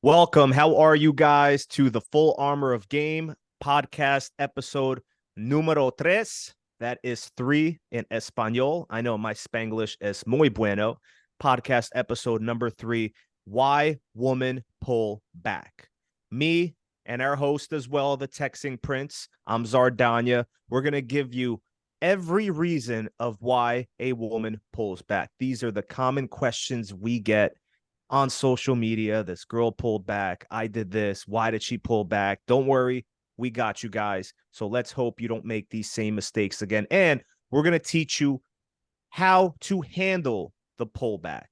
Welcome. How are you guys to the Full Armor of Game podcast episode número tres? That is three in Espanol. I know my Spanglish es muy bueno. Podcast episode number three. Why women pull back. Me and our host as well, the Texting Prince. I'm Czar Danya. We're going to give you every reason of why a woman pulls back. These are the common questions we get on social media. This girl pulled back. I did this. Why did she pull back? Don't worry. We got you guys. So let's hope you don't make these same mistakes again. And we're going to teach you how to handle the pullback.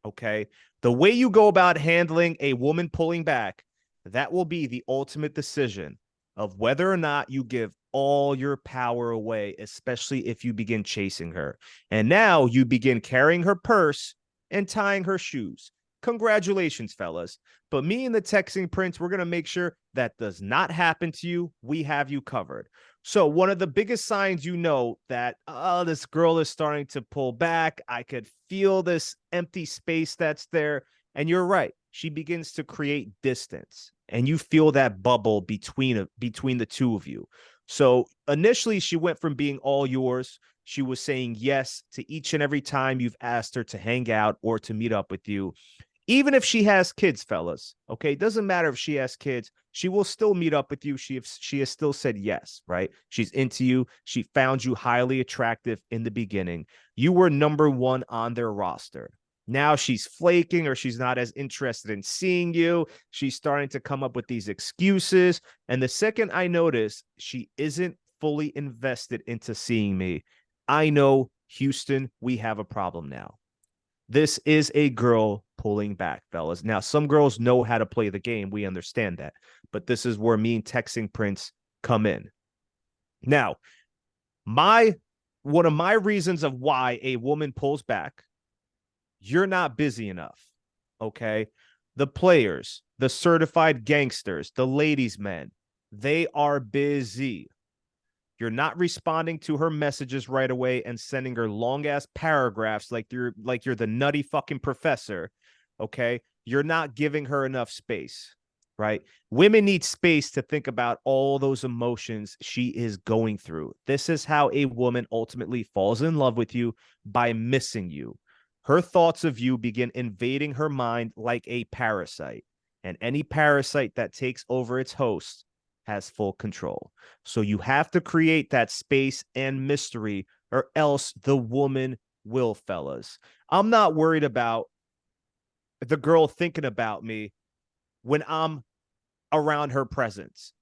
Okay. The way you go about handling a woman pulling back, that will be the ultimate decision of whether or not you give all your power away, especially if you begin chasing her. And now you begin carrying her purse and tying her shoes. Congratulations, fellas. But me and the Texting Prince, we're going to make sure that does not happen to you. We have you covered. So one of the biggest signs you know that, this girl is starting to pull back. I could feel this empty space that's there. And you're right. She begins to create distance and you feel that bubble between the two of you. So initially she went from being all yours. She was saying yes to each and every time you've asked her to hang out or to meet up with you. Even if she has kids, fellas, okay, it doesn't matter if she has kids, she will still meet up with you. She has still said yes, right? She's into you. She found you highly attractive in the beginning. You were number one on their roster. Now she's flaking or she's not as interested in seeing you. She's starting to come up with these excuses. And the second I notice she isn't fully invested into seeing me, I know, Houston, we have a problem now. This is a girl pulling back, fellas. Now, some girls know how to play the game. We understand that. But this is where me and Texting Prince come in. Now, one of my reasons of why a woman pulls back, you're not busy enough. Okay. The players, the certified gangsters, the ladies' men, they are busy. You're not responding to her messages right away and sending her long ass paragraphs like you're the nutty fucking professor. Okay. You're not giving her enough space, right? Women need space to think about all those emotions she is going through. This is how a woman ultimately falls in love with you, by missing you. Her thoughts of you begin invading her mind like a parasite. And any parasite that takes over its host has full control. So you have to create that space and mystery, or else the woman will, fellas. I'm not worried about the girl thinking about me when I'm around her presence.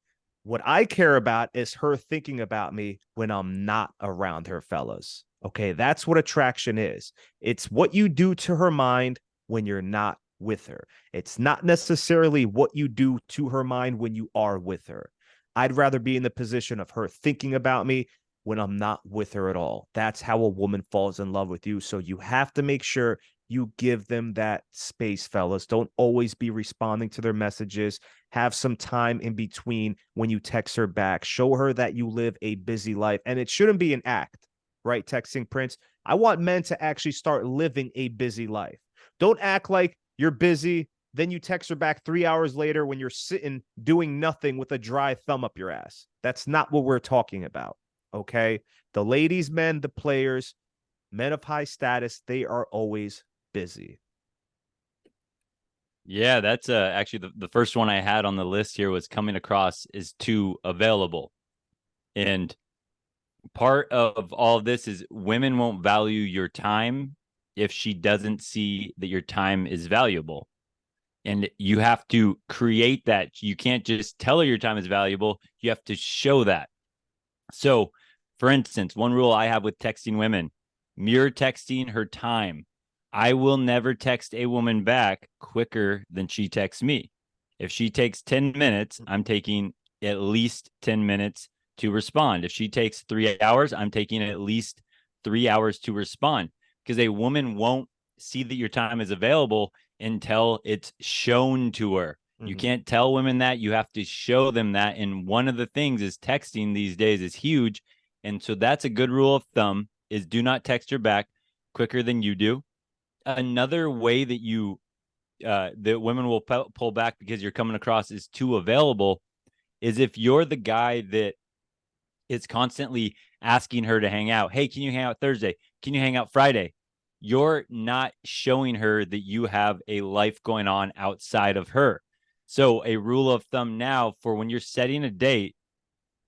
What I care about is her thinking about me when I'm not around her, fellas. Okay, that's what attraction is. It's what you do to her mind when you're not with her. It's not necessarily what you do to her mind when you are with her. I'd rather be in the position of her thinking about me when I'm not with her at all. That's how a woman falls in love with you. So you have to make sure you give them that space, fellas. Don't always be responding to their messages. Have some time in between when you text her back. Show her that you live a busy life. And it shouldn't be an act, right? Texting Prince. I want men to actually start living a busy life. Don't act like you're busy, then you text her back 3 hours later when you're sitting doing nothing with a dry thumb up your ass. That's not what we're talking about. Okay. The ladies, men, the players, men of high status, they are always busy. Yeah, that's actually the first one I had on the list here was coming across is too available. And part of all of this is women won't value your time if she doesn't see that your time is valuable. And you have to create that. You can't just tell her your time is valuable. You have to show that. So, for instance, one rule I have with texting women, mirror texting her time. I will never text a woman back quicker than she texts me. If she takes 10 minutes, I'm taking at least 10 minutes to respond. If she takes 3 hours, I'm taking at least 3 hours to respond, because a woman won't see that your time is available until it's shown to her. You can't tell women that. You have to show them that. And one of the things is texting these days is huge. And so that's a good rule of thumb, is do not text her back quicker than you do. Another way that you that women will pull back because you're coming across as too available is if you're the guy that is constantly asking her to hang out. Hey, can you hang out Thursday? Can you hang out Friday? You're not showing her that you have a life going on outside of her. So a rule of thumb now for when you're setting a date,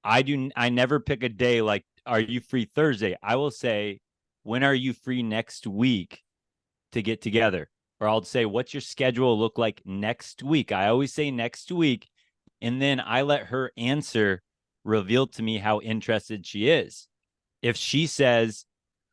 I never pick a day like, are you free Thursday? I will say, when are you free next week to get together? Or I'll say, what's your schedule look like next week? I always say next week. And then I let her answer reveal to me how interested she is. If she says,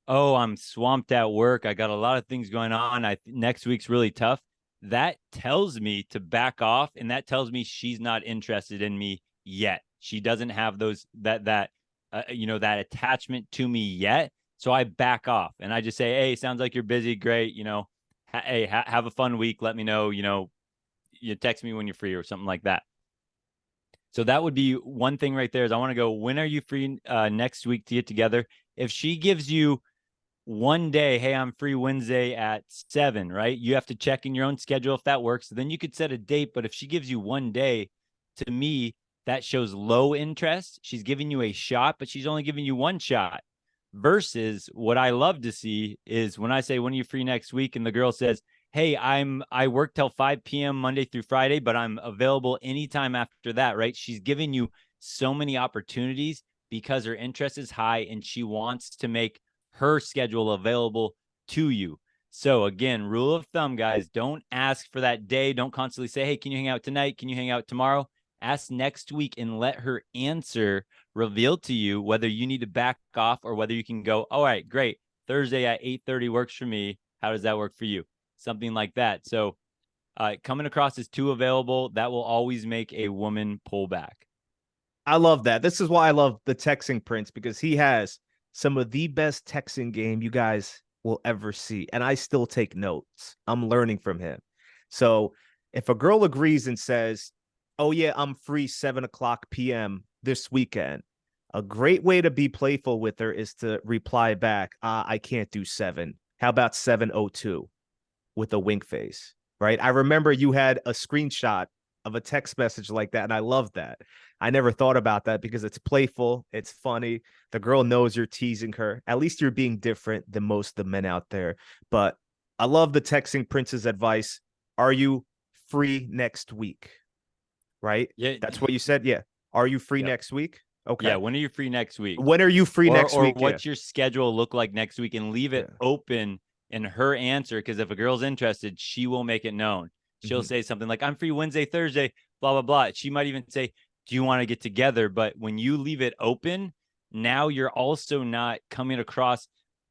oh, I'm swamped at work, I got a lot of things going on, next week's really tough, that tells me to back off, and that tells me she's not interested in me yet. She doesn't have that attachment to me yet. So I back off and I just say, hey, sounds like you're busy. Great. Hey, have a fun week. Let me know, you text me when you're free or something like that. So that would be one thing right there is I want to go, when are you free next week to get together? If she gives you one day, hey, I'm free Wednesday at 7, right? You have to check in your own schedule if that works. Then you could set a date. But if she gives you one day, to me, that shows low interest. She's giving you a shot, but she's only giving you one shot. Versus what I love to see is when I say, when are you free next week? And the girl says, hey, I work till 5 p.m. Monday through Friday, but I'm available anytime after that, right? She's giving you so many opportunities because her interest is high and she wants to make her schedule available to you. So again, rule of thumb, guys, don't ask for that day. Don't constantly say, hey, can you hang out tonight? Can you hang out tomorrow? Ask next week and let her answer reveal to you whether you need to back off or whether you can go, all right, great. Thursday at 8:30 works for me. How does that work for you? Something like that. So coming across as too available, that will always make a woman pull back. I love that. This is why I love the texting Prince, because he has some of the best texting game you guys will ever see. And I still take notes. I'm learning from him. So if a girl agrees and says, oh, yeah, I'm free 7:00 p.m. this weekend, a great way to be playful with her is to reply back, I can't do 7. How about 7:02 with a wink face, right? I remember you had a screenshot of a text message like that, and I love that. I never thought about that because it's playful, it's funny. The girl knows you're teasing her. At least you're being different than most of the men out there. But I love the texting Prince's advice. Are you free next week? Right? Yeah. That's what you said. Yeah. Are you free next week? Okay. Yeah. When are you free next week? When are you free next week? Or what's your schedule look like next week? And leave it open in her answer. Because if a girl's interested, she will make it known. She'll say something like, I'm free Wednesday, Thursday, blah, blah, blah. She might even say, do you want to get together? But when you leave it open, now you're also not coming across.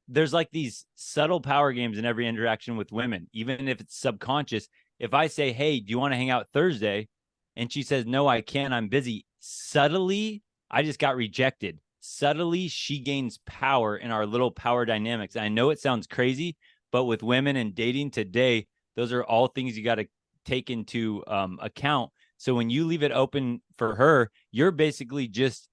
There's like these subtle power games in every interaction with women, even if it's subconscious. If I say, hey, do you want to hang out Thursday? And she says, no, I can't, I'm busy. Subtly, I just got rejected. Subtly, she gains power in our little power dynamics. I know it sounds crazy, but with women and dating today, those are all things you got to take into account. So when you leave it open for her, you're basically just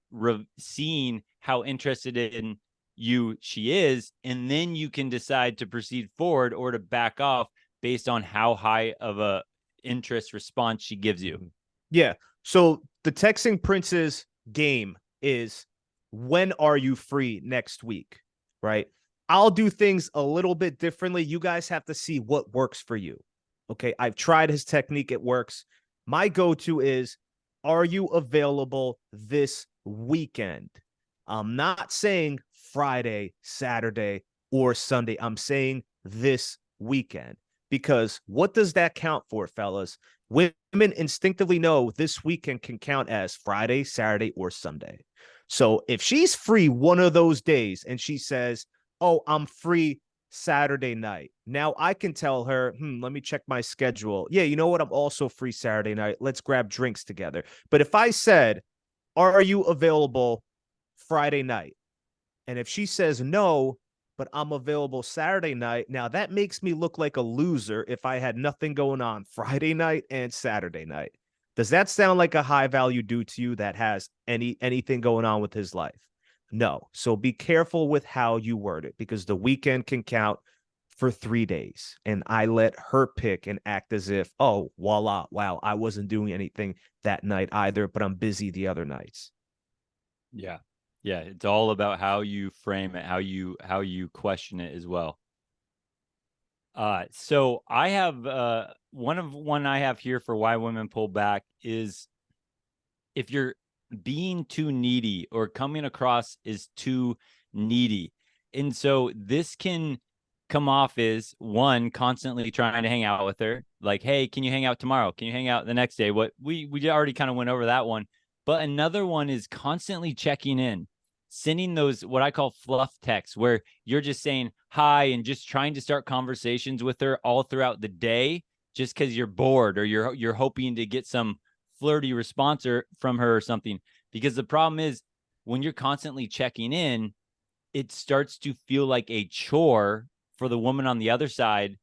seeing how interested in you she is, and then you can decide to proceed forward or to back off based on how high of a interest response she gives you. Yeah. So the texting Prince's game is, when are you free next week? Right? I'll do things a little bit differently. You guys have to see what works for you. Okay. I've tried his technique. It works. My go-to is, are you available this weekend? I'm not saying Friday, Saturday, or Sunday. I'm saying this weekend. Because what does that count for, fellas? Women instinctively know this weekend can count as Friday, Saturday, or Sunday. So if she's free one of those days and she says, oh, I'm free Saturday night, now I can tell her, let me check my schedule. Yeah, you know what? I'm also free Saturday night. Let's grab drinks together. But if I said, are you available Friday night? And if she says no, but I'm available Saturday night, now that makes me look like a loser if I had nothing going on Friday night and Saturday night. Does that sound like a high value dude to you that has anything going on with his life? No. So be careful with how you word it, because the weekend can count for 3 days and I let her pick and act as if, oh, voila, wow, I wasn't doing anything that night either, but I'm busy the other nights. Yeah. Yeah. It's all about how you frame it, how you question it as well. So I have one I have here for why women pull back is if you're being too needy or coming across as too needy. And so this can come off as one, constantly trying to hang out with her. Like, hey, can you hang out tomorrow? Can you hang out the next day? What we already kind of went over that one. But another one is constantly checking in, sending those what I call fluff texts where you're just saying hi and just trying to start conversations with her all throughout the day just because you're bored or you're hoping to get some flirty response from her or something. Because the problem is when you're constantly checking in, it starts to feel like a chore for the woman on the other side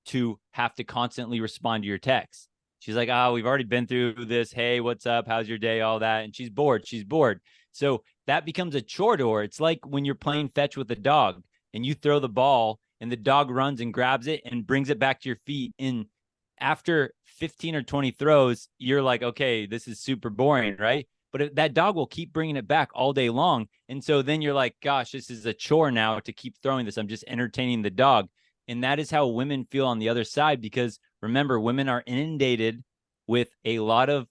to have to constantly respond to your text. She's like, oh, we've already been through this. Hey, what's up? How's your day? All that. And she's bored. She's bored. So that becomes a chore to her. It's like when you're playing fetch with a dog and you throw the ball and the dog runs and grabs it and brings it back to your feet. And after 15 or 20 throws, you're like, okay, this is super boring, right? But that dog will keep bringing it back all day long. And so then you're like, gosh, this is a chore now to keep throwing this. I'm just entertaining the dog. And that is how women feel on the other side, because remember, women are inundated with a lot of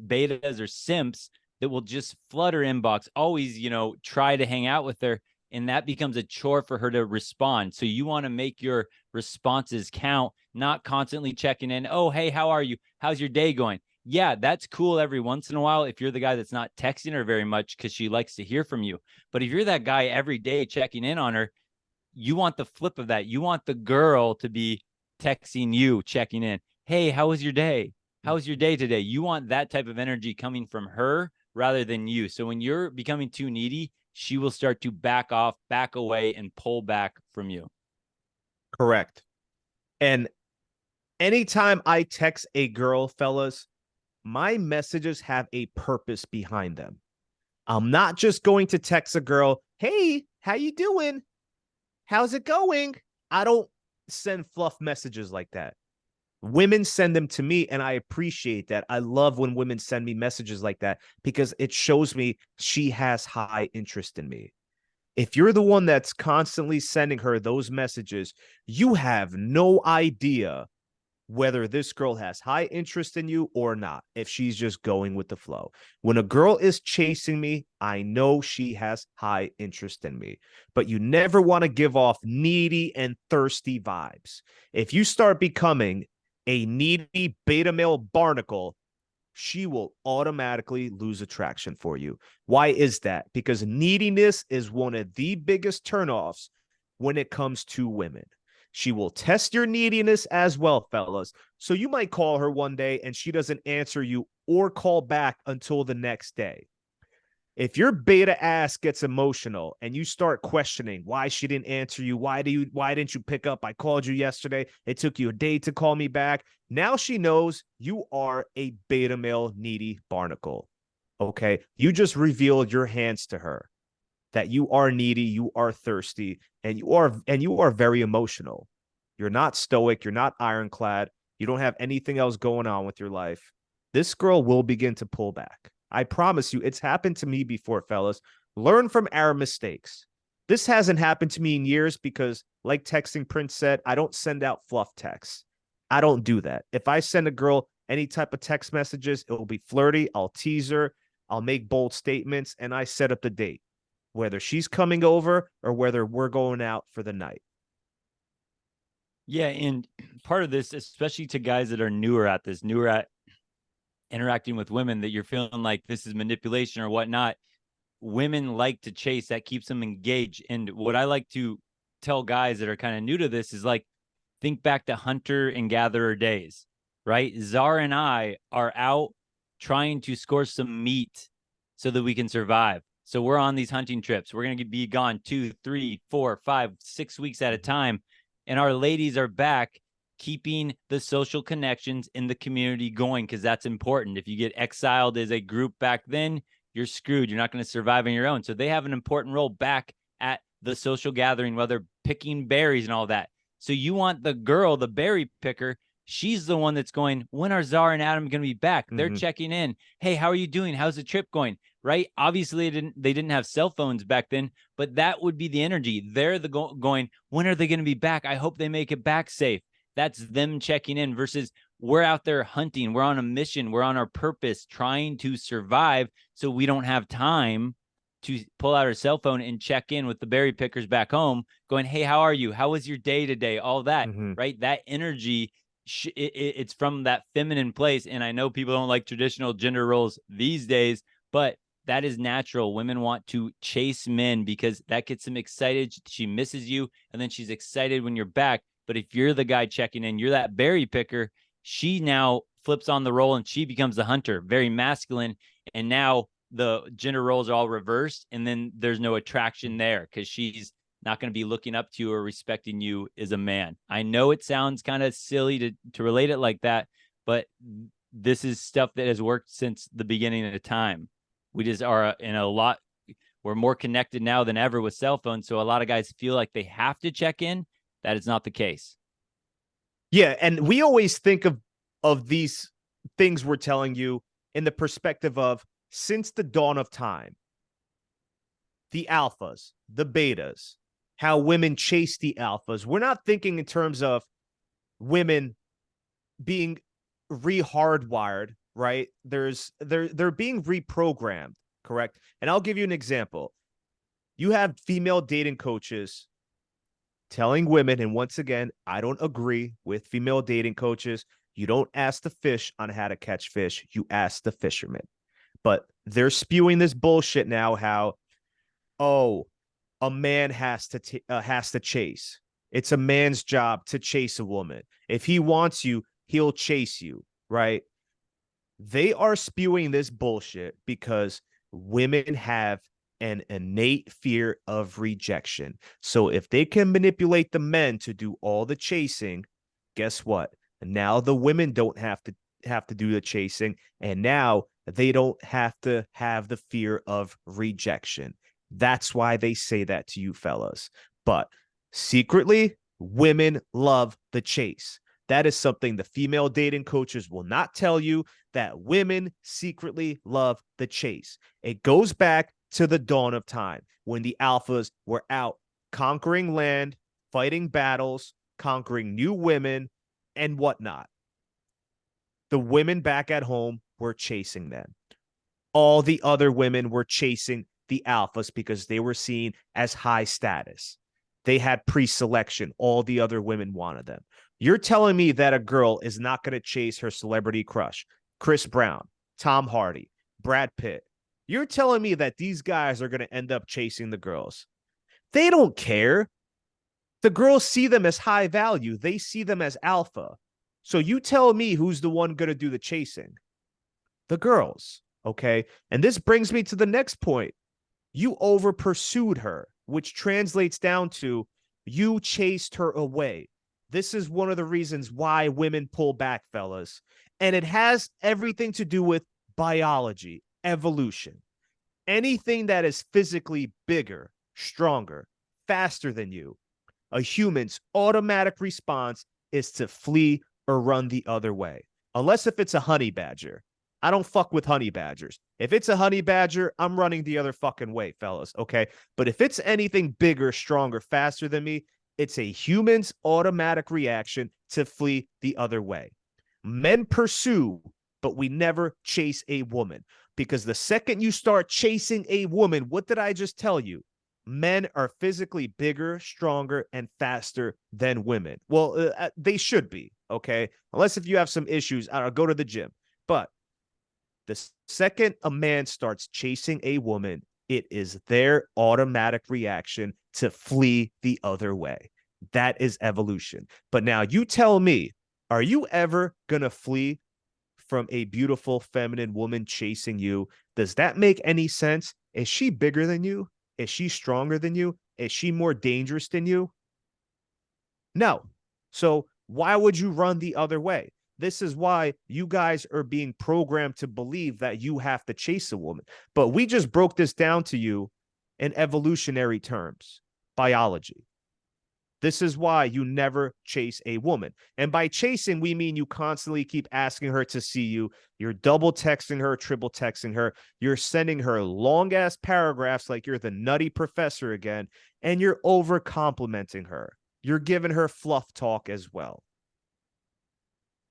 betas or simps that will just flood her inbox, always, try to hang out with her. And that becomes a chore for her to respond. So you want to make your responses count, not constantly checking in. Oh, hey, how are you? How's your day going? Yeah, that's cool every once in a while if you're the guy that's not texting her very much because she likes to hear from you. But if you're that guy every day checking in on her, you want the flip of that. You want the girl to be texting you, checking in. Hey, how was your day? How was your day today? You want that type of energy coming from her rather than you. So when you're becoming too needy, she will start to back off, back away, and pull back from you. Correct. And anytime I text a girl, fellas, my messages have a purpose behind them. I'm not just going to text a girl, hey, how you doing? How's it going? I don't send fluff messages like that. Women send them to me, and I appreciate that. I love when women send me messages like that because it shows me she has high interest in me. If you're the one that's constantly sending her those messages, you have no idea whether this girl has high interest in you or not, if she's just going with the flow. When a girl is chasing me, I know she has high interest in me, but you never want to give off needy and thirsty vibes. If you start becoming a needy beta male barnacle, she will automatically lose attraction for you. Why is that? Because neediness is one of the biggest turnoffs when it comes to women. She will test your neediness as well, fellas. So you might call her one day and she doesn't answer you or call back until the next day. If your beta ass gets emotional and you start questioning why she didn't answer you, why didn't you pick up? I called you yesterday. It took you a day to call me back. Now she knows you are a beta male needy barnacle. Okay. You just revealed your hands to her that you are needy, you are thirsty, and you are very emotional. You're not stoic, you're not ironclad, you don't have anything else going on with your life. This girl will begin to pull back. I promise you, it's happened to me before, fellas. Learn from our mistakes. This hasn't happened to me in years because, like Texting Prince said, I don't send out fluff texts. I don't do that. If I send a girl any type of text messages, it will be flirty. I'll tease her. I'll make bold statements, and I set up the date, whether she's coming over or whether we're going out for the night. Yeah, and part of this, especially to guys that are newer at interacting with women, that you're feeling like this is manipulation or whatnot. Women like to chase. That keeps them engaged. And what I like to tell guys that are kind of new to this is like, think back to hunter and gatherer days, right? Czar and I are out trying to score some meat so that we can survive. So we're on these hunting trips. We're going to be gone 2, 3, 4, 5, 6 weeks at a time. And our ladies are back keeping the social connections in the community going, because that's important. If you get exiled as a group back then, you're screwed. You're not going to survive on your own. So they have an important role back at the social gathering, whether picking berries and all that. So you want the girl, the berry picker. She's the one that's going, when are Czar and Adam going to be back? They're checking in. Hey, how are you doing? How's the trip going? Right? Obviously, they didn't have cell phones back then, but that would be the energy. They're the going, when are they going to be back? I hope they make it back safe. That's them checking in versus we're out there hunting. We're on a mission. We're on our purpose, trying to survive. So we don't have time to pull out our cell phone and check in with the berry pickers back home going, hey, how are you? How was your day today? All that, right? That energy, it's from that feminine place. And I know people don't like traditional gender roles these days, but that is natural. Women want to chase men because that gets them excited. She misses you, and then she's excited when you're back. But if you're the guy checking in, you're that berry picker, she now flips on the role and she becomes the hunter, very masculine. And now the gender roles are all reversed, and then there's no attraction there because she's not going to be looking up to you or respecting you as a man. I know it sounds kind of silly to relate it like that, but this is stuff that has worked since the beginning of the time. We just are in a lot, we're more connected now than ever with cell phones. So a lot of guys feel like they have to check in. That is not the case. Yeah, and we always think of these things we're telling you in the perspective of since the dawn of time, the alphas, the betas, how women chase the alphas. We're not thinking in terms of women being re-hardwired, right? They're being reprogrammed, correct? And I'll give you an example. You have female dating coaches telling women, and once again, I don't agree with female dating coaches. You don't ask the fish on how to catch fish. You ask the fisherman. But they're spewing this bullshit now how, oh, a man has to chase. It's a man's job to chase a woman. If he wants you, he'll chase you, right? They are spewing this bullshit because women have an innate fear of rejection. So if they can manipulate the men to do all the chasing, guess what? Now the women don't have to do the chasing, and now they don't have to have the fear of rejection. That's why they say that to you fellas. But secretly, women love the chase. That is something the female dating coaches will not tell you, that women secretly love the chase. It goes back to the dawn of time when the alphas were out conquering land, fighting battles, conquering new women, and whatnot. The women back at home were chasing them. All the other women were chasing the alphas because they were seen as high status. They had pre-selection. All the other women wanted them. You're telling me that a girl is not going to chase her celebrity crush, Chris Brown, Tom Hardy, Brad Pitt. You're telling me that these guys are going to end up chasing the girls. They don't care. The girls see them as high value. They see them as alpha. So you tell me who's the one going to do the chasing? The girls, okay? And this brings me to the next point. You over pursued her, which translates down to you chased her away. This is one of the reasons why women pull back, fellas. And it has everything to do with biology, evolution. Anything that is physically bigger, stronger, faster than you, a human's automatic response is to flee or run the other way. Unless if it's a honey badger. I don't fuck with honey badgers. If it's a honey badger, I'm running the other fucking way, fellas, okay? But if it's anything bigger, stronger, faster than me, it's a human's automatic reaction to flee the other way. Men pursue, but we never chase a woman. Because the second you start chasing a woman, what did I just tell you? Men are physically bigger, stronger, and faster than women. Well, they should be, okay? Unless if you have some issues, I'll go to the gym. But the second a man starts chasing a woman, it is their automatic reaction to flee the other way. That is evolution. But now you tell me, are you ever going to flee from a beautiful feminine woman chasing you? Does that make any sense? Is she bigger than you? Is she stronger than you? Is she more dangerous than you? No. So why would you run the other way? This is why you guys are being programmed to believe that you have to chase a woman. But we just broke this down to you in evolutionary terms, biology. This is why you never chase a woman. And by chasing, we mean you constantly keep asking her to see you. You're double texting her, triple texting her. You're sending her long ass paragraphs like you're the nutty professor again. And you're over complimenting her. You're giving her fluff talk as well.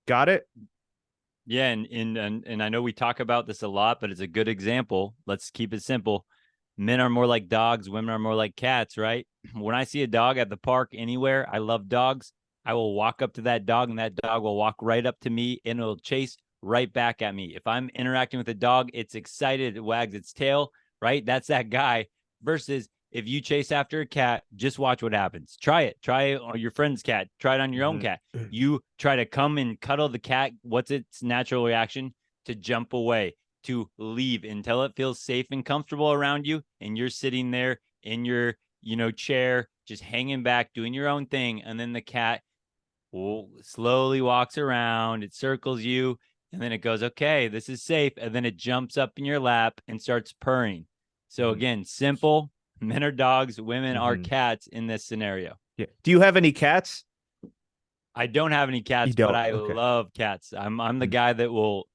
Got it? Yeah, and I know we talk about this a lot, but it's a good example. Let's keep it simple. Men are more like dogs, women are more like cats, right? When I see a dog at the park anywhere, I love dogs. I will walk up to that dog and that dog will walk right up to me and it'll chase right back at me. If I'm interacting with a dog, it's excited, it wags its tail, right? That's that guy. Versus if you chase after a cat, just watch what happens. Try it. Try it on your friend's cat. Try it on your own cat. You try to come and cuddle the cat. What's its natural reaction? To jump away, to leave until it feels safe and comfortable around you. And you're sitting there in your, chair, just hanging back, doing your own thing. And then the cat slowly walks around. It circles you. And then it goes, okay, this is safe. And then it jumps up in your lap and starts purring. So again, simple. Men are dogs, women are cats in this scenario. Yeah. Do you have any cats? I don't have any cats, but I love cats. I'm the guy that will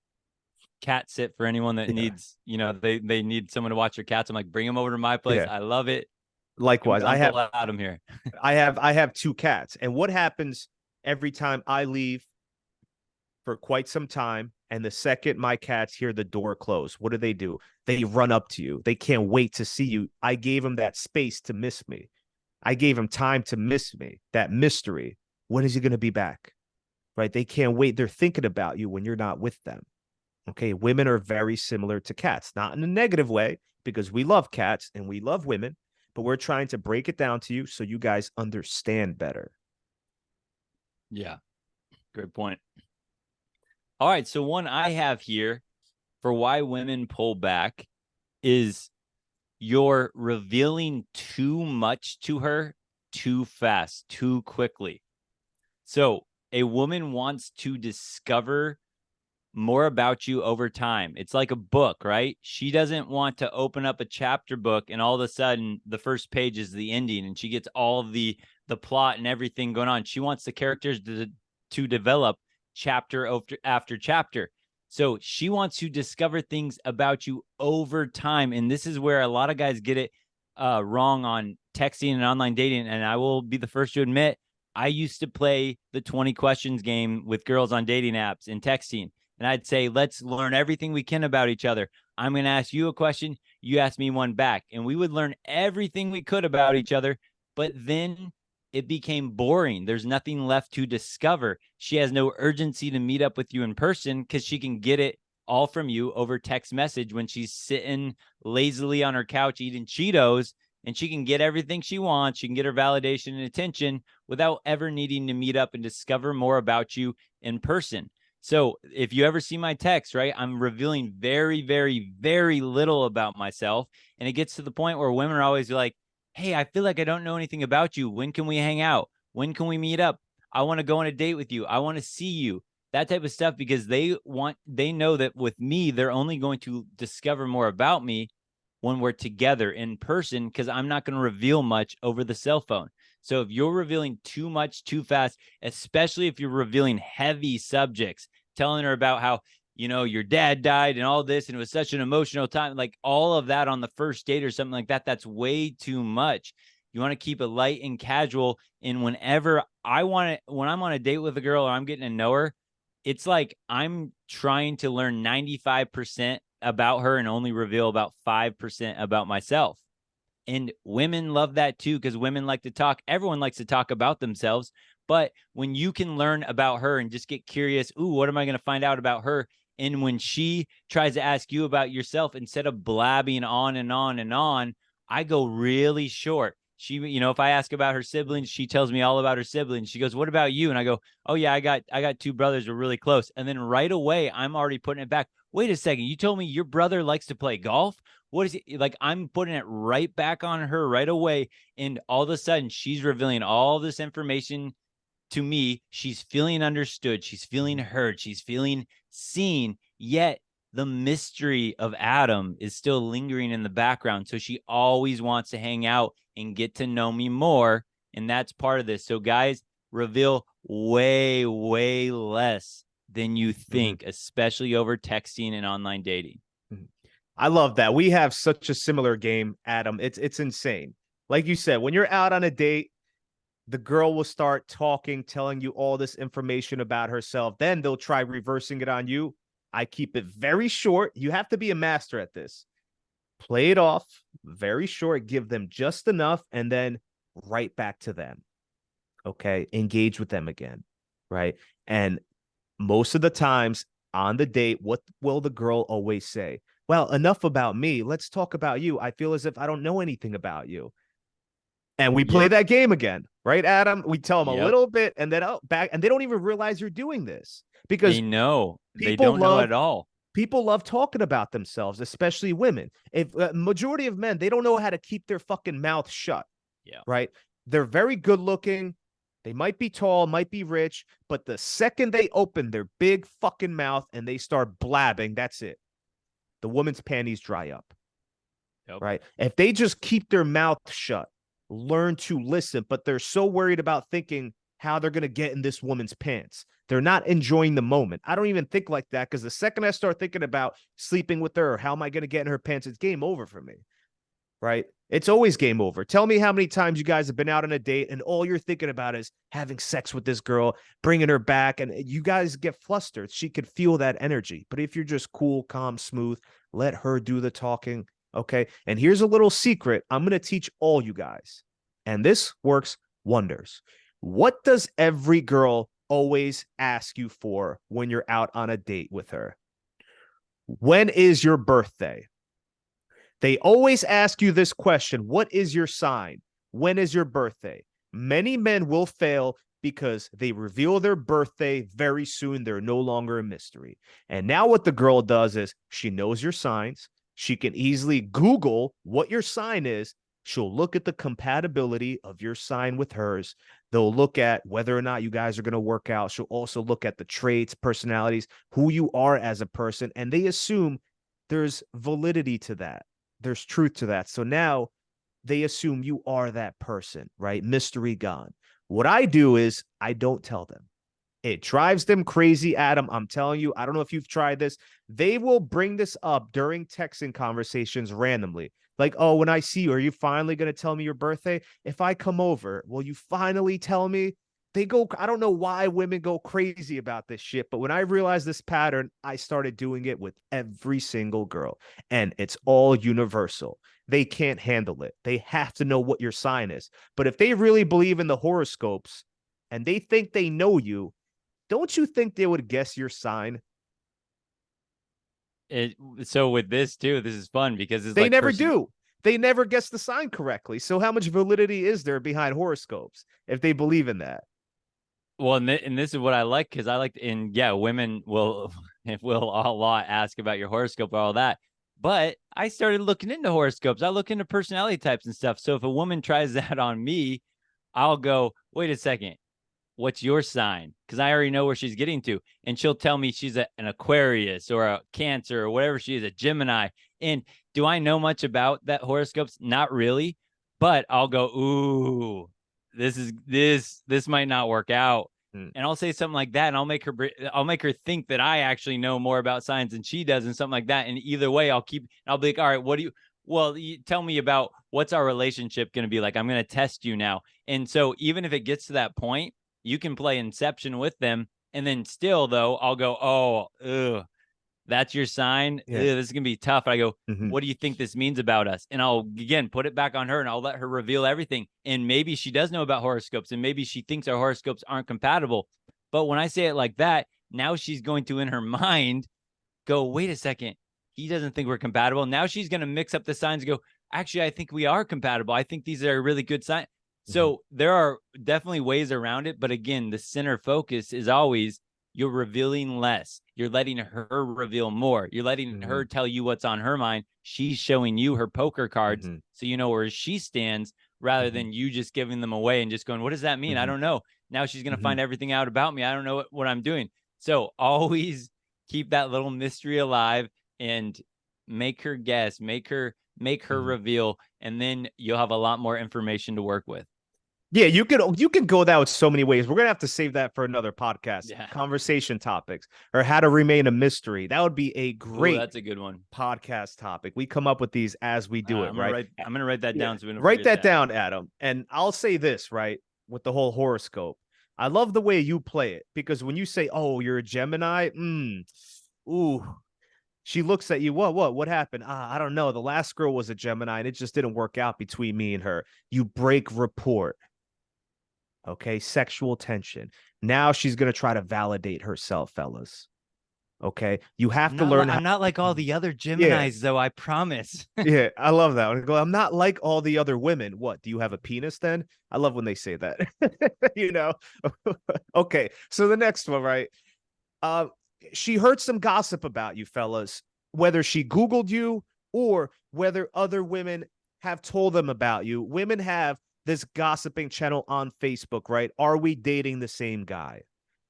cat sit for anyone that needs, they need someone to watch their cats. I'm like, bring them over to my place. I love it. Likewise, I have Adam here. I have 2 cats. And what happens every time I leave for quite some time, and the second my cats hear the door close, what do? They run up to you. They can't wait to see you. I gave them that space to miss me. I gave them time to miss me, that mystery. When is he going to be back? Right? They can't wait. They're thinking about you when you're not with them. Okay. Women are very similar to cats, not in a negative way, because we love cats and we love women, but we're trying to break it down to you so you guys understand better. Yeah. Great point. All right. So one I have here for why women pull back is you're revealing too much to her too fast, too quickly. So a woman wants to discover more about you over time. It's like a book, right? She doesn't want to open up a chapter book and all of a sudden the first page is the ending and she gets all of the plot and everything going on. She wants the characters to develop chapter after chapter. So she wants to discover things about you over time. And this is where a lot of guys get it wrong on texting and online dating. And I will be the first to admit, I used to play the 20 questions game with girls on dating apps and texting. And I'd say, let's learn everything we can about each other. I'm going to ask you a question. You ask me one back. And we would learn everything we could about each other. But then it became boring. There's nothing left to discover. She has no urgency to meet up with you in person because she can get it all from you over text message when she's sitting lazily on her couch eating Cheetos, and she can get everything she wants. She can get her validation and attention without ever needing to meet up and discover more about you in person. So if you ever see my text, right, I'm revealing very, very, very little about myself. And it gets to the point where women are always like, hey, I feel like I don't know anything about you. When can we hang out? When can we meet up? I want to go on a date with you. I want to see you. That type of stuff, because they know that with me, they're only going to discover more about me when we're together in person, because I'm not going to reveal much over the cell phone. So if you're revealing too much too fast, especially if you're revealing heavy subjects, telling her about how, your dad died and all this, and it was such an emotional time, like all of that on the first date or something like that, that's way too much. You want to keep it light and casual. And whenever when I'm on a date with a girl or I'm getting to know her, it's like I'm trying to learn 95% about her and only reveal about 5% about myself. And women love that too, because women like to talk. Everyone likes to talk about themselves. But when you can learn about her and just get curious, ooh, what am I going to find out about her? And when she tries to ask you about yourself, instead of blabbing on and on and on, I go really short. She, if I ask about her siblings, she tells me all about her siblings. She goes, what about you? And I go, oh yeah, I got 2 brothers who are really close. And then right away, I'm already putting it back. Wait a second. You told me your brother likes to play golf? What is it? Like, I'm putting it right back on her right away. And all of a sudden she's revealing all this information to me. She's feeling understood. She's feeling heard. She's feeling seen. Yet the mystery of Adam is still lingering in the background. So she always wants to hang out and get to know me more. And that's part of this. So guys, reveal way, way less than you think, especially over texting and online dating. I love that. We have such a similar game, Adam. It's insane. Like you said, when you're out on a date, the girl will start talking, telling you all this information about herself. Then they'll try reversing it on you. I keep it very short. You have to be a master at this. Play it off very short, give them just enough, and then right back to them. Okay. Engage with them again. Right. And most of the times on the date, what will the girl always say? Well, enough about me. Let's talk about you. I feel as if I don't know anything about you. And we play that game again, right, Adam? We tell them a little bit and then back, and they don't even realize you're doing this because they don't know at all. People love talking about themselves, especially women. If majority of men, they don't know how to keep their fucking mouth shut. Yeah. Right. They're very good looking. They might be tall, might be rich, but the second they open their big fucking mouth and they start blabbing, that's it. The woman's panties dry up. Right. If they just keep their mouth shut, learn to listen, but they're so worried about thinking how they're going to get in this woman's pants. They're not enjoying the moment. I don't even think like that because the second I start thinking about sleeping with her or how am I going to get in her pants, it's game over for me. Right? It's always game over. Tell me how many times you guys have been out on a date and all you're thinking about is having sex with this girl, bringing her back, and you guys get flustered. She could feel that energy. But if you're just cool, calm, smooth, let her do the talking. Okay. And here's a little secret I'm going to teach all you guys. And this works wonders. What does every girl always ask you for when you're out on a date with her? When is your birthday? They always ask you this question. What is your sign? When is your birthday? Many men will fail because they reveal their birthday very soon. They're no longer a mystery. And now what the girl does is she knows your signs. She can easily Google what your sign is. She'll look at the compatibility of your sign with hers. They'll look at whether or not you guys are going to work out. She'll also look at the traits, personalities, who you are as a person. And they assume there's validity to that. There's truth to that. So now they assume you are that person, right? Mystery gone. What I do is I don't tell them. It drives them crazy, Adam. I'm telling you, I don't know if you've tried this. They will bring this up during texting conversations randomly. Like, oh, when I see you, are you finally going to tell me your birthday? If I come over, will you finally tell me? They go, I don't know why women go crazy about this shit, but when I realized this pattern, I started doing it with every single girl, and it's all universal. They can't handle it. They have to know what your sign is. But if they really believe in the horoscopes and they think they know you, don't you think they would guess your sign? So with this too, this is fun because it's they like never do. They never guess the sign correctly. So how much validity is there behind horoscopes if they believe in that? Well, and this is what I like because I like, and yeah, women will a lot ask about your horoscope or all that. But I started looking into horoscopes. I look into personality types and stuff. So if a woman tries that on me, I'll go, wait a second, what's your sign? Because I already know where she's getting to. And she'll tell me she's an Aquarius or a Cancer or whatever she is, a Gemini. And do I know much about that horoscopes? Not really. But I'll go, ooh, this might not work out. And I'll say something like that, and I'll make her think that I actually know more about science than she does, and something like that. And either way, I'll be like, all right, you tell me about what's our relationship going to be like? I'm going to test you now. And so even if it gets to that point, you can play Inception with them. And then still though, I'll go, oh, that's your sign. Yeah. This is going to be tough. I go, what do you think this means about us? And I'll, again, put it back on her and I'll let her reveal everything. And maybe she does know about horoscopes and maybe she thinks our horoscopes aren't compatible. But when I say it like that, now she's going to, in her mind, go, wait a second. He doesn't think we're compatible. Now she's going to mix up the signs and go, actually, I think we are compatible. I think these are really good signs. So there are definitely ways around it. But again, the center focus is always you're revealing less. You're letting her reveal more. You're letting her tell you what's on her mind. She's showing you her poker cards so you know where she stands rather than you just giving them away and just going, what does that mean? I don't know. Now she's going to find everything out about me. I don't know what I'm doing. So always keep that little mystery alive and make her guess, make her reveal, and then you'll have a lot more information to work with. Yeah, you can go that with so many ways. We're gonna have to save that for another podcast. Yeah. Conversation topics or how to remain a mystery. That would be a Oh, great that's a good one. podcast topic. We come up with these as we do it, right? I'm gonna write that Yeah. down so we don't Write forget that that. down, Adam. And I'll say this, right? With the whole horoscope. I love the way you play it because when you say, "Oh, you're a Gemini," ooh, she looks at you. What happened? I don't know. The last girl was a Gemini, and it just didn't work out between me and her. You break rapport. Okay, sexual tension. Now she's gonna try to validate herself, fellas. Okay, you have to learn how. I'm not like all the other Yeah, Geminis, though. I promise. yeah, I love that. I'm not like all the other women. What? Do you have a penis then? I love when they say that. you know. Okay, so the next one, right? Uh, she heard some gossip about you, fellas. Whether she Googled you or whether other women have told them about you. Women have this gossiping channel on Facebook, right? Are we dating the same guy?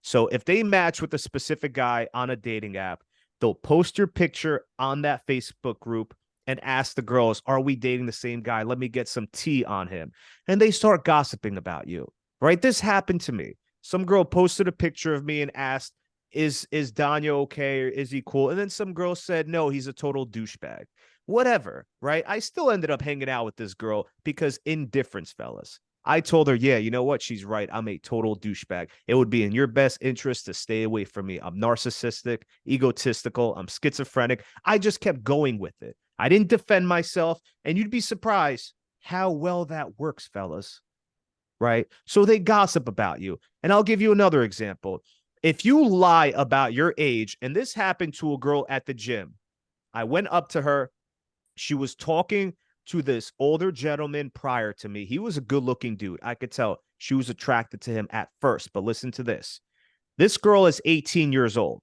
So if they match with a specific guy on a dating app, they'll post your picture on that Facebook group and ask the girls, are we dating the same guy? Let me get some tea on him. And they start gossiping about you, right? This happened to me. Some girl posted a picture of me and asked, is Danya okay or is he cool? And then some girl said, no, he's a total douchebag. Whatever, right? I still ended up hanging out with this girl because indifference, fellas. I told her, yeah, you know what? She's right. I'm a total douchebag. It would be in your best interest to stay away from me. I'm narcissistic, egotistical, I'm schizophrenic. I just kept going with it. I didn't defend myself, and you'd be surprised how well that works, fellas. Right? So they gossip about you. And I'll give you another example. If you lie about your age, and this happened to a girl at the gym, I went up to her. She was talking to this older gentleman prior to me. He was a good looking dude. I could tell she was attracted to him at first. But listen to this. This girl is 18 years old.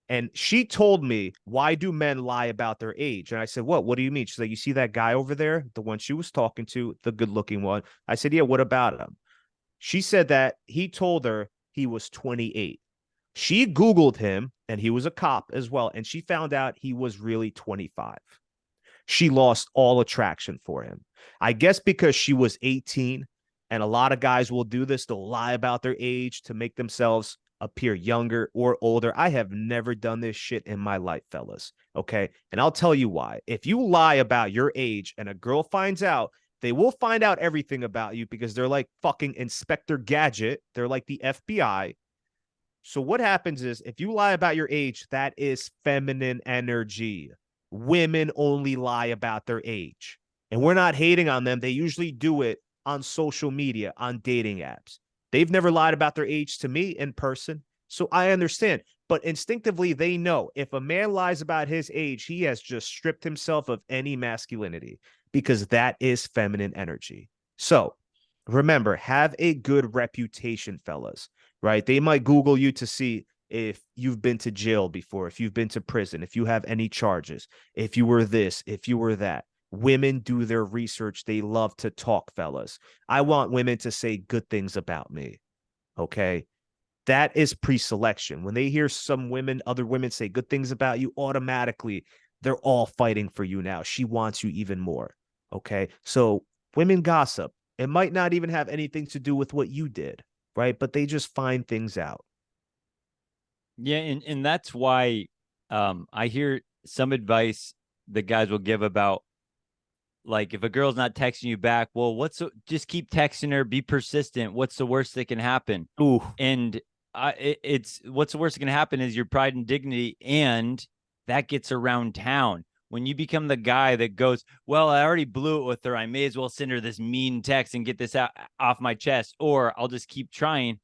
And she told me, why do men lie about their age? And I said, what do you mean? She's like, you see that guy over there, the one she was talking to, the good looking one. I said, yeah, what about him? She said that he told her he was 28. She Googled him and he was a cop as well. And she found out he was really 25. She lost all attraction for him. I guess because she was 18, and a lot of guys will do this. They'll lie about their age to make themselves appear younger or older. I have never done this shit in my life, fellas. Okay. And I'll tell you why. If you lie about your age and a girl finds out, they will find out everything about you because they're like fucking Inspector Gadget. They're like the FBI. So what happens is if you lie about your age, that is feminine energy. Women only lie about their age. And we're not hating on them. They usually do it on social media, on dating apps. They've never lied about their age to me in person. So I understand. But instinctively, they know if a man lies about his age, he has just stripped himself of any masculinity because that is feminine energy. So remember, have a good reputation, fellas, right? They might Google you to see if you've been to jail before, if you've been to prison, if you have any charges, if you were this, if you were that. Women do their research. They love to talk, fellas. I want women to say good things about me. Okay. That is pre-selection. When they hear some women, other women say good things about you, automatically they're all fighting for you now. She wants you even more. Okay. So women gossip. It might not even have anything to do with what you did, right? But they just find things out. Yeah, and that's why I hear some advice that guys will give about, like, if a girl's not texting you back, well, just keep texting her, be persistent. What's the worst that can happen? Ooh, And it's what's the worst that can happen is your pride and dignity, and that gets around town. When you become the guy that goes, well, I already blew it with her, I may as well send her this mean text and get this out off my chest, or I'll just keep trying.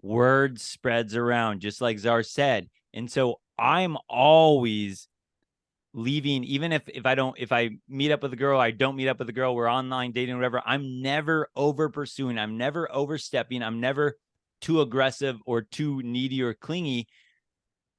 Word spreads around, just like Czar said. And so I'm always leaving, even if I meet up with a girl, I don't meet up with a girl, we're online dating, whatever, I'm never over pursuing, I'm never overstepping, I'm never too aggressive or too needy or clingy.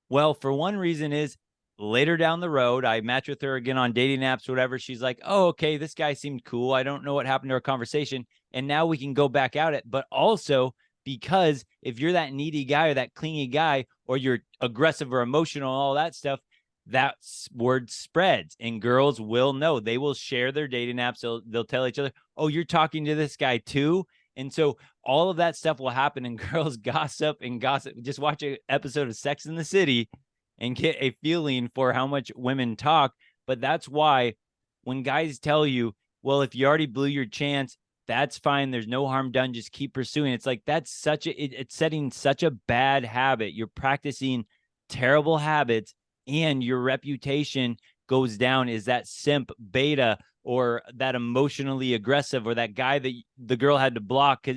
Well, for one reason is later down the road, I match with her again on dating apps, whatever. She's like, oh, okay, this guy seemed cool. I don't know what happened to our conversation. And now we can go back at it. But also, because if you're that needy guy or that clingy guy, or you're aggressive or emotional, all that stuff, that word spreads and girls will know. They will share their dating apps. They'll tell each other, oh, you're talking to this guy too. And so all of that stuff will happen, and girls gossip and gossip. Just watch an episode of Sex in the City and get a feeling for how much women talk. But that's why when guys tell you, well, if you already blew your chance, that's fine. There's no harm done. Just keep pursuing. It's like, that's such it's setting such a bad habit. You're practicing terrible habits, and your reputation goes down as that simp beta, or that emotionally aggressive, or that guy that the girl had to block.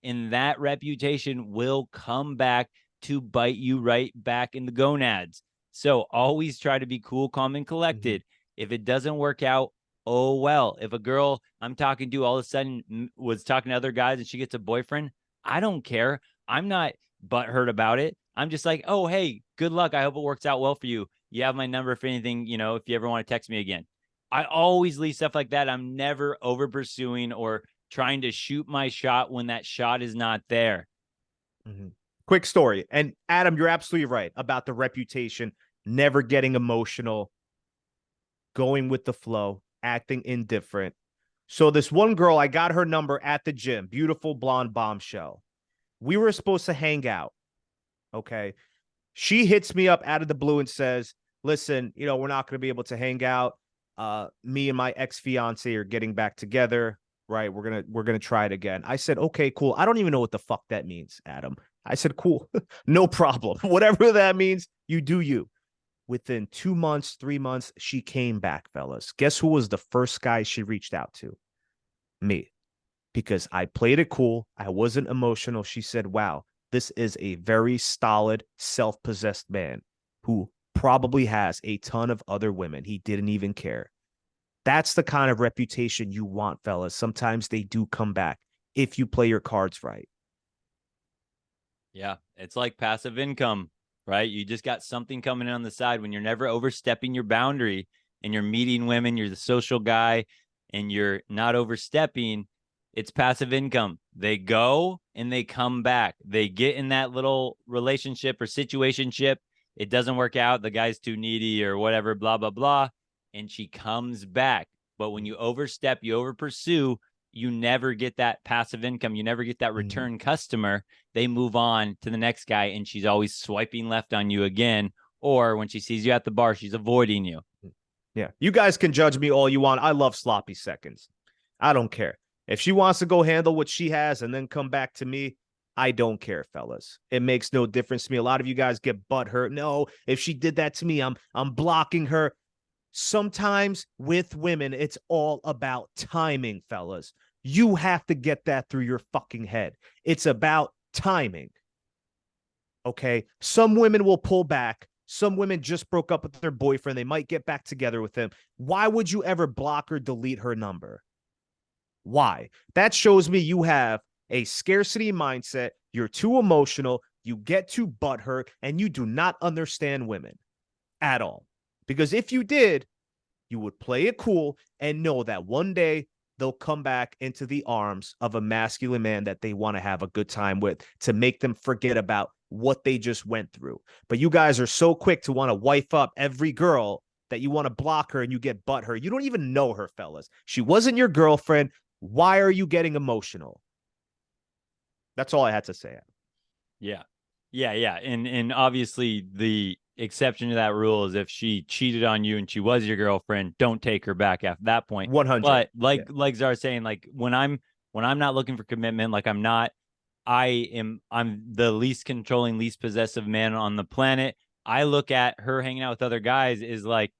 And that reputation will come back to bite you right back in the gonads. So always try to be cool, calm, and collected. If it doesn't work out, oh well. If a girl I'm talking to all of a sudden was talking to other guys and she gets a boyfriend, I don't care. I'm not butthurt about it. I'm just like, oh, hey, good luck. I hope it works out well for you. You have my number for anything, if you ever want to text me again. I always leave stuff like that. I'm never over pursuing or trying to shoot my shot when that shot is not there. Quick story. And Adam, you're absolutely right about the reputation, never getting emotional, going with the flow, acting indifferent. So this one girl, I got her number at the gym, beautiful blonde bombshell. We were supposed to hang out. Okay. She hits me up out of the blue and says, listen, we're not going to be able to hang out. Me and my ex-fiance are getting back together, right? We're going to try it again. I said, okay, cool. I don't even know what the fuck that means, Adam. I said, cool. No problem. Whatever that means, you do you. Within 2 months, 3 months, she came back, fellas. Guess who was the first guy she reached out to? Me. Because I played it cool. I wasn't emotional. She said, wow, this is a very stolid, self-possessed man who probably has a ton of other women. He didn't even care. That's the kind of reputation you want, fellas. Sometimes they do come back if you play your cards right. Yeah, it's like passive income, right? You just got something coming in on the side when you're never overstepping your boundary and you're meeting women, you're the social guy, and you're not overstepping. It's passive income. They go and they come back. They get in that little relationship or situationship. It doesn't work out. The guy's too needy or whatever, blah, blah, blah. And she comes back. But when you overstep, you over pursue, you never get that passive income. You never get that return customer. They move on to the next guy, and she's always swiping left on you again. Or when she sees you at the bar, she's avoiding you. Yeah. You guys can judge me all you want. I love sloppy seconds. I don't care. If she wants to go handle what she has and then come back to me, I don't care, fellas. It makes no difference to me. A lot of you guys get butthurt. No, if she did that to me, I'm blocking her. Sometimes with women, it's all about timing, fellas. You have to get that through your fucking head. It's about timing. Okay? Some women will pull back. Some women just broke up with their boyfriend. They might get back together with him. Why would you ever block or delete her number? Why? That shows me you have a scarcity mindset. You're too emotional. You get too butthurt, and you do not understand women at all. Because if you did, you would play it cool and know that one day they'll come back into the arms of a masculine man that they want to have a good time with, to make them forget about what they just went through. But you guys are so quick to want to wife up every girl that you want to block her and you get butthurt. You don't even know her, fellas. She wasn't your girlfriend. Why are you getting emotional? That's all I had to say. Yeah. And obviously the exception to that rule is if she cheated on you and she was your girlfriend, don't take her back after that point. 100. But like Czar saying, like when I'm not looking for commitment, like I'm the least controlling, least possessive man on the planet. I look at her hanging out with other guys is like,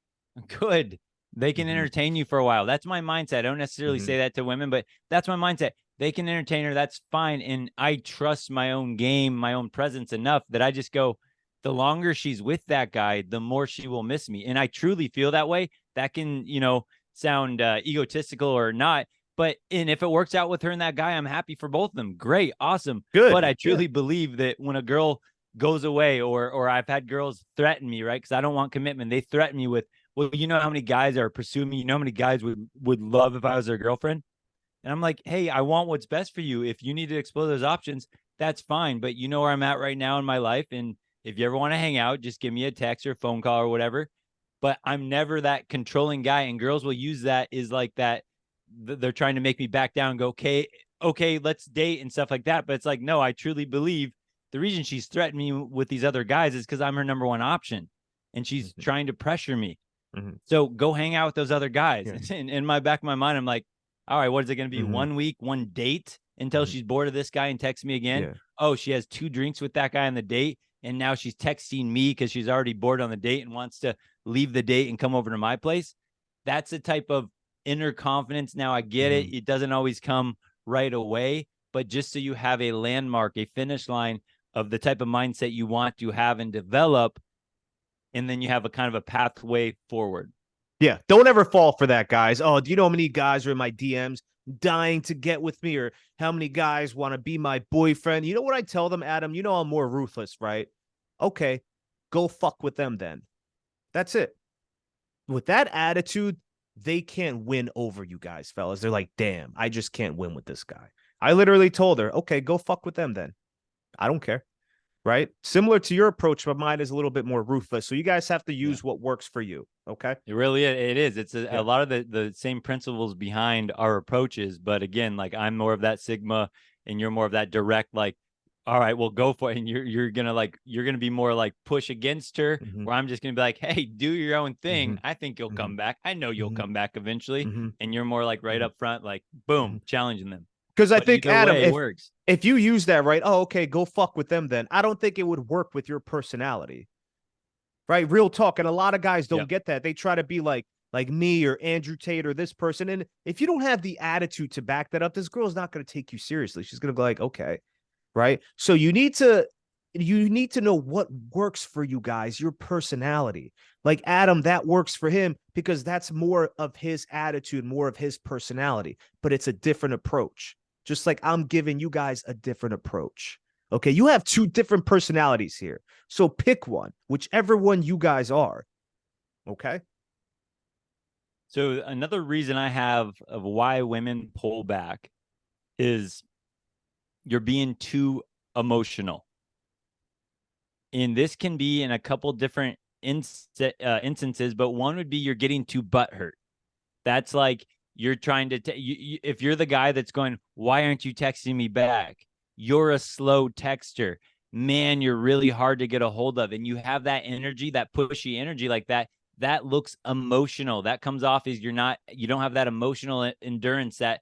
good. They can entertain you for a while. That's my mindset. I don't necessarily say that to women, but that's my mindset. They can entertain her. That's fine. And I trust my own game, my own presence enough that I just go, the longer she's with that guy, the more she will miss me. And I truly feel that way. That can, sound egotistical or not. And if it works out with her and that guy, I'm happy for both of them. Great. Awesome. Good. But I truly believe that when a girl goes away, or I've had girls threaten me, right? Because I don't want commitment. They threaten me with, well, you know how many guys are pursuing me? You know how many guys would love if I was their girlfriend? And I'm like, hey, I want what's best for you. If you need to explore those options, that's fine. But you know where I'm at right now in my life. And if you ever want to hang out, just give me a text or phone call or whatever. But I'm never that controlling guy. And girls will use that as like that. They're trying to make me back down and go, okay, okay, let's date and stuff like that. But it's like, no, I truly believe the reason she's threatened me with these other guys is because I'm her number one option, and she's trying to pressure me. So go hang out with those other guys. Yeah. And in my back of my mind, I'm like, all right, what is it going to be? 1 week, one date until she's bored of this guy and texts me again. Yeah. Oh, she has 2 drinks with that guy on the date, and now she's texting me because she's already bored on the date and wants to leave the date and come over to my place. That's a type of inner confidence. Now I get it. It doesn't always come right away, but just so you have a landmark, a finish line of the type of mindset you want to have and develop, and then you have a kind of a pathway forward. Yeah, don't ever fall for that, guys. Oh, do you know how many guys are in my DMs dying to get with me, or how many guys want to be my boyfriend? You know what I tell them, Adam? You know I'm more ruthless, right? Okay, go fuck with them then. That's it. With that attitude, they can't win over you guys, fellas. They're like, damn, I just can't win with this guy. I literally told her, okay, go fuck with them then. I don't care. Right? Similar to your approach, but mine is a little bit more ruthless. So you guys have to use what works for you. Okay. It really is. It is. It's a lot of the same principles behind our approaches. But again, like I'm more of that Sigma and you're more of that direct, like, all right, well, go for it. And you're gonna be more like push against her, where I'm just gonna be like, hey, do your own thing. I think you'll come back. I know you'll come back eventually. And you're more like right up front, like boom, challenging them. Because I think, Adam, if you use that, right? Oh, okay, go fuck with them then. I don't think it would work with your personality. Right? Real talk. And a lot of guys don't get that. They try to be like me or Andrew Tate or this person. And if you don't have the attitude to back that up, this girl's not going to take you seriously. She's going to go like, okay. Right? So you need to know what works for you guys, your personality. Like Adam, that works for him because that's more of his attitude, more of his personality, but it's a different approach. Just like I'm giving you guys a different approach. Okay, you have 2 different personalities here. So pick one, whichever one you guys are. Okay? So another reason I have of why women pull back is you're being too emotional. And this can be in a couple different instances, but one would be you're getting too butthurt. That's like you're trying to, if you're the guy that's going, why aren't you texting me back? You're a slow texter. Man, you're really hard to get a hold of. And you have that energy, that pushy energy like that. That looks emotional. That comes off as you don't have that emotional endurance, that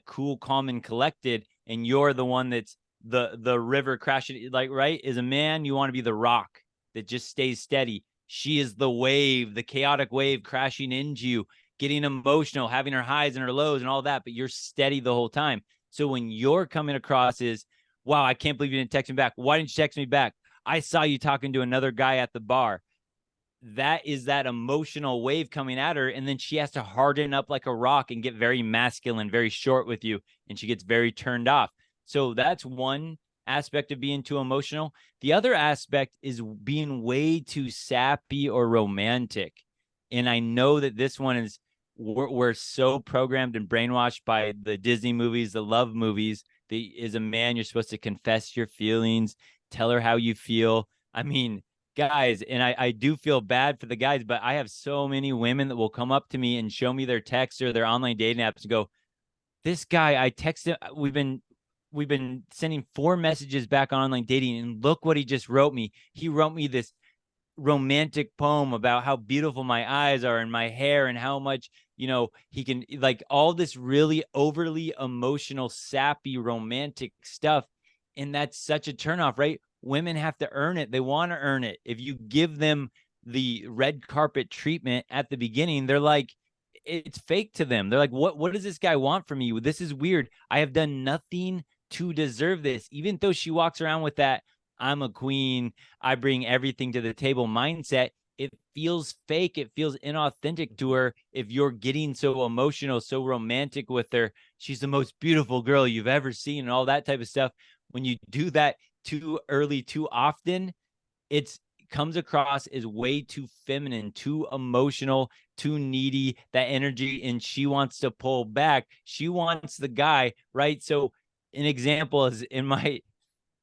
cool, calm, and collected. And you're the one that's the river crashing, like, right? As a man, you want to be the rock that just stays steady. She is the wave, the chaotic wave crashing into you, getting emotional, having her highs and her lows and all that, but you're steady the whole time. So when you're coming across is, wow, I can't believe you didn't text me back. Why didn't you text me back? I saw you talking to another guy at the bar. That is that emotional wave coming at her. And then she has to harden up like a rock and get very masculine, very short with you. And she gets very turned off. So that's one aspect of being too emotional. The other aspect is being way too sappy or romantic. And I know that this one is, we're so programmed and brainwashed by the Disney movies, the love movies. As a man, you're supposed to confess your feelings, tell her how you feel. I mean, guys, and I do feel bad for the guys, but I have so many women that will come up to me and show me their texts or their online dating apps and go, this guy, I texted, we've been sending 4 messages back on online dating, and look what he just wrote me. He wrote me this romantic poem about how beautiful my eyes are and my hair and how much, he can, like, all this really overly emotional, sappy, romantic stuff. And that's such a turnoff, right? Women have to earn it. They want to earn it. If you give them the red carpet treatment at the beginning, they're like, it's fake to them. They're like, what does this guy want from me? This is weird. I have done nothing to deserve this. Even though she walks around with that, I'm a queen, I bring everything to the table mindset, it feels fake. It feels inauthentic to her. If you're getting so emotional, so romantic with her, she's the most beautiful girl you've ever seen and all that type of stuff. When you do that too early, too often, it comes across as way too feminine, too emotional, too needy, that energy, and she wants to pull back. She wants the guy, right? So an example is in my,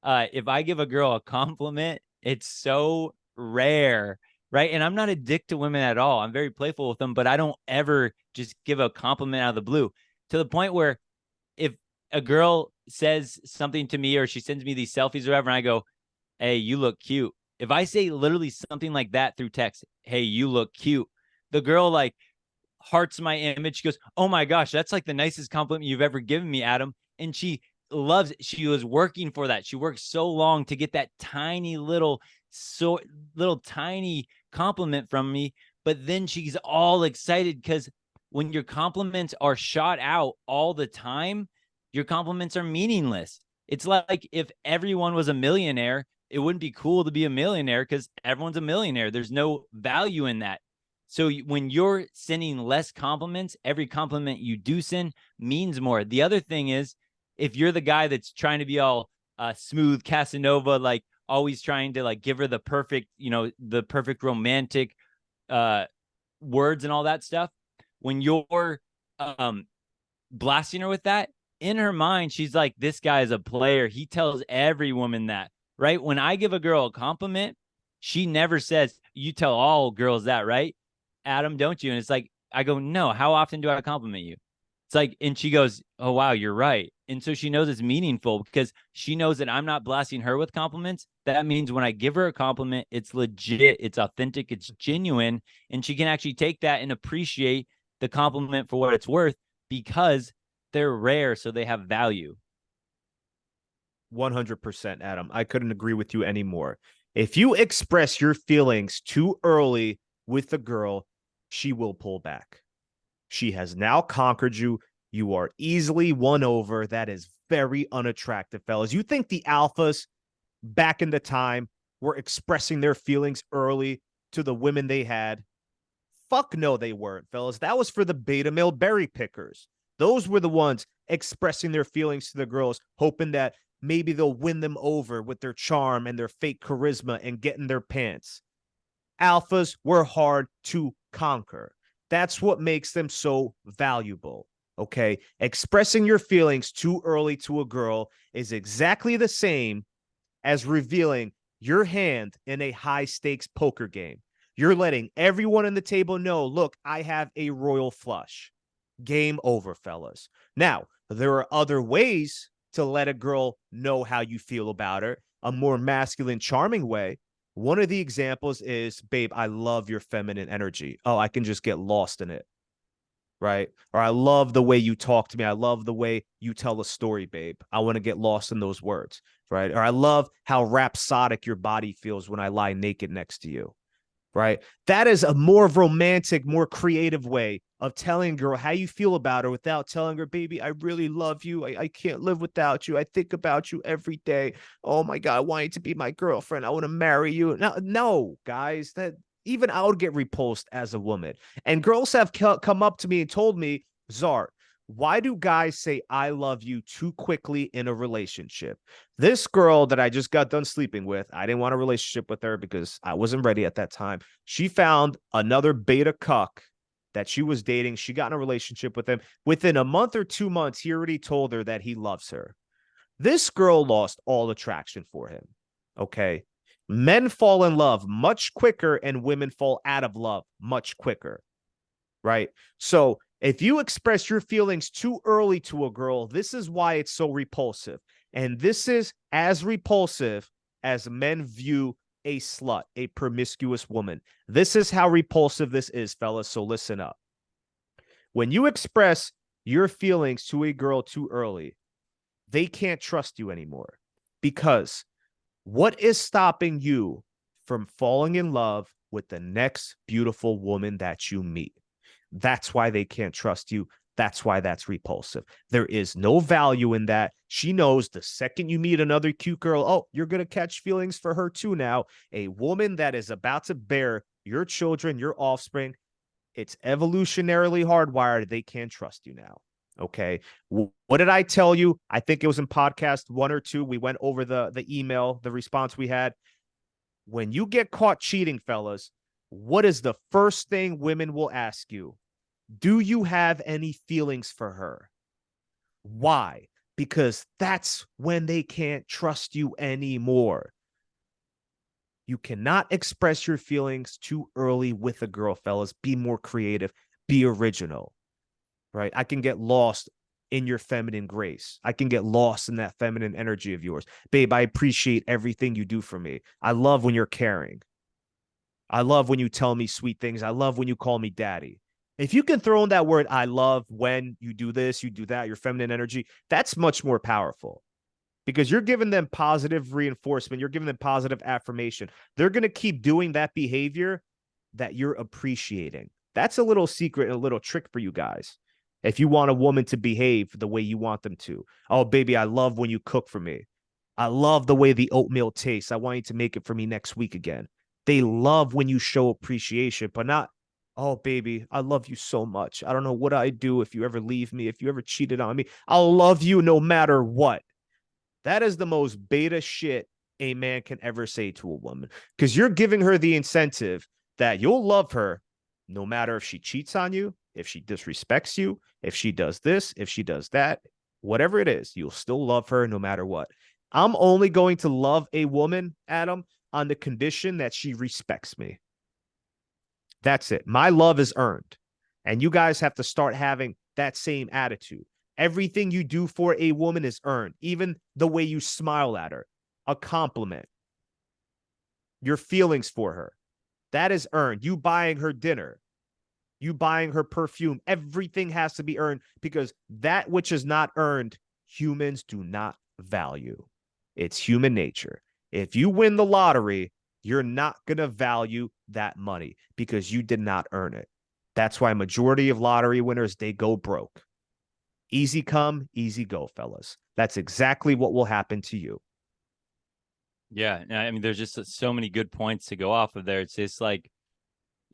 if I give a girl a compliment, it's so rare, right? And I'm not a dick to women at all. I'm very playful with them, but I don't ever just give a compliment out of the blue, to the point where if a girl says something to me or she sends me these selfies or whatever, and I go, hey, you look cute. If I say literally something like that through text, hey, you look cute, the girl like hearts my image. She goes, oh my gosh, that's like the nicest compliment you've ever given me, Adam. And she loves it. She was working for that. She worked so long to get that tiny little tiny compliment from me. But then she's all excited because when your compliments are shot out all the time, your compliments are meaningless. It's like if everyone was a millionaire, it wouldn't be cool to be a millionaire because everyone's a millionaire. There's no value in that. So when you're sending less compliments, every compliment you do send means more. The other thing is, if you're the guy that's trying to be all smooth Casanova, like always trying to like give her the perfect, the perfect romantic words and all that stuff, when you're blasting her with that, in her mind, she's like, this guy is a player. He tells every woman that, right? When I give a girl a compliment, she never says, you tell all girls that, right? Adam, don't you? And it's like, I go, no, how often do I compliment you? It's like, and she goes, oh, wow, you're right. And so she knows it's meaningful because she knows that I'm not blasting her with compliments. That means when I give her a compliment, it's legit, it's authentic, it's genuine. And she can actually take that and appreciate the compliment for what it's worth because they're rare. So they have value. 100%, Adam. I couldn't agree with you anymore. If you express your feelings too early with a girl, she will pull back. She has now conquered you. You are easily won over. That is very unattractive, fellas. You think the alphas back in the time were expressing their feelings early to the women they had? Fuck no, they weren't, fellas. That was for the beta male berry pickers. Those were the ones expressing their feelings to the girls, hoping that maybe they'll win them over with their charm and their fake charisma and get in their pants. Alphas were hard to conquer. That's what makes them so valuable. Okay. Expressing your feelings too early to a girl is exactly the same as revealing your hand in a high stakes poker game. You're letting everyone on the table know, look, I have a royal flush. Game over, fellas. Now, there are other ways to let a girl know how you feel about her, a more masculine, charming way. One of the examples is, babe, I love your feminine energy. Oh, I can just get lost in it. Right? Or I love the way you talk to me. I love the way you tell a story, babe. I want to get lost in those words. Right? Or I love how rhapsodic your body feels when I lie naked next to you. Right? That is a more romantic, more creative way of telling a girl how you feel about her without telling her, baby, I really love you. I can't live without you. I think about you every day. Oh my God, I want you to be my girlfriend. I want to marry you. No, guys, that even I would get repulsed as a woman. And girls have come up to me and told me, Czar, why do guys say I love you too quickly in a relationship? This girl that I just got done sleeping with, I didn't want a relationship with her because I wasn't ready at that time. She found another beta cuck that she was dating. She got in a relationship with him. Within a month or 2 months, he already told her that he loves her. This girl lost all attraction for him. Okay. Men fall in love much quicker and women fall out of love much quicker. Right. So if you express your feelings too early to a girl, this is why it's so repulsive. And this is as repulsive as men view a slut, a promiscuous woman. This is how repulsive this is, fellas. So listen up. When you express your feelings to a girl too early, they can't trust you anymore. Because what is stopping you from falling in love with the next beautiful woman that you meet? That's why they can't trust you. That's why that's repulsive. There is no value in that. She knows the second you meet another cute girl, oh, you're going to catch feelings for her too now. A woman that is about to bear your children, your offspring, it's evolutionarily hardwired. They can't trust you now. Okay. What did I tell you? I think it was in podcast 1 or 2. We went over the email, the response we had. When you get caught cheating, fellas, what is the first thing women will ask you? Do you have any feelings for her? Why? Because that's when they can't trust you anymore. You cannot express your feelings too early with a girl, fellas. Be more creative. Be original, right? I can get lost in your feminine grace. I can get lost in that feminine energy of yours. Babe, I appreciate everything you do for me. I love when you're caring. I love when you tell me sweet things. I love when you call me daddy. If you can throw in that word, I love when you do this, you do that, your feminine energy, that's much more powerful because you're giving them positive reinforcement. You're giving them positive affirmation. They're going to keep doing that behavior that you're appreciating. That's a little secret and a little trick for you guys. If you want a woman to behave the way you want them to. Oh, baby, I love when you cook for me. I love the way the oatmeal tastes. I want you to make it for me next week again. They love when you show appreciation, but not, oh, baby, I love you so much. I don't know what I'd do if you ever leave me, if you ever cheated on me. I'll love you no matter what. That is the most beta shit a man can ever say to a woman because you're giving her the incentive that you'll love her no matter if she cheats on you, if she disrespects you, if she does this, if she does that, whatever it is, you'll still love her no matter what. I'm only going to love a woman, Adam, on the condition that she respects me. That's it. My love is earned. And you guys have to start having that same attitude. Everything you do for a woman is earned. Even the way you smile at her, a compliment, your feelings for her, that is earned. You buying her dinner, you buying her perfume, everything has to be earned because that which is not earned, humans do not value. It's human nature. If you win the lottery, you're not going to value that money because you did not earn it. That's why majority of lottery winners, they go broke. Easy come, easy go, fellas. That's exactly what will happen to you. Yeah, I mean, there's just so many good points to go off of there. It's just like,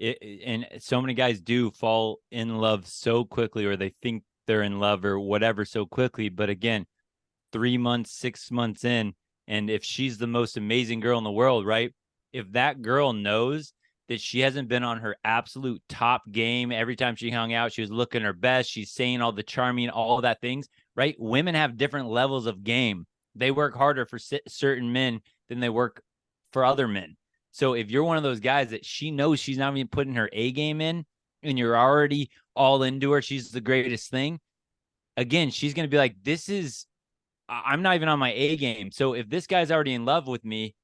and so many guys do fall in love so quickly, or they think they're in love or whatever so quickly. But again, 3 months, 6 months in, and if she's the most amazing girl in the world, right? If that girl knows that she hasn't been on her absolute top game every time she hung out, she was looking her best, she's saying all the charming, all that things, right? Women have different levels of game. They work harder for certain men than they work for other men. So if you're one of those guys that she knows she's not even putting her A game in and you're already all into her, she's the greatest thing, again, she's going to be like, I'm not even on my A game. So if this guy's already in love with me,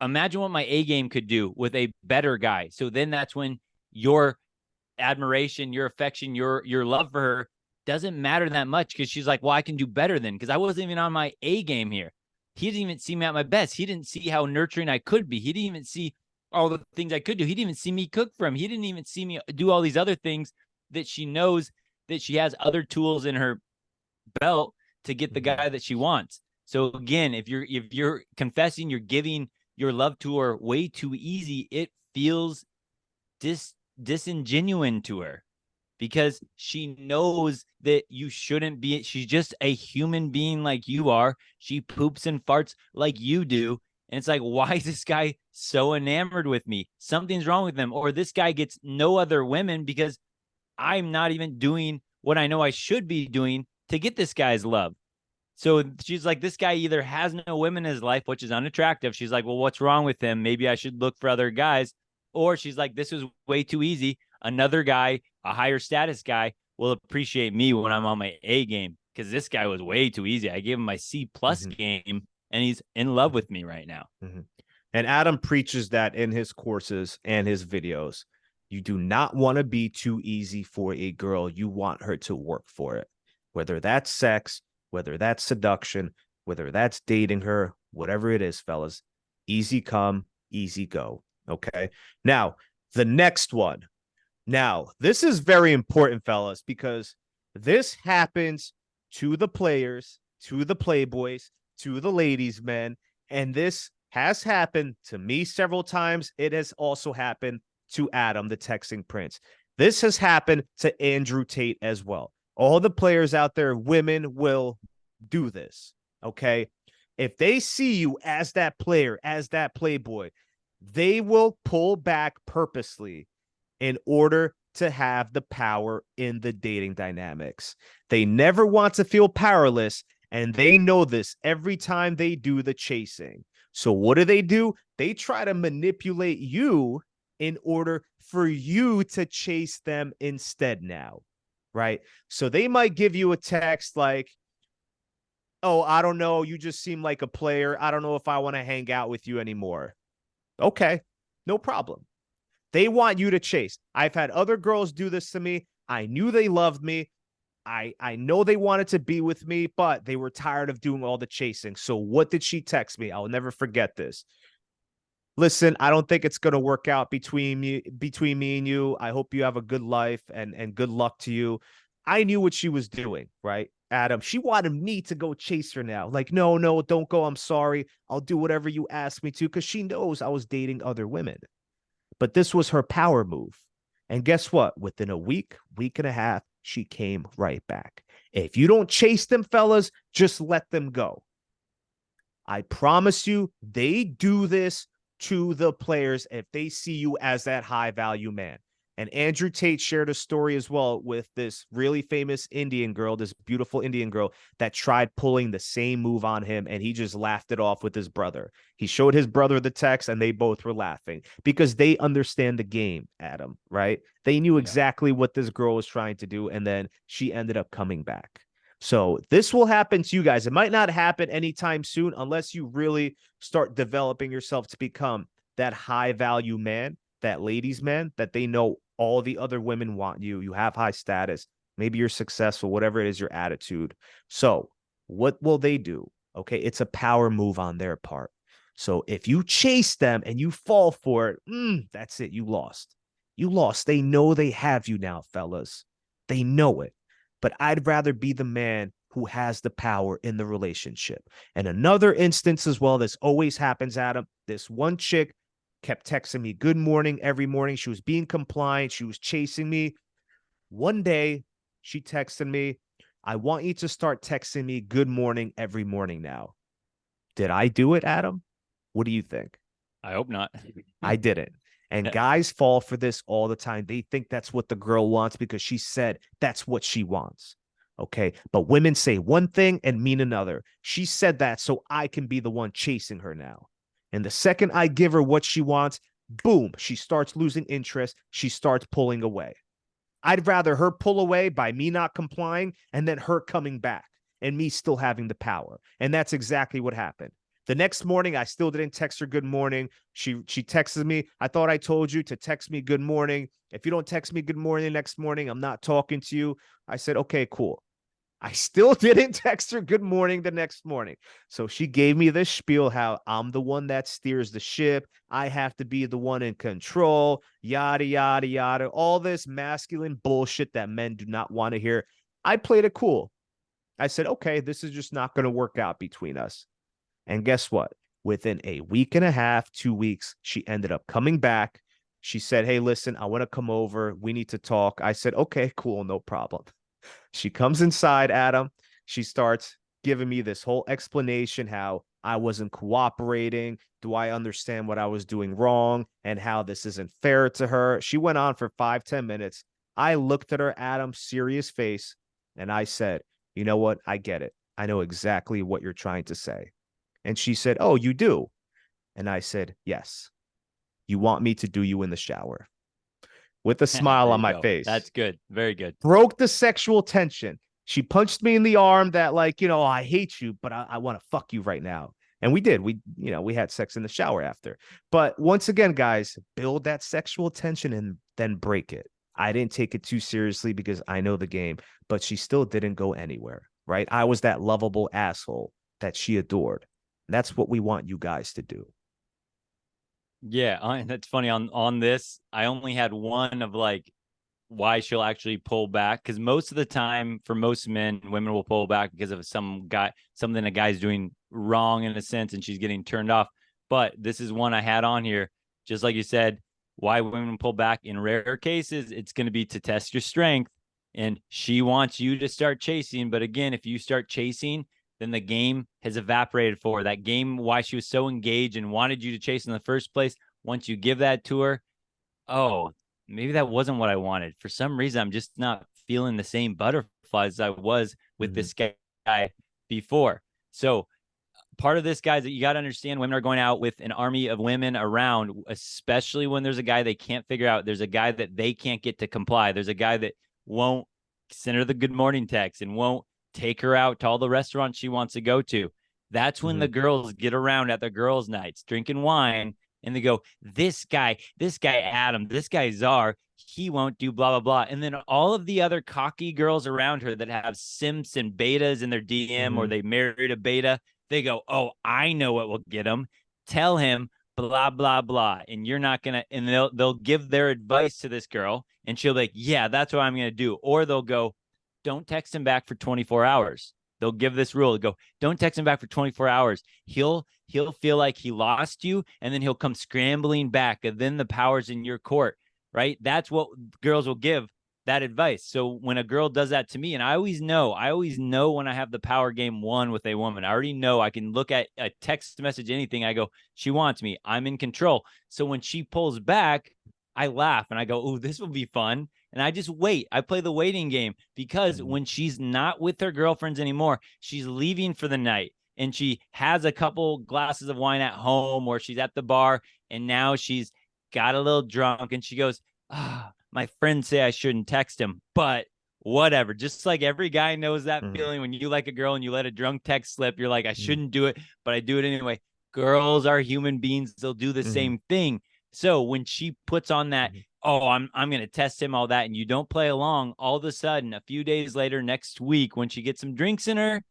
imagine what my A game could do with a better guy. So then that's when your admiration, your affection, your love for her doesn't matter that much because she's like, well, I can do better than because I wasn't even on my A game here. He didn't even see me at my best. He didn't see how nurturing I could be. He didn't even see all the things I could do. He didn't even see me cook for him. He didn't even see me do all these other things that she knows that she has other tools in her belt to get the guy that she wants. So again, if you're confessing, you're giving your love to her way too easy, it feels disingenuine to her because she knows that you shouldn't be. She's just a human being like you are. She poops and farts like you do. And it's like, why is this guy so enamored with me? Something's wrong with him. Or this guy gets no other women because I'm not even doing what I know I should be doing to get this guy's love. So she's like, this guy either has no women in his life, which is unattractive. She's like, well, what's wrong with him? Maybe I should look for other guys. Or she's like, this is way too easy. Another guy, a higher status guy, will appreciate me when I'm on my A game because this guy was way too easy. I gave him my C+ game and he's in love with me right now. And Adam preaches that in his courses and his videos. You do not want to be too easy for a girl. You want her to work for it, whether that's sex, whether that's seduction, whether that's dating her, whatever it is, fellas. Easy come, easy go. Okay. Now, the next one. Now, this is very important, fellas, because this happens to the players, to the playboys, to the ladies' men, and this has happened to me several times. It has also happened to Adam, the texting prince. This has happened to Andrew Tate as well. All the players out there, women will do this, okay? If they see you as that player, as that playboy, they will pull back purposely in order to have the power in the dating dynamics. They never want to feel powerless, and they know this every time they do the chasing. So what do? They try to manipulate you in order for you to chase them instead now. right? So they might give you a text like, oh, I don't know, you just seem like a player. I don't know if I want to hang out with you anymore. Okay, no problem. They want you to chase. I've had other girls do this to me. I knew they loved me. I know they wanted to be with me, but they were tired of doing all the chasing. So what did she text me? I'll never forget this. Listen, I don't think it's gonna work out between me and you. I hope you have a good life and good luck to you. I knew what she was doing, right? Adam, she wanted me to go chase her now. Like, no, no, don't go. I'm sorry. I'll do whatever you ask me to, because she knows I was dating other women. But this was her power move. And guess what? Within a week and a half, she came right back. If you don't chase them, fellas, just let them go. I promise you, they do this to the players if they see you as that high value man. And Andrew Tate shared a story as well with this really famous Indian girl, this beautiful Indian girl that tried pulling the same move on him, and he just laughed it off with his brother. He showed his brother the text, and they both were laughing because they understand the game, Adam, right? They knew exactly what this girl was trying to do, and then she ended up coming back. So this will happen to you guys. It might not happen anytime soon unless you really start developing yourself to become that high value man, that ladies man, that they know all the other women want you. You have high status. Maybe you're successful, whatever it is, your attitude. So what will they do? Okay, it's a power move on their part. So if you chase them and you fall for it, that's it. You lost. You lost. They know they have you now, fellas. They know it. But I'd rather be the man who has the power in the relationship. And another instance as well, this always happens, Adam. This one chick kept texting me good morning every morning. She was being compliant. She was chasing me. One day, she texted me, I want you to start texting me good morning every morning now. Did I do it, Adam? What do you think? I hope not. I didn't. And guys fall for this all the time. They think that's what the girl wants because she said that's what she wants. Okay. But women say one thing and mean another. She said that so I can be the one chasing her now. And the second I give her what she wants, boom, she starts losing interest. She starts pulling away. I'd rather her pull away by me not complying and then her coming back and me still having the power. And that's exactly what happened. The next morning, I still didn't text her good morning. She texted me, I thought I told you to text me good morning. If you don't text me good morning the next morning, I'm not talking to you. I said, okay, cool. I still didn't text her good morning the next morning. So she gave me this spiel how I'm the one that steers the ship. I have to be the one in control, yada, yada, yada. All this masculine bullshit that men do not want to hear. I played it cool. I said, okay, this is just not going to work out between us. And guess what? Within a week and a half, 2 weeks, she ended up coming back. She said, hey, listen, I want to come over. We need to talk. I said, okay, cool, no problem. She comes inside, Adam. She starts giving me this whole explanation how I wasn't cooperating. Do I understand what I was doing wrong and how this isn't fair to her? She went on for 5-10 minutes. I looked at her, Adam's serious face, and I said, you know what? I get it. I know exactly what you're trying to say. And she said, oh, you do? And I said, yes. You want me to do you in the shower? With a smile on my face. That's good. Very good. Broke the sexual tension. She punched me in the arm that like, I hate you, but I want to fuck you right now. And we did. We had sex in the shower after. But once again, guys, build that sexual tension and then break it. I didn't take it too seriously because I know the game, but she still didn't go anywhere, right? I was that lovable asshole that she adored. That's what we want you guys to do. Yeah, that's funny. On this, I only had one of like why she'll actually pull back, because most of the time, for most men, women will pull back because of something a guy's doing wrong in a sense, and she's getting turned off. But this is one I had on here, just like you said, why women pull back. In rare cases, it's going to be to test your strength, and she wants you to start chasing. But again, if you start chasing, then the game has evaporated for her. That game, why she was so engaged and wanted you to chase in the first place, once you give that to her, oh, maybe that wasn't what I wanted. For some reason, I'm just not feeling the same butterflies as I was with this guy before. So part of this, guys, that you got to understand, women are going out with an army of women around, especially when there's a guy they can't figure out. There's a guy that they can't get to comply. There's a guy that won't send her the good morning text and won't take her out to all the restaurants she wants to go to. That's when the girls get around at the girls' nights drinking wine and they go, this guy Adam, this guy Czar, he won't do blah, blah, blah. And then all of the other cocky girls around her that have simps and betas in their DM or they married a beta, they go, oh, I know what will get him. Tell him blah, blah, blah. And you're not going to, and they'll give their advice to this girl and she'll be like, yeah, that's what I'm going to do. Or they'll go, don't text him back for 24 hours. They'll give this rule, go, don't text him back for 24 hours. He'll feel like he lost you and then he'll come scrambling back and then the power's in your court, right? That's what girls will give that advice. So when a girl does that to me, and I always know when I have the power game won with a woman, I already know. I can look at a text message, anything. I go, she wants me. I'm in control. So when she pulls back, I laugh and I go, oh, this will be fun. And I just wait. I play the waiting game because when she's not with her girlfriends anymore, she's leaving for the night and she has a couple glasses of wine at home or she's at the bar and now she's got a little drunk and she goes, my friends say I shouldn't text him, but whatever. Just like every guy knows that feeling when you like a girl and you let a drunk text slip, you're like, I shouldn't do it, but I do it anyway. Girls are human beings. They'll do the same thing. So when she puts on that, oh, I'm going to test him, all that, and you don't play along, all of a sudden, a few days later, next week, when she gets some drinks in her,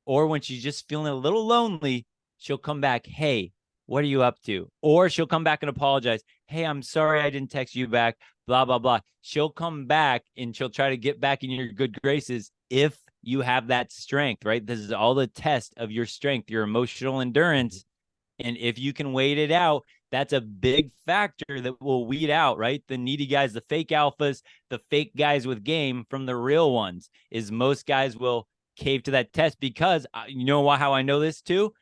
or when she's just feeling a little lonely, she'll come back, hey, what are you up to? Or she'll come back and apologize. Hey, I'm sorry I didn't text you back, blah, blah, blah. She'll come back and she'll try to get back in your good graces if you have that strength, right? This is all the test of your strength, your emotional endurance. And if you can wait it out, that's a big factor that will weed out, right? The needy guys, the fake alphas, the fake guys with game from the real ones. Is most guys will cave to that test because you know how I know this too?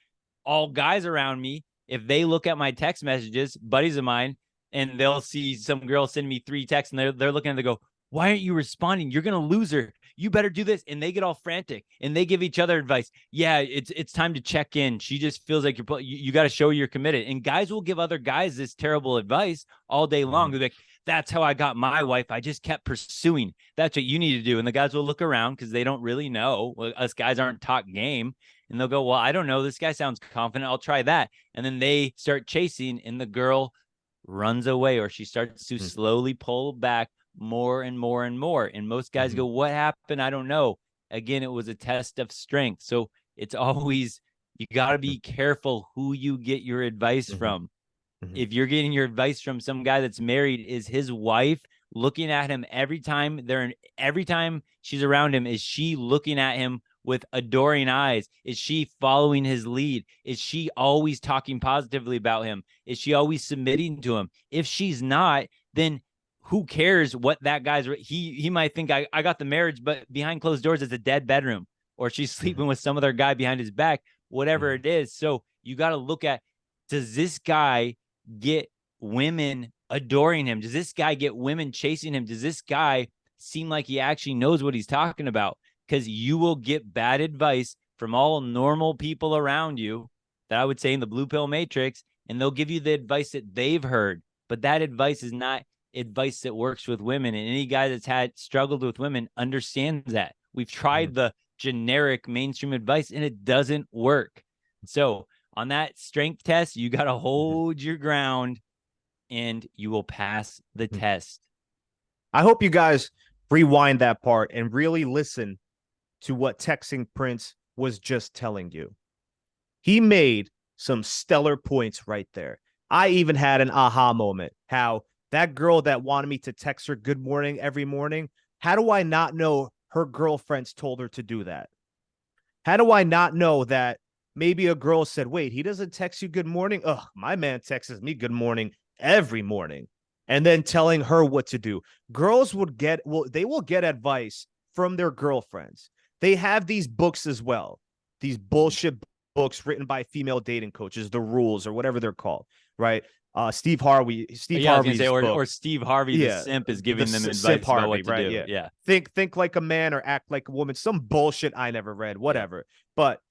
All guys around me, if they look at my text messages, buddies of mine, and they'll see some girl send me 3 texts and they're looking and they go, why aren't you responding? You're going to lose her. You better do this. And they get all frantic and they give each other advice. Yeah, it's time to check in. She just feels like you got to show you're committed. And guys will give other guys this terrible advice all day long. They're like, that's how I got my wife. I just kept pursuing. That's what you need to do. And the guys will look around because they don't really know. Us guys aren't taught game. And they'll go, well, I don't know. This guy sounds confident. I'll try that. And then they start chasing and the girl runs away or she starts to slowly pull back more and more and more. And most guys go, what happened? I don't know. Again, it was a test of strength. So it's always, you got to be careful who you get your advice from. If you're getting your advice from some guy that's married, is his wife looking at him every time she's around him? Is she looking at him with adoring eyes? Is she following his lead? Is she always talking positively about him? Is she always submitting to him? If she's not, then who cares what that guy's, he might think I got the marriage, but behind closed doors, it's a dead bedroom, or she's sleeping with some other guy behind his back, whatever it is. So you got to look at, does this guy get women adoring him? Does this guy get women chasing him? Does this guy seem like he actually knows what he's talking about? Because you will get bad advice from all normal people around you that I would say in the blue pill matrix, and they'll give you the advice that they've heard. But that advice is not advice that works with women. And any guy that's struggled with women understands that. We've tried the generic mainstream advice and it doesn't work. So on that strength test, you got to hold your ground and you will pass the test. I hope you guys rewind that part and really listen to what Texting Prince was just telling you. He made some stellar points right there. I even had an aha moment, how that girl that wanted me to text her good morning every morning, how do I not know her girlfriends told her to do that? How do I not know that maybe a girl said, wait, he doesn't text you good morning? Ugh, my man texts me good morning every morning. And then telling her what to do. Girls will get advice from their girlfriends. They have these books as well, these bullshit books written by female dating coaches, the rules or whatever they're called, right? Steve Harvey's book. Or Steve Harvey, the simp, is giving them advice about what to do. Yeah. Think like a man or act like a woman. Some bullshit I never read, whatever. Yeah. But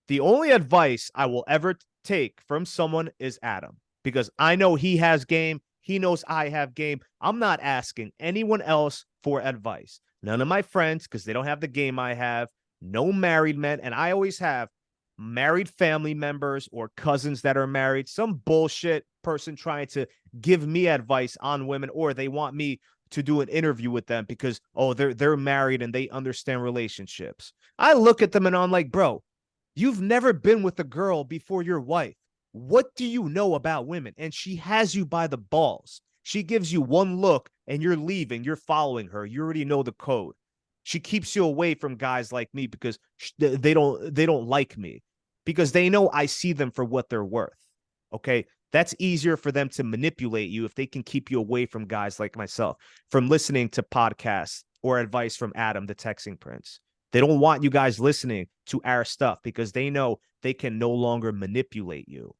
the only advice I will ever take from someone is Adam, because I know he has game. He knows I have game. I'm not asking anyone else for advice. None of my friends, because they don't have the game I have, no married men. And I always have married family members or cousins that are married, some bullshit person trying to give me advice on women, or they want me to do an interview with them because, oh, they're married and they understand relationships. I look at them and I'm like, bro, you've never been with a girl before your wife. What do you know about women? And she has you by the balls. She gives you one look and you're leaving. You're following her. You already know the code. She keeps you away from guys like me because they don't like me, because they know I see them for what they're worth. Okay? That's easier for them to manipulate you if they can keep you away from guys like myself, from listening to podcasts or advice from Adam, the texting prince. They don't want you guys listening to our stuff because they know they can no longer manipulate you.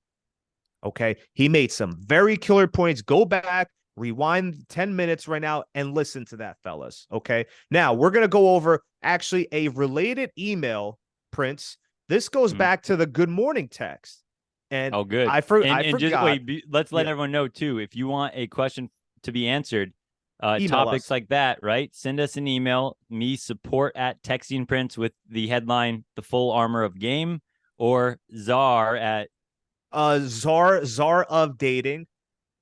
Okay. He made some very killer points. Go back, rewind 10 minutes right now and listen to that, fellas. Okay. Now we're going to go over actually a related email, Prince. This goes back to the good morning text. And oh, good. I And just forgot. wait, let's let everyone know too. If you want a question to be answered, topics us. like that, right? Send us an email, me support at Texting Prince with the headline, The Full Armor of Game, or Czar at Czar of Dating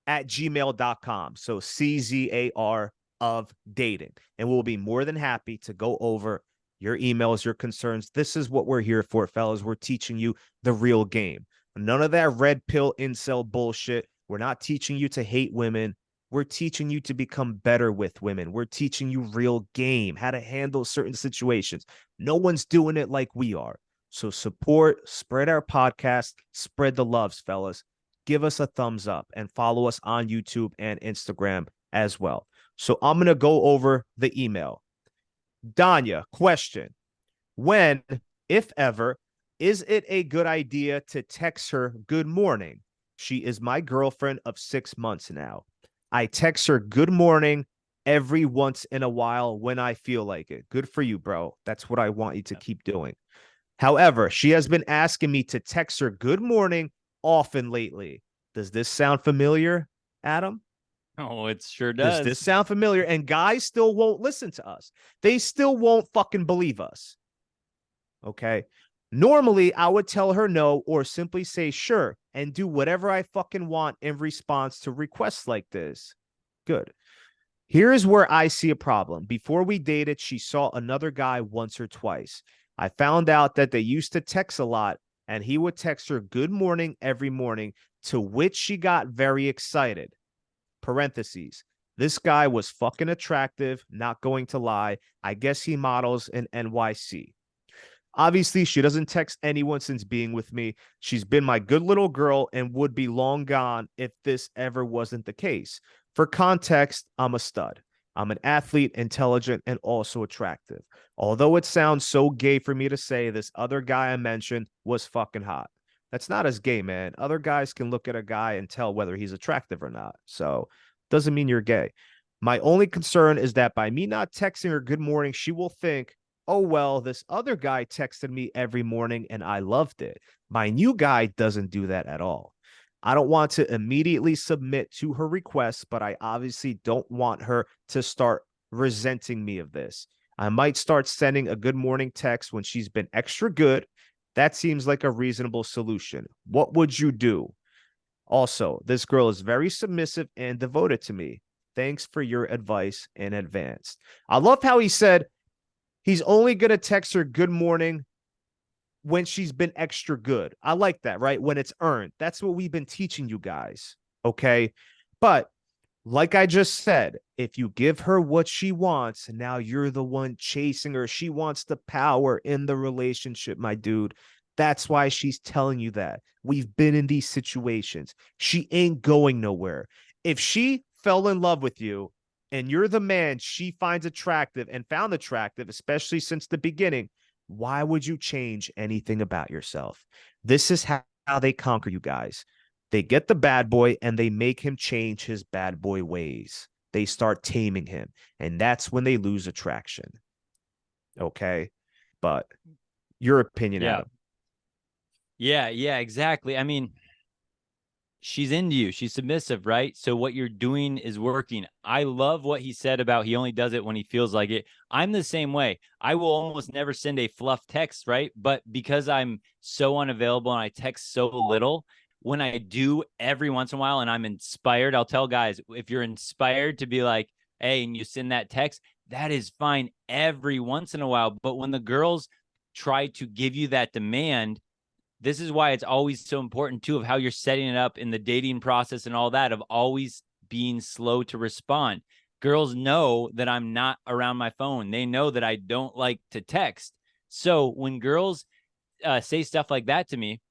at gmail.com. So CZAR of dating. And we'll be more than happy to go over your emails, your concerns. This is what we're here for, fellas. We're teaching you the real game. None of that red pill incel bullshit. We're not teaching you to hate women. We're teaching you to become better with women. We're teaching you real game, how to handle certain situations. No one's doing it like we are. So support, spread our podcast, spread the loves, fellas. Give us a thumbs up and follow us on YouTube and Instagram as well. So I'm going to go over the email. Danya, question. When, if ever, is it a good idea to text her good morning? She is my girlfriend of 6 months now. I text her good morning every once in a while when I feel like it. Good for you, bro. That's what I want you to keep doing. However, she has been asking me to text her good morning often lately. Does this sound familiar, Adam? Oh, it sure Does does. this sound familiar? And guys still won't listen to us. They still won't fucking believe us. Okay. Normally, I would tell her no or simply say sure and do whatever I fucking want in response to requests like this. Good. Here's where I see a problem. Before we dated, she saw another guy once or twice. I found out that they used to text a lot, and he would text her good morning every morning, to which she got very excited. Parentheses. This guy was fucking attractive, not going to lie. I guess he models in NYC. Obviously, she doesn't text anyone since being with me. She's been my good little girl and would be long gone if this ever wasn't the case. For context, I'm a stud. I'm an athlete, intelligent, and also attractive. Although it sounds so gay for me to say, this other guy I mentioned was fucking hot. That's not as gay, man. Other guys can look at a guy and tell whether he's attractive or not. So doesn't mean you're gay. My only concern is that by me not texting her good morning, she will think, oh, well, this other guy texted me every morning and I loved it. My new guy doesn't do that at all. I don't want to immediately submit to her request, but I obviously don't want her to start resenting me of this. I might start sending a good morning text when she's been extra good. That seems like a reasonable solution. What would you do? Also, this girl is very submissive and devoted to me. Thanks for your advice in advance. I love how he said, he's only going to text her good morning when she's been extra good. I like that, right? When it's earned. That's what we've been teaching you guys. Okay. But like I just said, if you give her what she wants, now you're the one chasing her. She wants the power in the relationship, my dude. That's why she's telling you that. We've been in these situations. She ain't going nowhere. If she fell in love with you and you're the man she finds attractive and found attractive, especially since the beginning, why would you change anything about yourself? This is how they conquer you guys. They get the bad boy and they make him change his bad boy ways. They start taming him, and that's when they lose attraction. Okay. But your opinion, Yeah. Adam. Yeah, exactly. I mean, she's into you. She's submissive, right? So what you're doing is working. I love what he said about he only does it when he feels like it. I'm the same way. I will almost never send a fluff text, right? But because I'm so unavailable and I text so little, when I do every once in a while and I'm inspired, I'll tell guys, if you're inspired to be like, hey, and you send that text, that is fine every once in a while. But when the girls try to give you that demand, this is why it's always so important too of how you're setting it up in the dating process and all that, of always being slow to respond. Girls know that I'm not around my phone. They know that I don't like to text. So when girls say stuff like that to me,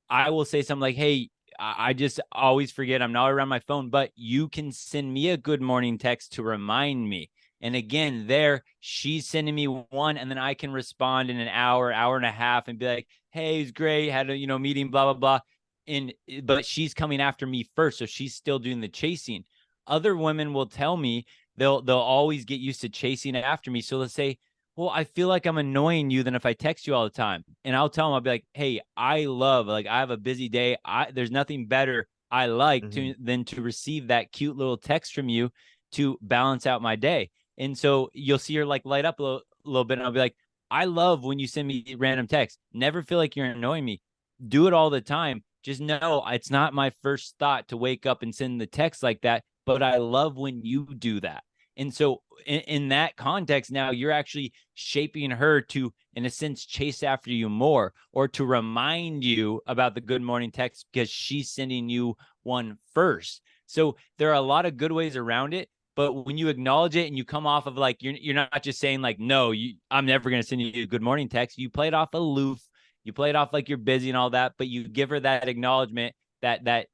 I will say something like, hey, I just always forget I'm not around my phone, but you can send me a good morning text to remind me. And again, there she's sending me one, and then I can respond in an hour, hour and a half, and be like, hey, it's great, had a meeting, blah, blah, blah. But she's coming after me first. So she's still doing the chasing. Other women will tell me they'll always get used to chasing after me. So let's say, well, I feel like I'm annoying you than if I text you all the time. And I'll tell them, I'll be like, hey, I have a busy day. There's nothing better I like than to receive that cute little text from you to balance out my day. And so you'll see her like light up a little bit. And I'll be like, I love when you send me random texts. Never feel like you're annoying me. Do it all the time. Just know it's not my first thought to wake up and send the text like that. But I love when you do that. And so in that context, now you're actually shaping her to, in a sense, chase after you more, or to remind you about the good morning text because she's sending you one first. So there are a lot of good ways around it. But when you acknowledge it and you come off of like, you're not just saying like, no, I'm never going to send you a good morning text. You play it off aloof. You play it off like you're busy and all that, but you give her that acknowledgement, that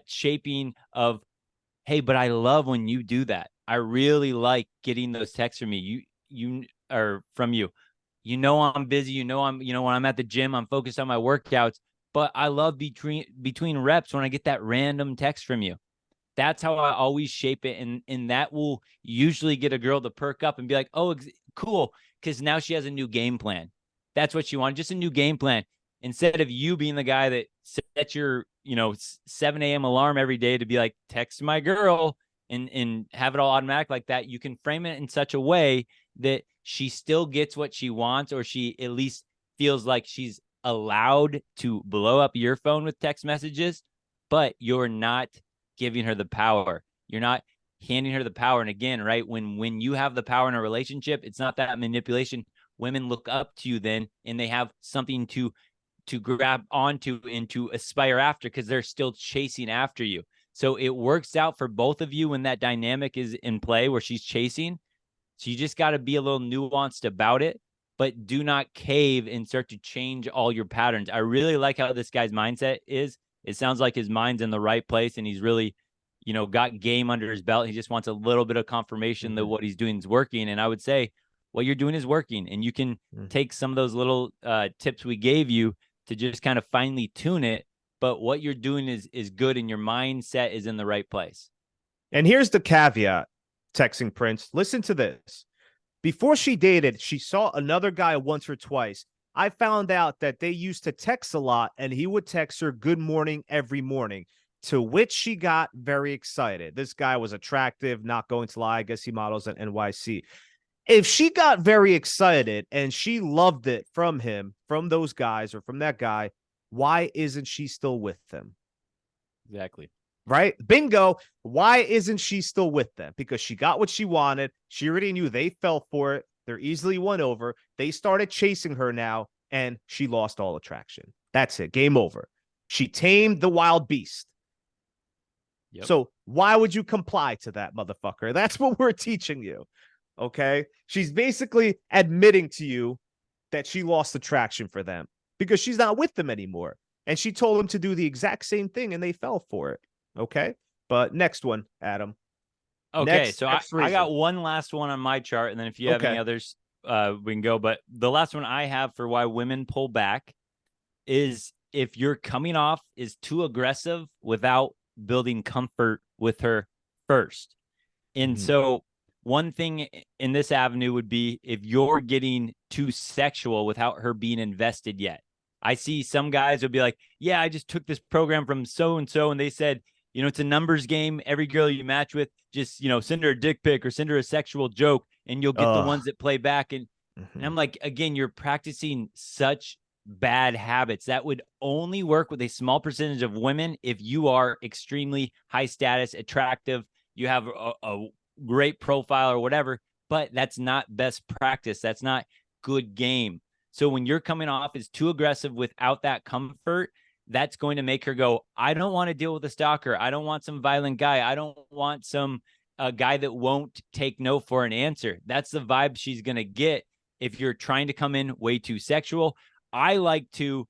shaping of, hey, but I love when you do that. I really like getting those texts from me. You or from you. I'm busy. When I'm at the gym, I'm focused on my workouts, but I love between reps when I get that random text from you. That's how I always shape it. And that will usually get a girl to perk up and be like, oh, cool. Because now she has a new game plan. That's what she wanted, just a new game plan. Instead of you being the guy that sets your, 7 a.m. alarm every day to be like, text my girl and have it all automatic like that, you can frame it in such a way that she still gets what she wants, or she at least feels like she's allowed to blow up your phone with text messages, but you're not giving her the power. You're not handing her the power. And again, right, when you have the power in a relationship, it's not that manipulation. Women look up to you then, and they have something to grab onto and to aspire after, because they're still chasing after you. So it works out for both of you when that dynamic is in play where she's chasing. So you just got to be a little nuanced about it, but do not cave and start to change all your patterns. I really like how this guy's mindset is. It sounds like his mind's in the right place, and he's really, got game under his belt. He just wants a little bit of confirmation that what he's doing is working. And I would say what you're doing is working, and you can take some of those little tips we gave you to just kind of finely tune it. But what you're doing is good, and your mindset is in the right place. And here's the caveat, texting Prince. Listen to this. Before she dated, she saw another guy once or twice. I found out that they used to text a lot, and he would text her good morning every morning, to which she got very excited. This guy was attractive, not going to lie. I guess he models at NYC. If she got very excited and she loved it from him, from those guys, or from that guy, why isn't she still with them? Exactly. Right? Bingo. Why isn't she still with them? Because she got what she wanted. She already knew they fell for it. They're easily won over. They started chasing her now, and she lost all attraction. That's it. Game over. She tamed the wild beast. Yep. So why would you comply to that, motherfucker? That's what we're teaching you. Okay? She's basically admitting to you that she lost attraction for them because she's not with them anymore. And she told them to do the exact same thing, and they fell for it. Okay? But next one, Adam. Okay, so I got one last one on my chart, and then if you have any others, we can go. But the last one I have for why women pull back is if you're coming off is too aggressive without building comfort with her first. And so one thing in this avenue would be if you're getting too sexual without her being invested yet. I see some guys will be like, yeah, I just took this program from so-and-so, and they said, it's a numbers game. Every girl you match with, just, send her a dick pic or send her a sexual joke, and you'll get the ones that play back. And I'm like, again, you're practicing such bad habits that would only work with a small percentage of women if you are extremely high status, attractive, you have a great profile or whatever, but that's not best practice. That's not good game. So when you're coming off as too aggressive without that comfort, that's going to make her go, I don't want to deal with a stalker. I don't want some violent guy. I don't want some guy that won't take no for an answer. That's the vibe she's going to get if you're trying to come in way too sexual. I like to,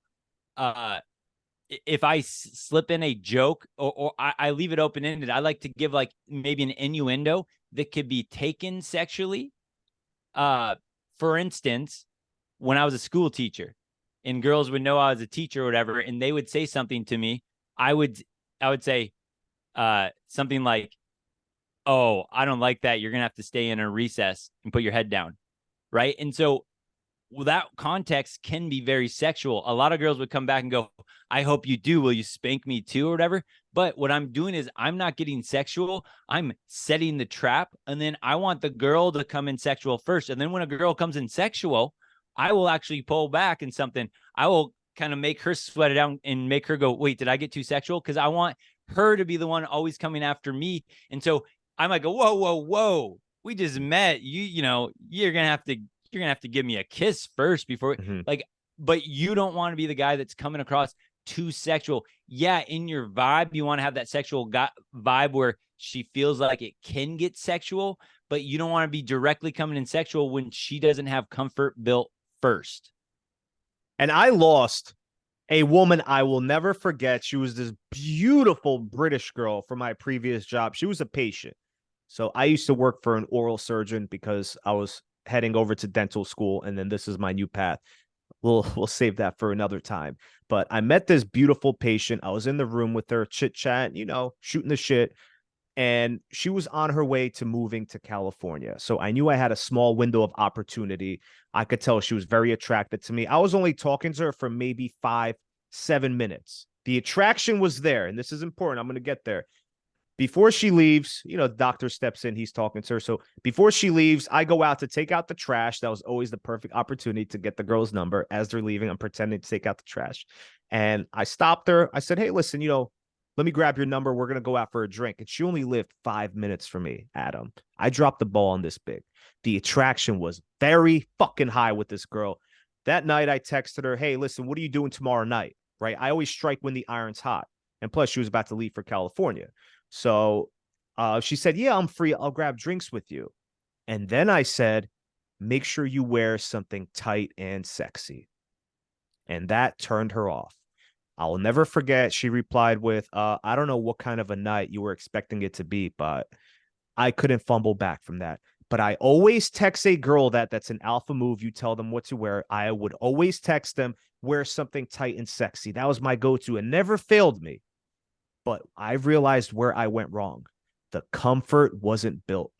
if I slip in a joke or I leave it open-ended, I like to give like maybe an innuendo that could be taken sexually. For instance, when I was a school teacher and girls would know I was a teacher or whatever, and they would say something to me, I would say something like, oh, I don't like that. You're going to have to stay in a recess and put your head down. Right. And so that context can be very sexual. A lot of girls would come back and go, I hope you do. Will you spank me too or whatever? But what I'm doing is I'm not getting sexual. I'm setting the trap. And then I want the girl to come in sexual first. And then when a girl comes in sexual, I will actually pull back and something. I will kind of make her sweat it out and make her go, wait, did I get too sexual? Because I want her to be the one always coming after me. And so I might go, whoa. We just met. You're gonna have to give me a kiss first before but you don't want to be the guy that's coming across too sexual. Yeah, in your vibe, you want to have that sexual vibe where she feels like it can get sexual, but you don't want to be directly coming in sexual when she doesn't have comfort built first. And I lost a woman I will never forget. She was this beautiful British girl from my previous job. She was a patient. So I used to work for an oral surgeon because I was heading over to dental school, and then this is my new path. We'll save that for another time. But I met this beautiful patient. I was in the room with her, chit chat, shooting the shit. And she was on her way to moving to California. So I knew I had a small window of opportunity. I could tell she was very attracted to me. I was only talking to her for maybe 5-7 minutes. The attraction was there, and this is important. I'm going to get there. Before she leaves, the doctor steps in, he's talking to her. So before she leaves, I go out to take out the trash. That was always the perfect opportunity to get the girl's number. As they're leaving, I'm pretending to take out the trash. And I stopped her. I said, hey, listen, let me grab your number. We're going to go out for a drink. And she only lived 5 minutes from me, Adam. I dropped the ball on this big. The attraction was very fucking high with this girl. That night, I texted her, hey, listen, what are you doing tomorrow night? Right? I always strike when the iron's hot. And plus, she was about to leave for California. So she said, yeah, I'm free. I'll grab drinks with you. And then I said, make sure you wear something tight and sexy. And that turned her off. I'll never forget. She replied with, I don't know what kind of a night you were expecting it to be, but I couldn't fumble back from that. But I always text a girl that's an alpha move. You tell them what to wear. I would always text them, wear something tight and sexy. That was my go-to and never failed me. But I realized where I went wrong. The comfort wasn't built.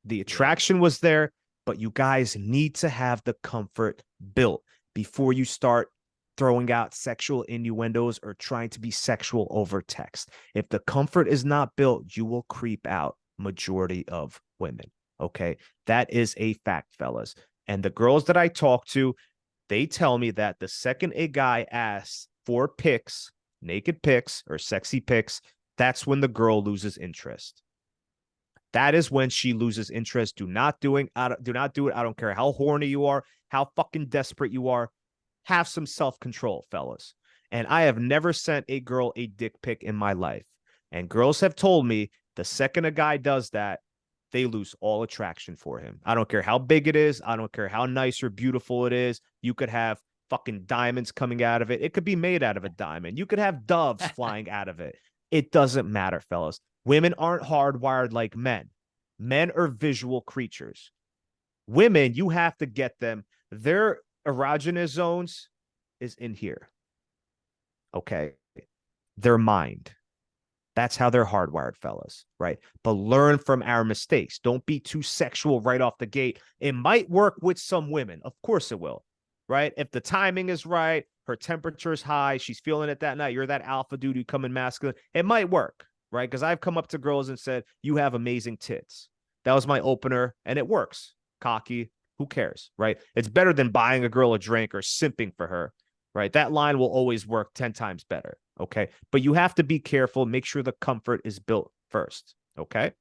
The attraction was there, but you guys need to have the comfort built before you start throwing out sexual innuendos or trying to be sexual over text. If the comfort is not built, you will creep out majority of women. Okay. That is a fact, fellas. And the girls that I talk to, they tell me that the second a guy asks for pics, naked pics or sexy pics, that's when the girl loses interest. That is when she loses interest. Do not do it. I don't care how horny you are, how fucking desperate you are. Have some self-control, fellas. And I have never sent a girl a dick pic in my life. And girls have told me the second a guy does that, they lose all attraction for him. I don't care how big it is. I don't care how nice or beautiful it is. You could have fucking diamonds coming out of it. It could be made out of a diamond. You could have doves flying out of it. It doesn't matter, fellas. Women aren't hardwired like men. Men are visual creatures. Women, you have to get them. Their erogenous zones is in here. Okay. Their mind. That's how they're hardwired, fellas, right? But learn from our mistakes. Don't be too sexual right off the gate. It might work with some women. Of course it will, right? If the timing is right, her temperature is high, she's feeling it that night, you're that alpha dude, you come in masculine, it might work, right? Because I've come up to girls and said, you have amazing tits. That was my opener, and it works. Cocky, who cares, right? It's better than buying a girl a drink or simping for her, right? That line will always work 10 times better, okay? But you have to be careful, make sure the comfort is built first, okay?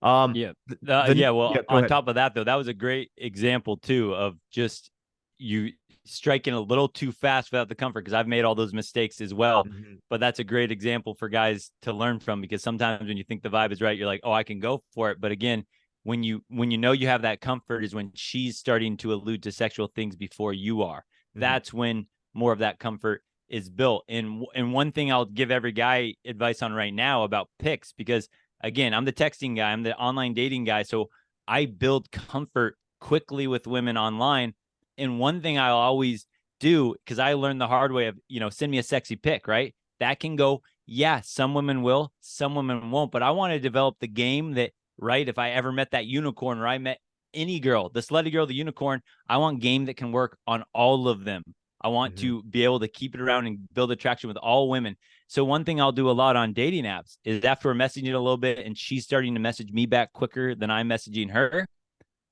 Yeah. Well, yeah, go on ahead. top of that, though, that was a great example too of just you striking a little too fast without the comfort, because I've made all those mistakes as well. Mm-hmm. But that's a great example for guys to learn from, because sometimes when you think the vibe is right, you're like, oh, I can go for it. But again, when you know you have that comfort is when she's starting to allude to sexual things before you are. Mm-hmm. That's when more of that comfort is built. And one thing I'll give every guy advice on right now about picks, because again, I'm the texting guy, I'm the online dating guy. So I build comfort quickly with women online. And one thing I'll always do, because I learned the hard way of, send me a sexy pic, right? That can go, yeah, some women will, some women won't. But I want to develop the game that, right, if I ever met that unicorn, or I met any girl, the slutty girl, the unicorn, I want game that can work on all of them. I want to be able to keep it around and build attraction with all women. So one thing I'll do a lot on dating apps is after we're messaging a little bit and she's starting to message me back quicker than I'm messaging her,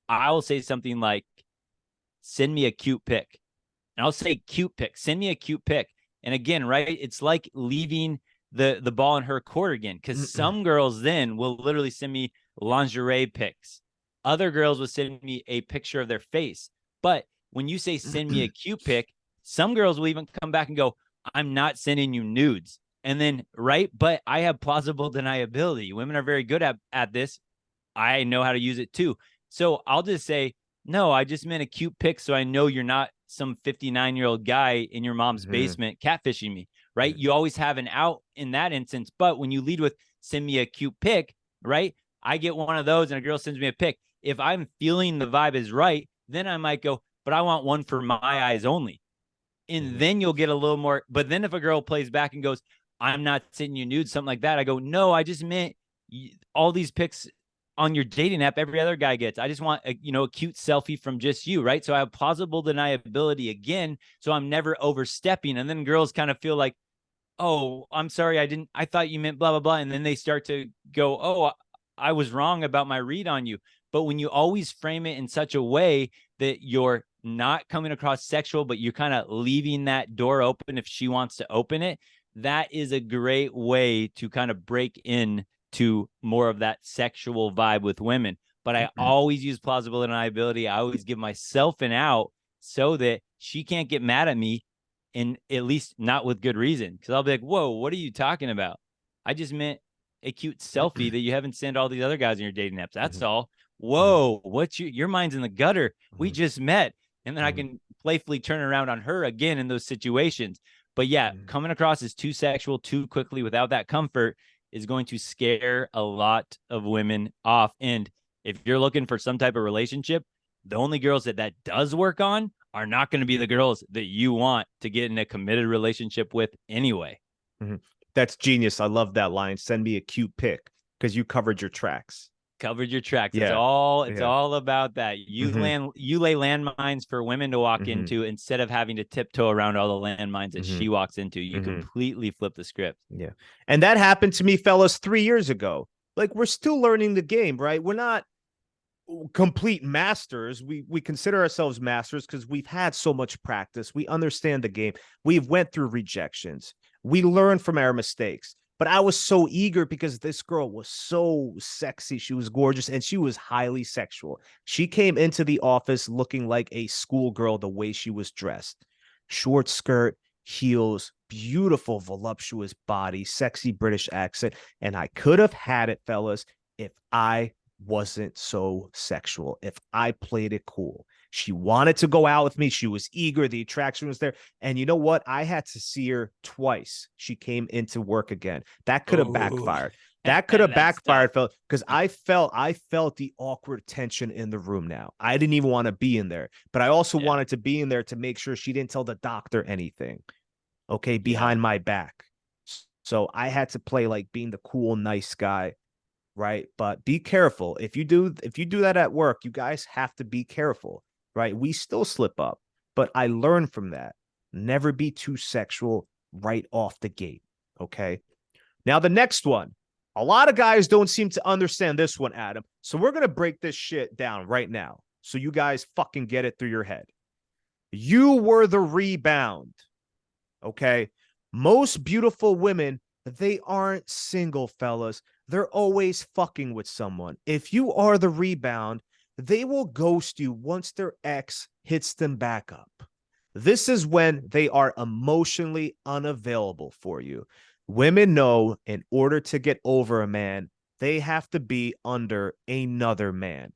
I'll say something like, send me a cute pic. And I'll say cute pic. Send me a cute pic. And again, right, it's like leaving the ball in her court again, because some girls then will literally send me lingerie pics. Other girls will send me a picture of their face. But when you say send me a cute pic, some girls will even come back and go, I'm not sending you nudes. And then, right, but I have plausible deniability. Women are very good at this. I know how to use it too. So I'll just say, no, I just meant a cute pic, so I know you're not some 59-year-old guy in your mom's basement catfishing me, right? You always have an out in that instance. But when you lead with send me a cute pic, right? I get one of those and a girl sends me a pic. If I'm feeling the vibe is right, then I might go, but I want one for my eyes only. And then you'll get a little more. But then if a girl plays back and goes, I'm not sending you nude, something like that, I go, no, I just meant all these pics on your dating app every other guy gets. I just want a cute selfie from just you, right? So I have plausible deniability again, so I'm never overstepping. And then girls kind of feel like, oh, I'm sorry, I thought you meant blah blah blah, and then they start to go, oh, I was wrong about my read on you. But when you always frame it in such a way that you're not coming across sexual, but you're kind of leaving that door open if she wants to open it, that is a great way to kind of break in to more of that sexual vibe with women. But I always use plausible deniability. I always give myself an out so that she can't get mad at me, and at least not with good reason. Because I'll be like, whoa, what are you talking about? I just meant a cute selfie that you haven't sent all these other guys in your dating apps. That's all. Whoa, what's your mind's in the gutter. We just met. And then I can playfully turn around on her again in those situations. But yeah, coming across as too sexual too quickly without that comfort is going to scare a lot of women off. And if you're looking for some type of relationship, the only girls that does work on are not going to be the girls that you want to get in a committed relationship with anyway. That's genius. I love that line. Send me a cute pic, because you covered your tracks. Covered your tracks. Yeah. It's all about that. You lay landmines for women to walk into instead of having to tiptoe around all the landmines that she walks into. You completely flip the script. Yeah. And that happened to me, fellas, 3 years ago. Like, we're still learning the game, right? We're not complete masters. We consider ourselves masters because we've had so much practice. We understand the game. We've went through rejections. We learn from our mistakes. But I was so eager because this girl was so sexy. She was gorgeous and she was highly sexual. She came into the office looking like a schoolgirl the way she was dressed. Short skirt, heels, beautiful, voluptuous body, sexy British accent. And I could have had it, fellas, if I wasn't so sexual, if I played it cool. She wanted to go out with me. She was eager. The attraction was there. And you know what? I had to see her twice. She came into work again. That could have backfired. That could have backfired, felt, because I felt the awkward tension in the room now. I didn't even want to be in there, but I also wanted to be in there to make sure she didn't tell the doctor anything, okay, behind my back. So I had to play like being the cool, nice guy, right? But be careful. If you do that at work, you guys have to be careful. Right. We still slip up, but I learned from that. Never be too sexual right off the gate. Okay. Now, the next one, a lot of guys don't seem to understand this one, Adam. So we're going to break this shit down right now so you guys fucking get it through your head. You were the rebound. Okay. Most beautiful women, they aren't single, fellas. They're always fucking with someone. If you are the rebound, they will ghost you once their ex hits them back up. This is when they are emotionally unavailable for you. Women know in order to get over a man, they have to be under another man.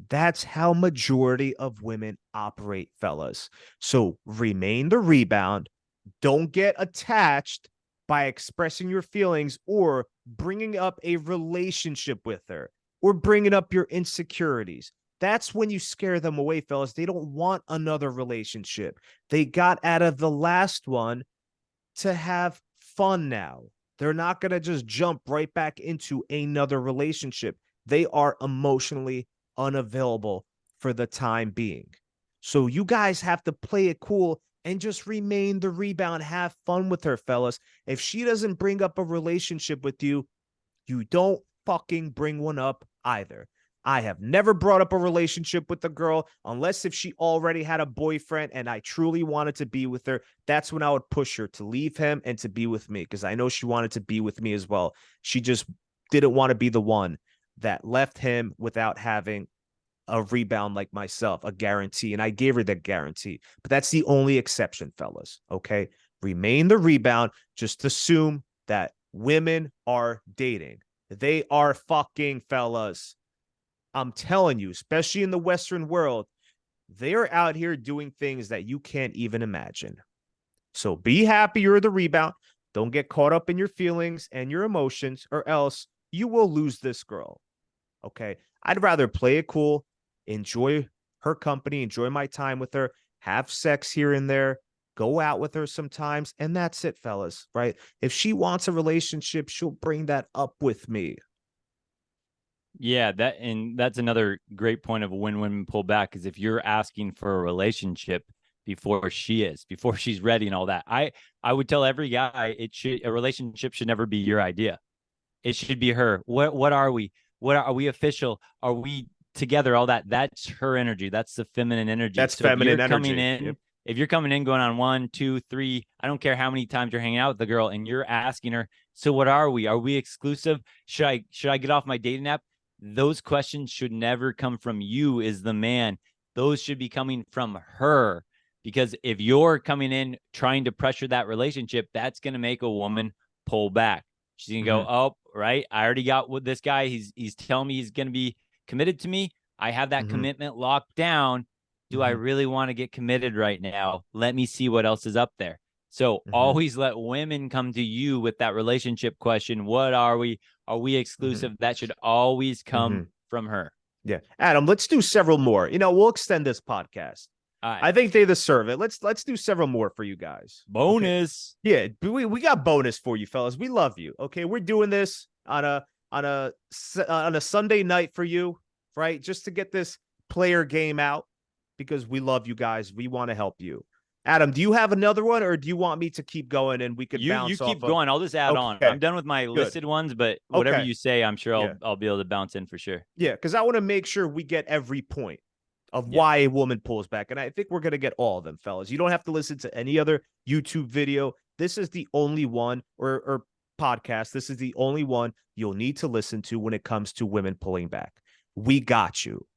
That's how majority of women operate, fellas. So remain the rebound. Don't get attached by expressing your feelings or bringing up a relationship with her or bringing up your insecurities. That's when you scare them away, fellas. They don't want another relationship. They got out of the last one to have fun now. They're not going to just jump right back into another relationship. They are emotionally unavailable for the time being. So you guys have to play it cool and just remain the rebound. Have fun with her, fellas. If she doesn't bring up a relationship with you, you don't fucking bring one up either. I have never brought up a relationship with a girl unless if she already had a boyfriend and I truly wanted to be with her. That's when I would push her to leave him and to be with me because I know she wanted to be with me as well. She just didn't want to be the one that left him without having a rebound like myself, a guarantee. And I gave her that guarantee. But that's the only exception, fellas. Okay. Remain the rebound. Just assume that women are dating. They are fucking, fellas. I'm telling you, especially in the Western world, they're out here doing things that you can't even imagine. So be happy you're the rebound. Don't get caught up in your feelings and your emotions, or else you will lose this girl. Okay. I'd rather play it cool, enjoy her company, enjoy my time with her, have sex here and there, go out with her sometimes, and that's it, fellas, right? If she wants a relationship, she'll bring that up with me. Yeah, that's another great point of when women pull back is if you're asking for a relationship before she's ready and all that. I would tell every guy a relationship should never be your idea. It should be her. What are we? What are we official? Are we together? All that. That's her energy. That's the feminine energy. That's so feminine if you're coming energy. in, Yep. if you're coming in going on 1, 2, 3, I don't care how many times you're hanging out with the girl and you're asking her, so what are we? Are we exclusive? Should I get off my dating app? Those questions should never come from you as the man. Those should be coming from her. Because if you're coming in trying to pressure that relationship, that's going to make a woman pull back. She's going to go, oh, right, I already got with this guy. He's telling me he's going to be committed to me. I have that commitment locked down. Do I really want to get committed right now? Let me see what else is up there. So always let women come to you with that relationship question. What are we? Are we exclusive? That should always come from her. Yeah. Adam, let's do several more. We'll extend this podcast. I think they deserve it. Let's do several more for you guys. Bonus. Okay? Yeah, we got bonus for you, fellas. We love you. Okay, we're doing this on a Sunday night for you, right? Just to get this player game out because we love you guys. We want to help you. Adam, do you have another one, or do you want me to keep going and we could bounce off? You keep going. I'll just add on. I'm done with my listed ones, but whatever you say, I'm sure I'll be able to bounce in for sure. Yeah, because I want to make sure we get every point of why a woman pulls back. And I think we're going to get all of them, fellas. You don't have to listen to any other YouTube video. This is the only one or podcast. This is the only one you'll need to listen to when it comes to women pulling back. We got you.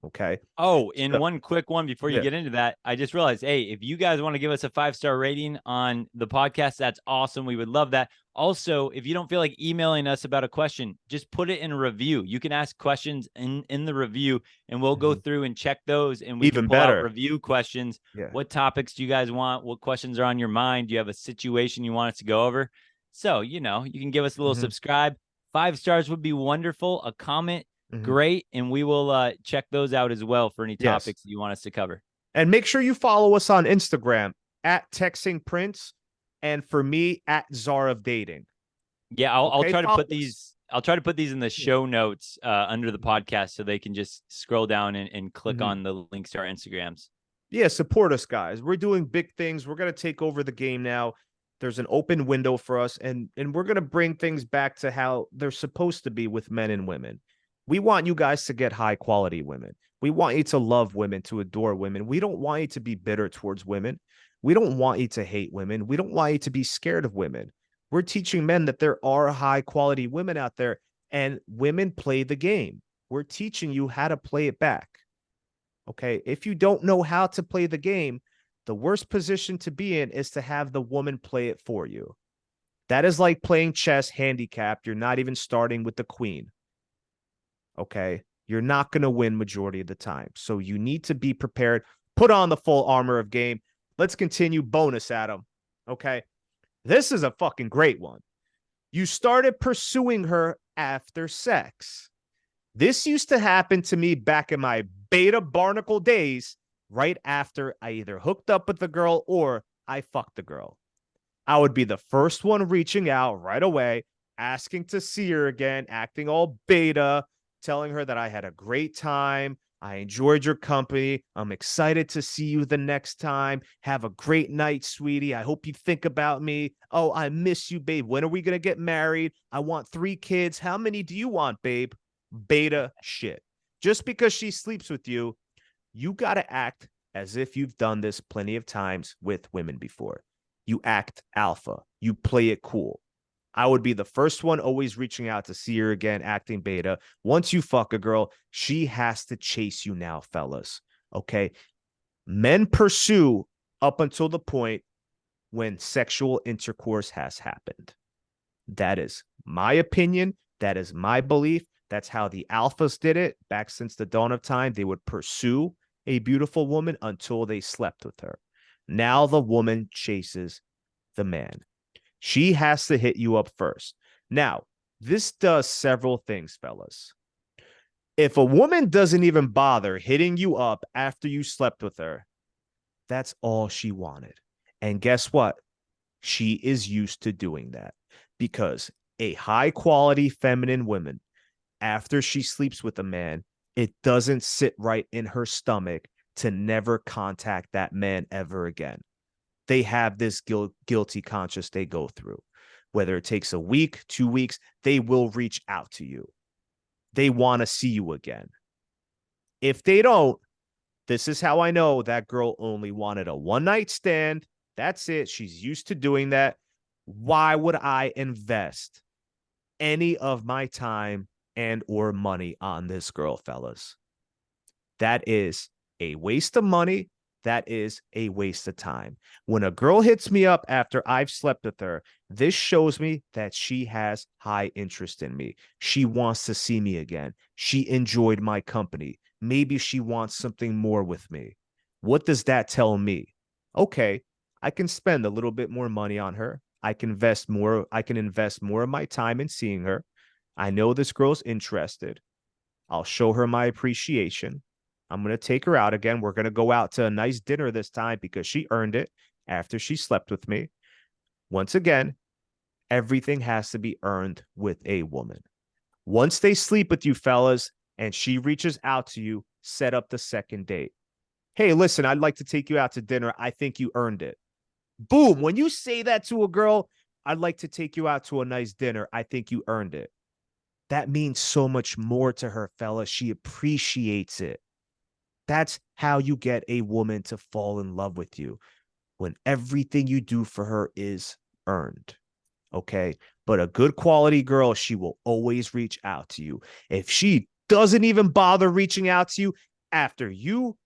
Okay. Oh, and one quick one before you get into that, I just realized, hey, if you guys want to give us a 5-star rating on the podcast, that's awesome. We would love that. Also, if you don't feel like emailing us about a question, just put it in a review. You can ask questions in the review, and we'll go through and check those, and we can pull out review questions. What topics do you guys want? What questions are on your mind? Do you have a situation you want us to go over? So, you can give us a little subscribe. 5 stars would be wonderful. A comment, great, and we will check those out as well for any topics that you want us to cover. And make sure you follow us on Instagram at Texting Prince, and for me at Czar of Dating. Yeah, I'll try to put these. I'll try to put these in the show notes under the podcast so they can just scroll down and click on the links to our Instagrams. Yeah, support us, guys. We're doing big things. We're going to take over the game now. There's an open window for us, and we're going to bring things back to how they're supposed to be with men and women. We want you guys to get high quality women. We want you to love women, to adore women. We don't want you to be bitter towards women. We don't want you to hate women. We don't want you to be scared of women. We're teaching men that there are high quality women out there, and women play the game. We're teaching you how to play it back. Okay. If you don't know how to play the game, the worst position to be in is to have the woman play it for you. That is like playing chess handicapped. You're not even starting with the queen. Okay. You're not going to win majority of the time. So you need to be prepared. Put on the full armor of game. Let's continue. Bonus, Adam. Okay. This is a fucking great one. You started pursuing her after sex. This used to happen to me back in my beta barnacle days, right after I either hooked up with the girl or I fucked the girl. I would be the first one reaching out right away, asking to see her again, acting all beta, telling her that I had a great time. I enjoyed your company. I'm excited to see you the next time. Have a great night, sweetie. I hope you think about me. Oh, I miss you, babe. When are we going to get married? I want 3 kids. How many do you want, babe? Beta shit. Just because she sleeps with you, you got to act as if you've done this plenty of times with women before. You act alpha. You play it cool. I would be the first one always reaching out to see her again, acting beta. Once you fuck a girl, she has to chase you now, fellas. Okay. Men pursue up until the point when sexual intercourse has happened. That is my opinion. That is my belief. That's how the alphas did it back since the dawn of time. They would pursue a beautiful woman until they slept with her. Now the woman chases the man. She has to hit you up first. Now, this does several things, fellas. If a woman doesn't even bother hitting you up after you slept with her, that's all she wanted. And guess what? She is used to doing that because a high quality feminine woman, after she sleeps with a man, it doesn't sit right in her stomach to never contact that man ever again. They have this guilty conscience they go through. Whether it takes a week, 2 weeks, they will reach out to you. They want to see you again. If they don't, this is how I know that girl only wanted a one night stand. That's it. She's used to doing that. Why would I invest any of my time and or money on this girl, fellas? That is a waste of money. That is a waste of time. When a girl hits me up after I've slept with her, this shows me that she has high interest in me. She wants to see me again. She enjoyed my company. Maybe she wants something more with me. What does that tell me? Okay, I can spend a little bit more money on her. I can invest more. I can invest more of my time in seeing her. I know this girl's interested. I'll show her my appreciation. I'm going to take her out again. We're going to go out to a nice dinner this time because she earned it after she slept with me. Once again, everything has to be earned with a woman. Once they sleep with you, fellas, and she reaches out to you, set up the second date. Hey, listen, I'd like to take you out to dinner. I think you earned it. Boom. When you say that to a girl, I'd like to take you out to a nice dinner. I think you earned it. That means so much more to her, fellas. She appreciates it. That's how you get a woman to fall in love with you, when everything you do for her is earned. Okay. But a good quality girl, she will always reach out to you. If she doesn't even bother reaching out to you after you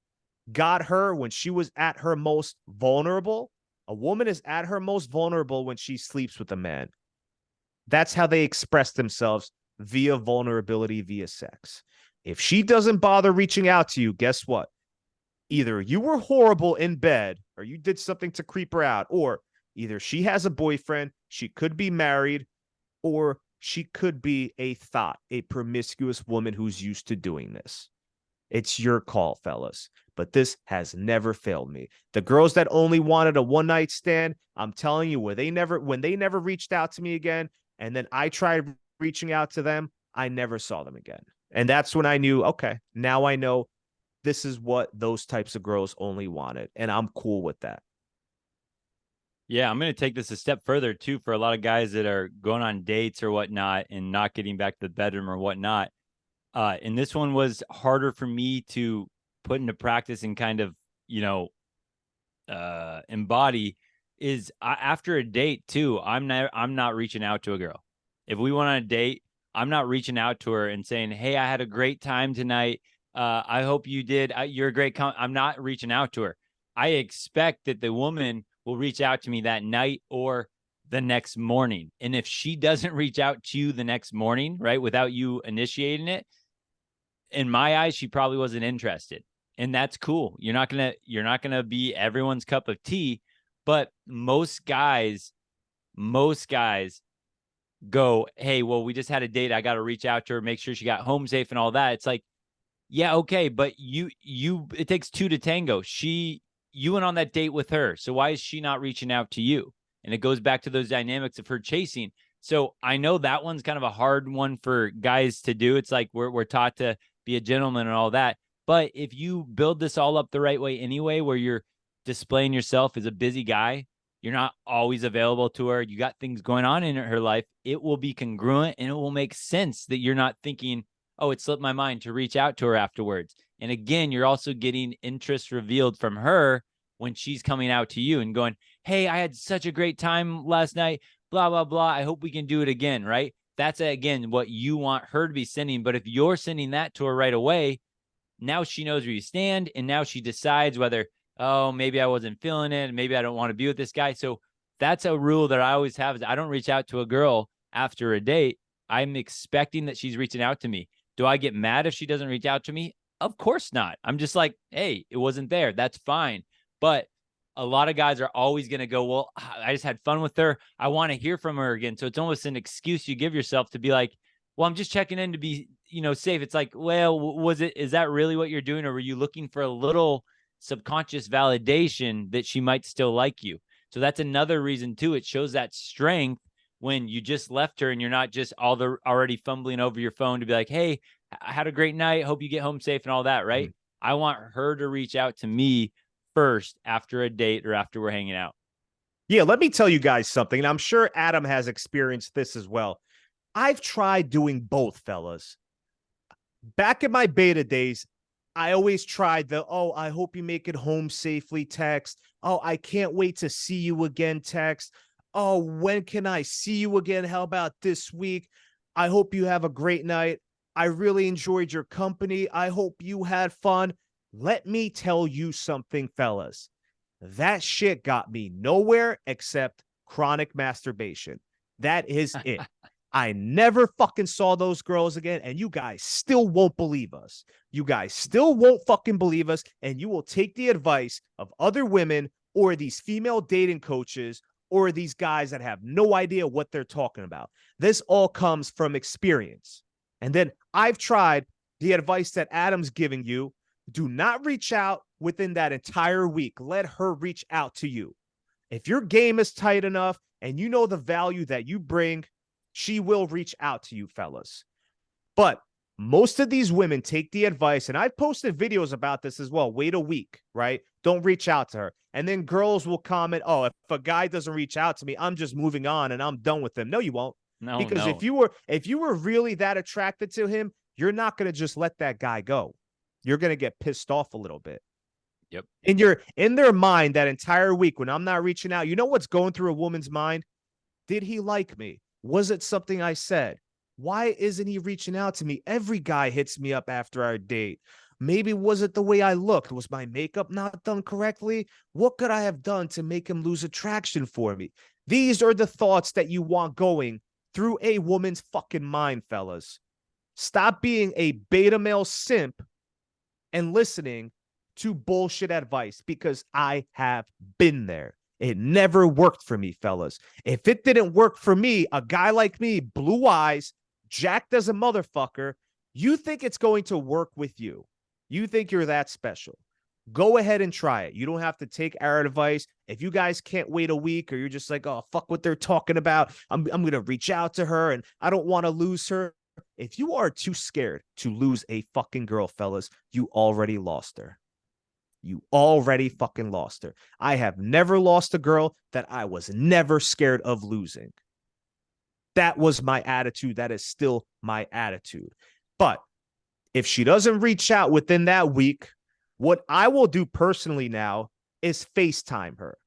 got her when she was at her most vulnerable, a woman is at her most vulnerable when she sleeps with a man. That's how they express themselves, via vulnerability, via sex. If she doesn't bother reaching out to you, guess what? Either you were horrible in bed or you did something to creep her out, or either she has a boyfriend, she could be married, or she could be a thought, a promiscuous woman who's used to doing this. It's your call, fellas. But this has never failed me. The girls that only wanted a one night stand, I'm telling you, when they never reached out to me again, and then I tried reaching out to them, I never saw them again. And that's when I knew, okay, now I know this is what those types of girls only wanted. And I'm cool with that. Yeah, I'm going to take this a step further too for a lot of guys that are going on dates or whatnot and not getting back to the bedroom or whatnot. And this one was harder for me to put into practice and kind of, embody is after a date too. I'm not reaching out to a girl. If we went on a date, I'm not reaching out to her and saying, "Hey, I had a great time tonight. I hope you did. You're a great." I'm not reaching out to her. I expect that the woman will reach out to me that night or the next morning. And if she doesn't reach out to you the next morning, right, without you initiating it, in my eyes, she probably wasn't interested. And that's cool. You're not gonna be everyone's cup of tea, but most guys go, "Hey, well, we just had a date. I got to reach out to her, make sure she got home safe and all that." It's like, yeah, okay, but it takes two to tango. You went on that date with her, so why is she not reaching out to you? And it goes back to those dynamics of her chasing. So I know that one's kind of a hard one for guys to do. It's like we're taught to be a gentleman and all that. But if you build this all up the right way anyway, where you're displaying yourself as a busy guy, you're not always available to her, you got things going on in her life, it will be congruent and it will make sense that you're not thinking, "Oh, it slipped my mind to reach out to her afterwards." And again, you're also getting interest revealed from her when she's coming out to you and going, "Hey, I had such a great time last night, blah, blah, blah. I hope we can do it again," right? That's, again, what you want her to be sending. But if you're sending that to her right away, now she knows where you stand. And now she decides whether, "Oh, maybe I wasn't feeling it. Maybe I don't want to be with this guy." So that's a rule that I always have is I don't reach out to a girl after a date. I'm expecting that she's reaching out to me. Do I get mad if she doesn't reach out to me? Of course not. I'm just like, "Hey, it wasn't there. That's fine." But a lot of guys are always going to go, "Well, I just had fun with her. I want to hear from her again." So it's almost an excuse you give yourself to be like, "Well, I'm just checking in to be, safe." It's like, well, is that really what you're doing? Or were you looking for a little subconscious validation that she might still like you? So that's another reason too. It shows that strength when you just left her and you're not just already fumbling over your phone to be like, "Hey, I had a great night. Hope you get home safe," and all that, right? I want her to reach out to me first after a date or after we're hanging out. Yeah, let me tell you guys something, and I'm sure Adam has experienced this as well. I've tried doing both, fellas. Back in my beta days, I always tried the, "Oh, I hope you make it home safely" text. "Oh, I can't wait to see you again" text. "Oh, when can I see you again? How about this week? I hope you have a great night. I really enjoyed your company. I hope you had fun." Let me tell you something, fellas. That shit got me nowhere except chronic masturbation. That is it. I never fucking saw those girls again, and you guys still won't believe us. You guys still won't fucking believe us, and you will take the advice of other women or these female dating coaches or these guys that have no idea what they're talking about. This all comes from experience. And then I've tried the advice that Adam's giving you. Do not reach out within that entire week. Let her reach out to you. If your game is tight enough and you know the value that you bring, she will reach out to you, fellas. But most of these women take the advice, and I've posted videos about this as well. Wait a week, right? Don't reach out to her. And then girls will comment, "Oh, if a guy doesn't reach out to me, I'm just moving on and I'm done with him." No, you won't. No, Because no. if you were really that attracted to him, you're not going to just let that guy go. You're going to get pissed off a little bit. Yep. In their mind that entire week when I'm not reaching out, you know what's going through a woman's mind? Did he like me? Was it something I said? Why isn't he reaching out to me? Every guy hits me up after our date. Maybe was it the way I looked? Was my makeup not done correctly? What could I have done to make him lose attraction for me? These are the thoughts that you want going through a woman's fucking mind, fellas. Stop being a beta male simp and listening to bullshit advice, because I have been there. It never worked for me, fellas. If it didn't work for me, a guy like me, blue eyes, jacked as a motherfucker, you think it's going to work with you. You think you're that special. Go ahead and try it. You don't have to take our advice. If you guys can't wait a week, or you're just like, "Oh, fuck what they're talking about. I'm going to reach out to her and I don't want to lose her." If you are too scared to lose a fucking girl, fellas, you already lost her. You already fucking lost her. I have never lost a girl that I was never scared of losing. That was my attitude. That is still my attitude. But if she doesn't reach out within that week, what I will do personally now is FaceTime her.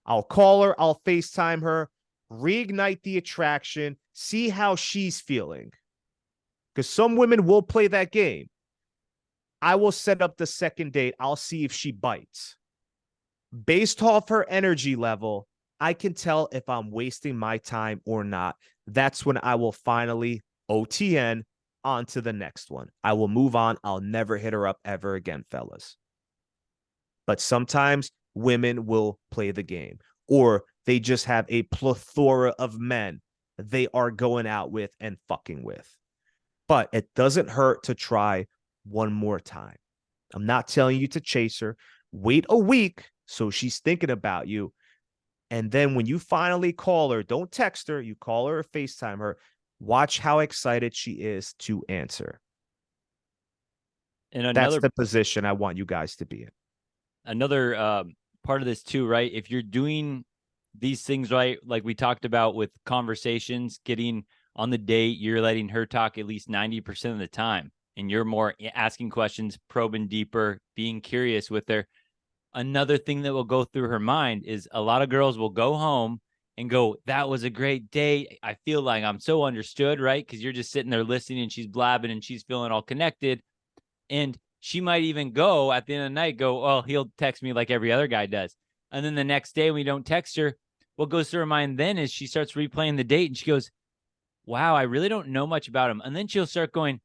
I'll call her, I'll FaceTime her, reignite the attraction, see how she's feeling. Because some women will play that game. I will set up the second date. I'll see if she bites. Based off her energy level, I can tell if I'm wasting my time or not. That's when I will finally OTN on to the next one. I will move on. I'll never hit her up ever again, fellas. But sometimes women will play the game, or they just have a plethora of men they are going out with and fucking with. But it doesn't hurt to try one more time. I'm not telling you to chase her. Wait a week so she's thinking about you. And then when you finally call her, don't text her, you call her or FaceTime her. Watch how excited she is to answer. And That's the position I want you guys to be in. Another part of this too, right? If you're doing these things right, like we talked about with conversations, getting on the date, you're letting her talk at least 90% of the time, and you're more asking questions, probing deeper, being curious with her. Another thing that will go through her mind is a lot of girls will go home and go, that was a great date. I feel like I'm so understood, right? Because you're just sitting there listening and she's blabbing and she's feeling all connected. And she might even go at the end of the night, go, oh, he'll text me like every other guy does. And then the next day when we don't text her, what goes through her mind then is she starts replaying the date and she goes, wow, I really don't know much about him. And then she'll start going,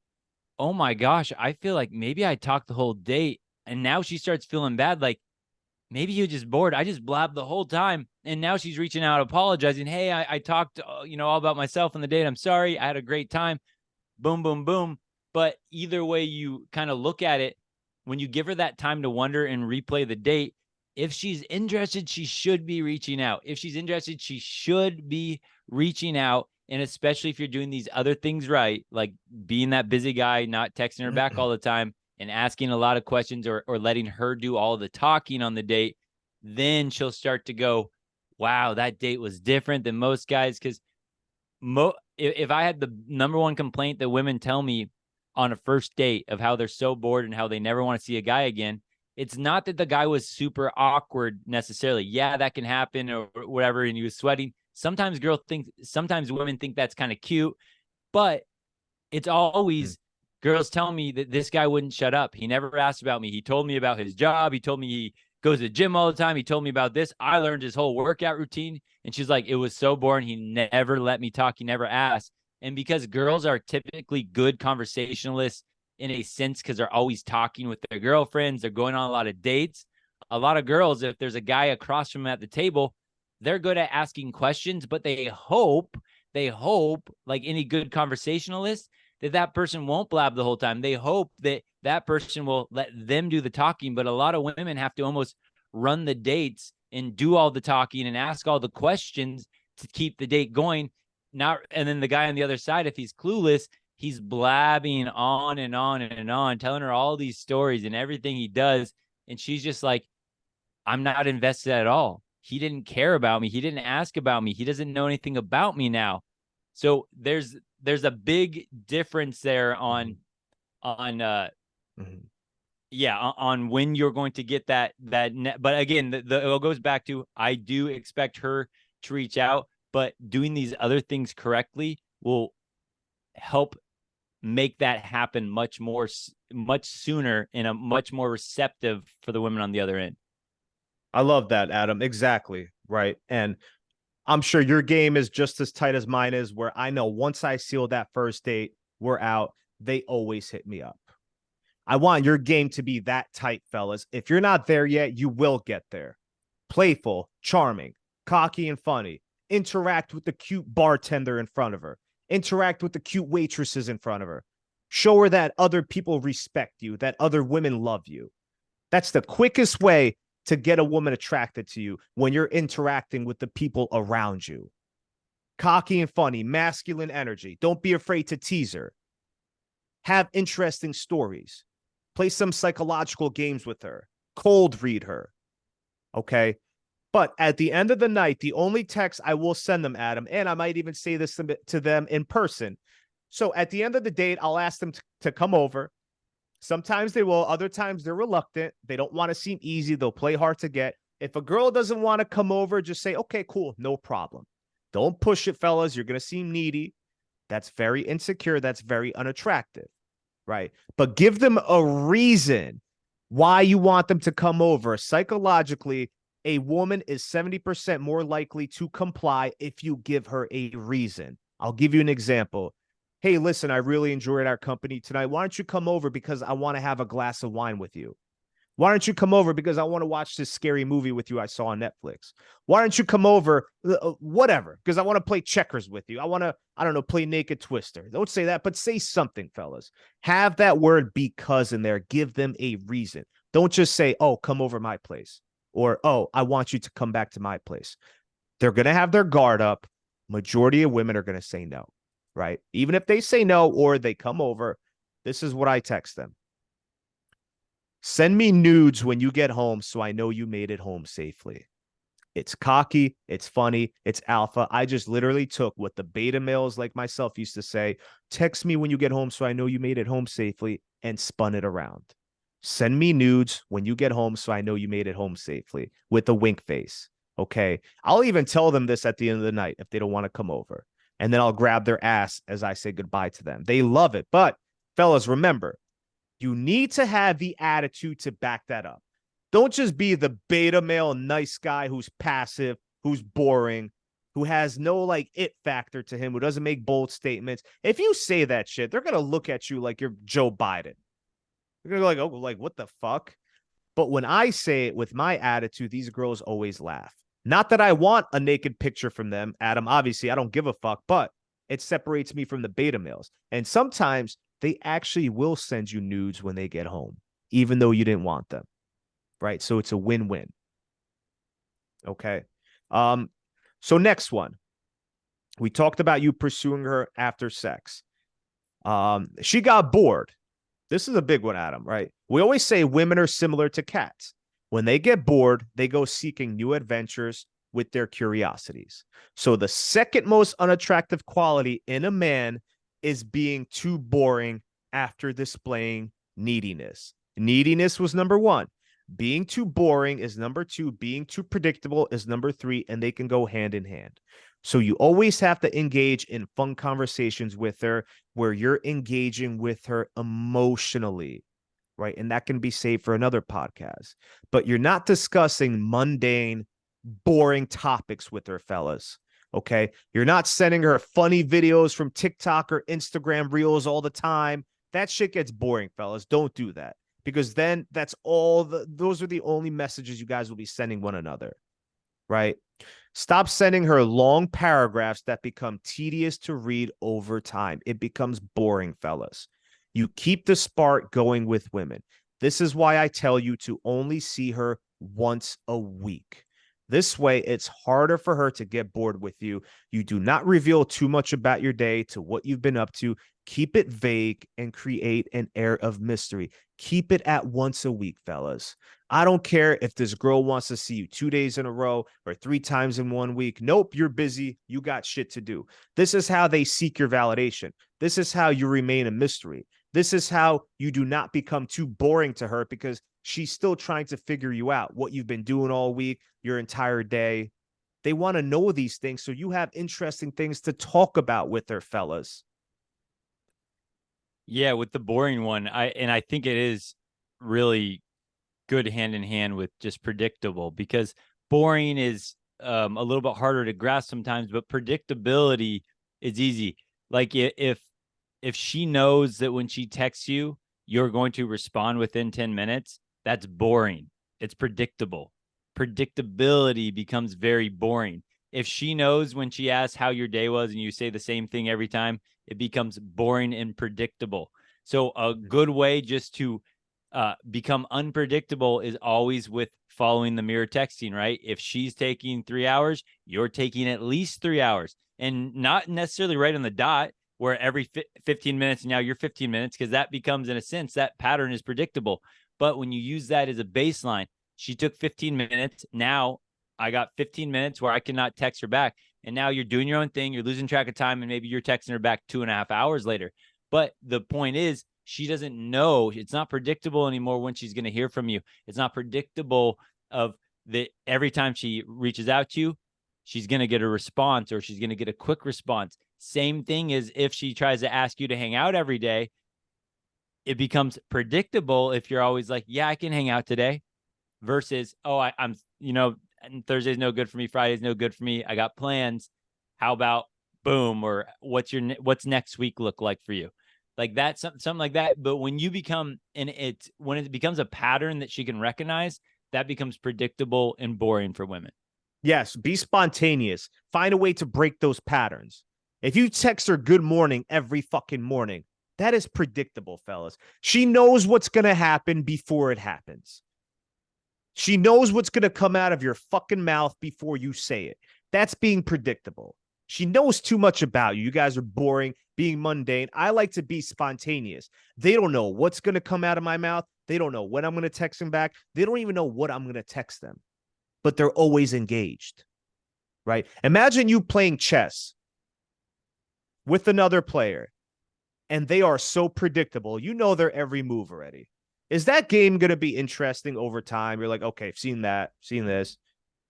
oh my gosh, I feel like maybe I talked the whole date. And now she starts feeling bad. Like, maybe you're just bored. I just blabbed the whole time. And now she's reaching out, apologizing. Hey, I talked, all about myself on the date. I'm sorry. I had a great time. Boom, boom, boom. But either way you kind of look at it, when you give her that time to wonder and replay the date, if she's interested, she should be reaching out. If she's interested, she should be reaching out. And especially if you're doing these other things right, like being that busy guy, not texting her back all the time and asking a lot of questions, or letting her do all the talking on the date, then she'll start to go, wow, that date was different than most guys. Because if I had the number one complaint that women tell me on a first date of how they're so bored and how they never want to see a guy again, it's not that the guy was super awkward necessarily. Yeah, that can happen or whatever, and he was sweating. Sometimes women think that's kind of cute, but it's always girls tell me that this guy wouldn't shut up. He never asked about me. He told me about his job. He told me he goes to the gym all the time. He told me about this. I learned his whole workout routine. And she's like, it was so boring. He never let me talk. He never asked. And because girls are typically good conversationalists in a sense, because they're always talking with their girlfriends, they're going on a lot of dates. A lot of girls, if there's a guy across from them at the table, they're good at asking questions, but they hope, like any good conversationalist, that person won't blab the whole time. They hope that person will let them do the talking. But a lot of women have to almost run the dates and do all the talking and ask all the questions to keep the date going. And then the guy on the other side, if he's clueless, he's blabbing on and on and on, telling her all these stories and everything he does. And she's just like, I'm not invested at all. He didn't care about me. He didn't ask about me. He doesn't know anything about me now. So there's a big difference there on when you're going to get that. But again, it goes back to, I do expect her to reach out, but doing these other things correctly will help make that happen much sooner and a much more receptive for the women on the other end. I love that, Adam. Exactly. Right. And I'm sure your game is just as tight as mine is, where I know once I seal that first date, we're out. They always hit me up. I want your game to be that tight, fellas. If you're not there yet, you will get there. Playful, charming, cocky, and funny. Interact with the cute bartender in front of her. Interact with the cute waitresses in front of her. Show her that other people respect you, that other women love you. That's the quickest way to get a woman attracted to you, when you're interacting with the people around you. Cocky and funny, masculine energy. Don't be afraid to tease her. Have interesting stories. Play some psychological games with her. Cold read her. Okay. But at the end of the night, the only text I will send them, Adam, and I might even say this to them in person. So at the end of the date, I'll ask them to come over. Sometimes they will. Other times they're reluctant. They don't want to seem easy. They'll play hard to get. If a girl doesn't want to come over, just say, okay, cool, no problem. Don't push it, fellas. You're going to seem needy. That's very insecure. That's very unattractive, right? But give them a reason why you want them to come over. Psychologically, a woman is 70% more likely to comply if you give her a reason. I'll give you an example. Hey, listen, I really enjoyed our company tonight. Why don't you come over because I want to have a glass of wine with you? Why don't you come over because I want to watch this scary movie with you I saw on Netflix? Why don't you come over, whatever, because I want to play checkers with you. I want to, I don't know, play Naked Twister. Don't say that, but say something, fellas. Have that word because in there. Give them a reason. Don't just say, oh, come over my place. Or, oh, I want you to come back to my place. They're going to have their guard up. Majority of women are going to say no, right? Even if they say no or they come over, this is what I text them. Send me nudes when you get home so I know you made it home safely. It's cocky. It's funny. It's alpha. I just literally took what the beta males like myself used to say, text me when you get home so I know you made it home safely, and spun it around. Send me nudes when you get home so I know you made it home safely with a wink face. Okay. I'll even tell them this at the end of the night if they don't want to come over. And then I'll grab their ass as I say goodbye to them. They love it. But fellas, remember, you need to have the attitude to back that up. Don't just be the beta male nice guy who's passive, who's boring, who has no like it factor to him, who doesn't make bold statements. If you say that shit, they're going to look at you like you're Joe Biden. They're going to go like, oh, like what the fuck? But when I say it with my attitude, these girls always laugh. Not that I want a naked picture from them, Adam. Obviously, I don't give a fuck, but it separates me from the beta males. And sometimes they actually will send you nudes when they get home, even though you didn't want them, right? So it's a win-win. Okay. So next one, we talked about you pursuing her after sex. She got bored. This is a big one, Adam, right? We always say women are similar to cats. When they get bored, they go seeking new adventures with their curiosities. So the second most unattractive quality in a man is being too boring after displaying neediness. Neediness was number one. Being too boring is number two. Being too predictable is number three, and they can go hand in hand. So you always have to engage in fun conversations with her where you're engaging with her emotionally, right? And that can be saved for another podcast. But you're not discussing mundane, boring topics with her, fellas. Okay. You're not sending her funny videos from TikTok or Instagram reels all the time. That shit gets boring, fellas. Don't do that, because then that's all those are the only messages you guys will be sending one another, right? Stop sending her long paragraphs that become tedious to read over time. It becomes boring, fellas. You keep the spark going with women. This is why I tell you to only see her once a week. This way, it's harder for her to get bored with you. You do not reveal too much about your day to what you've been up to. Keep it vague and create an air of mystery. Keep it at once a week, fellas. I don't care if this girl wants to see you 2 days in a row or 3 times in 1 week. Nope, you're busy. You got shit to do. This is how they seek your validation. This is how you remain a mystery. This is how you do not become too boring to her, because she's still trying to figure you out, what you've been doing all week, your entire day. They want to know these things so you have interesting things to talk about with her, fellas. Yeah, with the boring one, I think it is really good hand in hand with just predictable, because boring is a little bit harder to grasp sometimes, but predictability is easy. Like if she knows that when she texts you, you're going to respond within 10 minutes, that's boring. It's predictable. Predictability becomes very boring. If she knows when she asks how your day was and you say the same thing every time, it becomes boring and predictable. So a good way just to become unpredictable is always with following the mirror texting, right? If she's taking 3 hours, you're taking at least 3 hours, and not necessarily right on the dot, where every 15 minutes, now you're 15 minutes, because that becomes, in a sense, that pattern is predictable. But when you use that as a baseline, she took 15 minutes. Now I got 15 minutes where I cannot text her back. And now you're doing your own thing. You're losing track of time. And maybe you're texting her back 2.5 hours later. But the point is, she doesn't know. It's not predictable anymore when she's going to hear from you. It's not predictable of that every time she reaches out to you, she's going to get a response, or she's going to get a quick response. Same thing as if she tries to ask you to hang out every day. It becomes predictable if you're always like, yeah, I can hang out today, versus, oh, I'm, Thursday's no good for me. Friday's no good for me. I got plans. How about boom? Or what's next week look like for you? Like that, something like that. But when you become, when it becomes a pattern that she can recognize, that becomes predictable and boring for women. Yes, be spontaneous. Find a way to break those patterns. If you text her good morning every fucking morning, that is predictable, fellas. She knows what's going to happen before it happens. She knows what's going to come out of your fucking mouth before you say it. That's being predictable. She knows too much about you. You guys are boring, being mundane. I like to be spontaneous. They don't know what's going to come out of my mouth. They don't know when I'm going to text them back. They don't even know what I'm going to text them, but they're always engaged, right? Imagine you playing chess with another player, and they are so predictable. You know their every move already. Is that game going to be interesting over time? You're like, okay, I've seen that, seen this.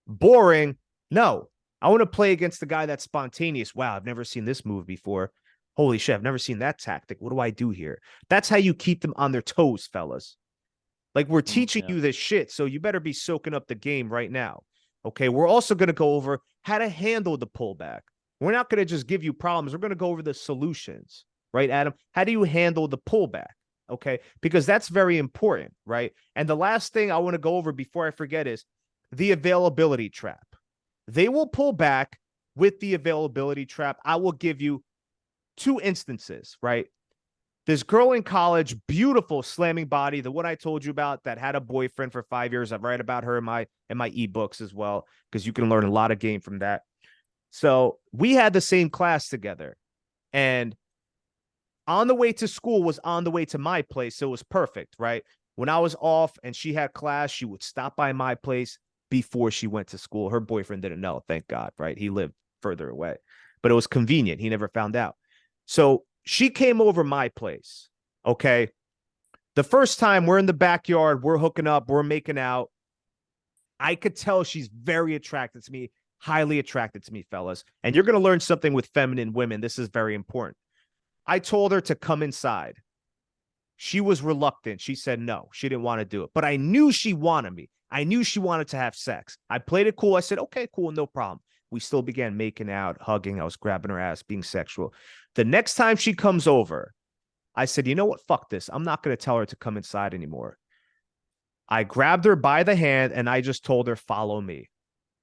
Boring? No. I want to play against the guy that's spontaneous. Wow, I've never seen this move before. Holy shit, I've never seen that tactic. What do I do here? That's how you keep them on their toes, fellas. Like, we're teaching you this shit, so you better be soaking up the game right now. Okay, we're also going to go over how to handle the pullback. We're not going to just give you problems. We're going to go over the solutions, right, Adam? How do you handle the pullback? Okay, because that's very important, right? And the last thing I want to go over before I forget is the availability trap. They will pull back with the availability trap. I will give you 2 instances, right? This girl in college, beautiful slamming body, the one I told you about that had a boyfriend for 5 years. I write about her in my ebooks as well, because you can learn a lot of game from that. So we had the same class together, and on the way to school was on the way to my place. So it was perfect, right? When I was off and she had class, she would stop by my place before she went to school. Her boyfriend didn't know, thank God, right? He lived further away, but it was convenient. He never found out. So she came over my place, okay? The first time we're in the backyard, we're hooking up, we're making out. I could tell she's very attracted to me, highly attracted to me, fellas. And you're going to learn something with feminine women. This is very important. I told her to come inside. She was reluctant. She said no. She didn't want to do it. But I knew she wanted me. I knew she wanted to have sex. I played it cool. I said, okay, cool, no problem. We still began making out, hugging. I was grabbing her ass, being sexual. The next time she comes over, I said, you know what? Fuck this. I'm not going to tell her to come inside anymore. I grabbed her by the hand and I just told her, follow me.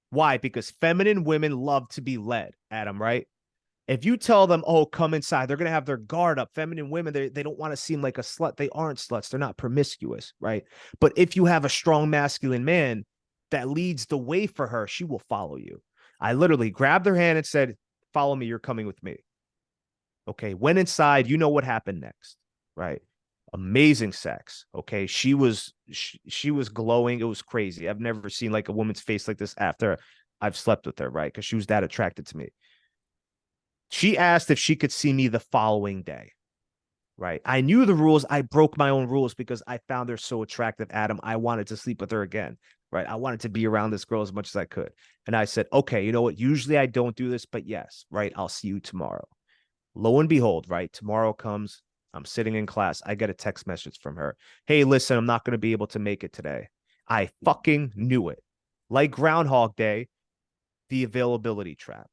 Why? Because feminine women love to be led, Adam, right? If you tell them, oh, come inside, they're going to have their guard up. Feminine women, they don't want to seem like a slut. They aren't sluts. They're not promiscuous, right? But if you have a strong masculine man that leads the way for her, she will follow you. I literally grabbed her hand and said, follow me. You're coming with me. Okay. Went inside. You know what happened next, right? Amazing sex. Okay. She was glowing. It was crazy. I've never seen like a woman's face like this after I've slept with her, right? Because she was that attracted to me. She asked if she could see me the following day, right? I knew the rules. I broke my own rules because I found her so attractive, Adam. I wanted to sleep with her again, right? I wanted to be around this girl as much as I could. And I said, okay, you know what? Usually I don't do this, but yes, right? I'll see you tomorrow. Lo and behold, right? Tomorrow comes. I'm sitting in class. I get a text message from her. Hey, listen, I'm not going to be able to make it today. I fucking knew it. Like Groundhog Day, the availability trap.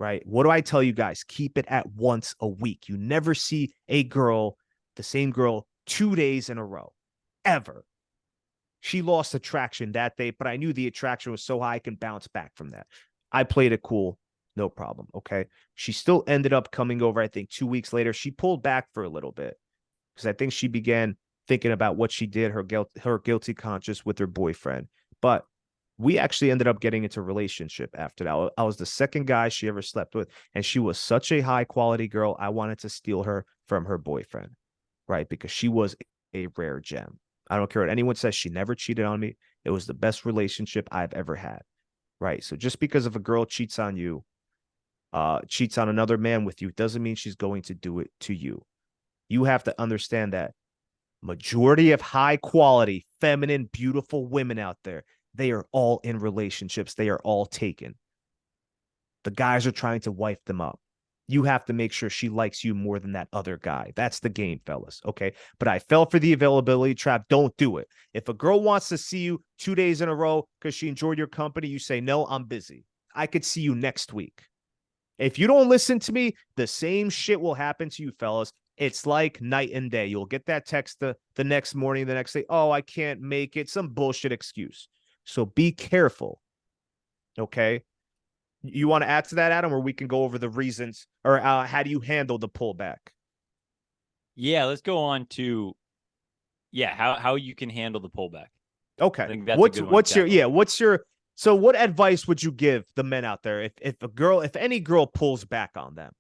Right? What do I tell you guys? Keep it at once a week. You never see a girl, the same girl, 2 days in a row, ever. She lost attraction that day, but I knew the attraction was so high I can bounce back from that. I played it cool. No problem. Okay. She still ended up coming over, I think 2 weeks later. She pulled back for a little bit because I think she began thinking about what she did, her guilty conscience with her boyfriend. But We actually ended up getting into a relationship after that. I was the second guy she ever slept with, and she was such a high quality girl. I wanted to steal her from her boyfriend, right? Because she was a rare gem. I don't care what anyone says. She never cheated on me. It was the best relationship I've ever had, right? So just because if a girl cheats on you, cheats on another man with you, doesn't mean she's going to do it to you. You have to understand that majority of high quality, feminine, beautiful women out there, they are all in relationships. They are all taken. The guys are trying to wipe them up. You have to make sure she likes you more than that other guy. That's the game, fellas. Okay. But I fell for the availability trap. Don't do it. If a girl wants to see you 2 days in a row because she enjoyed your company, you say, no, I'm busy. I could see you next week. If you don't listen to me, the same shit will happen to you, fellas. It's like night and day. You'll get that text the next morning, the next day. Oh, I can't make it. Some bullshit excuse. So be careful. Okay. You want to add to that, Adam, or we can go over the reasons or how do you handle the pullback? Yeah, let's go on to how you can handle the pullback. I Okay. think that's a good one. What's your so what advice would you give the men out there if any girl pulls back on them?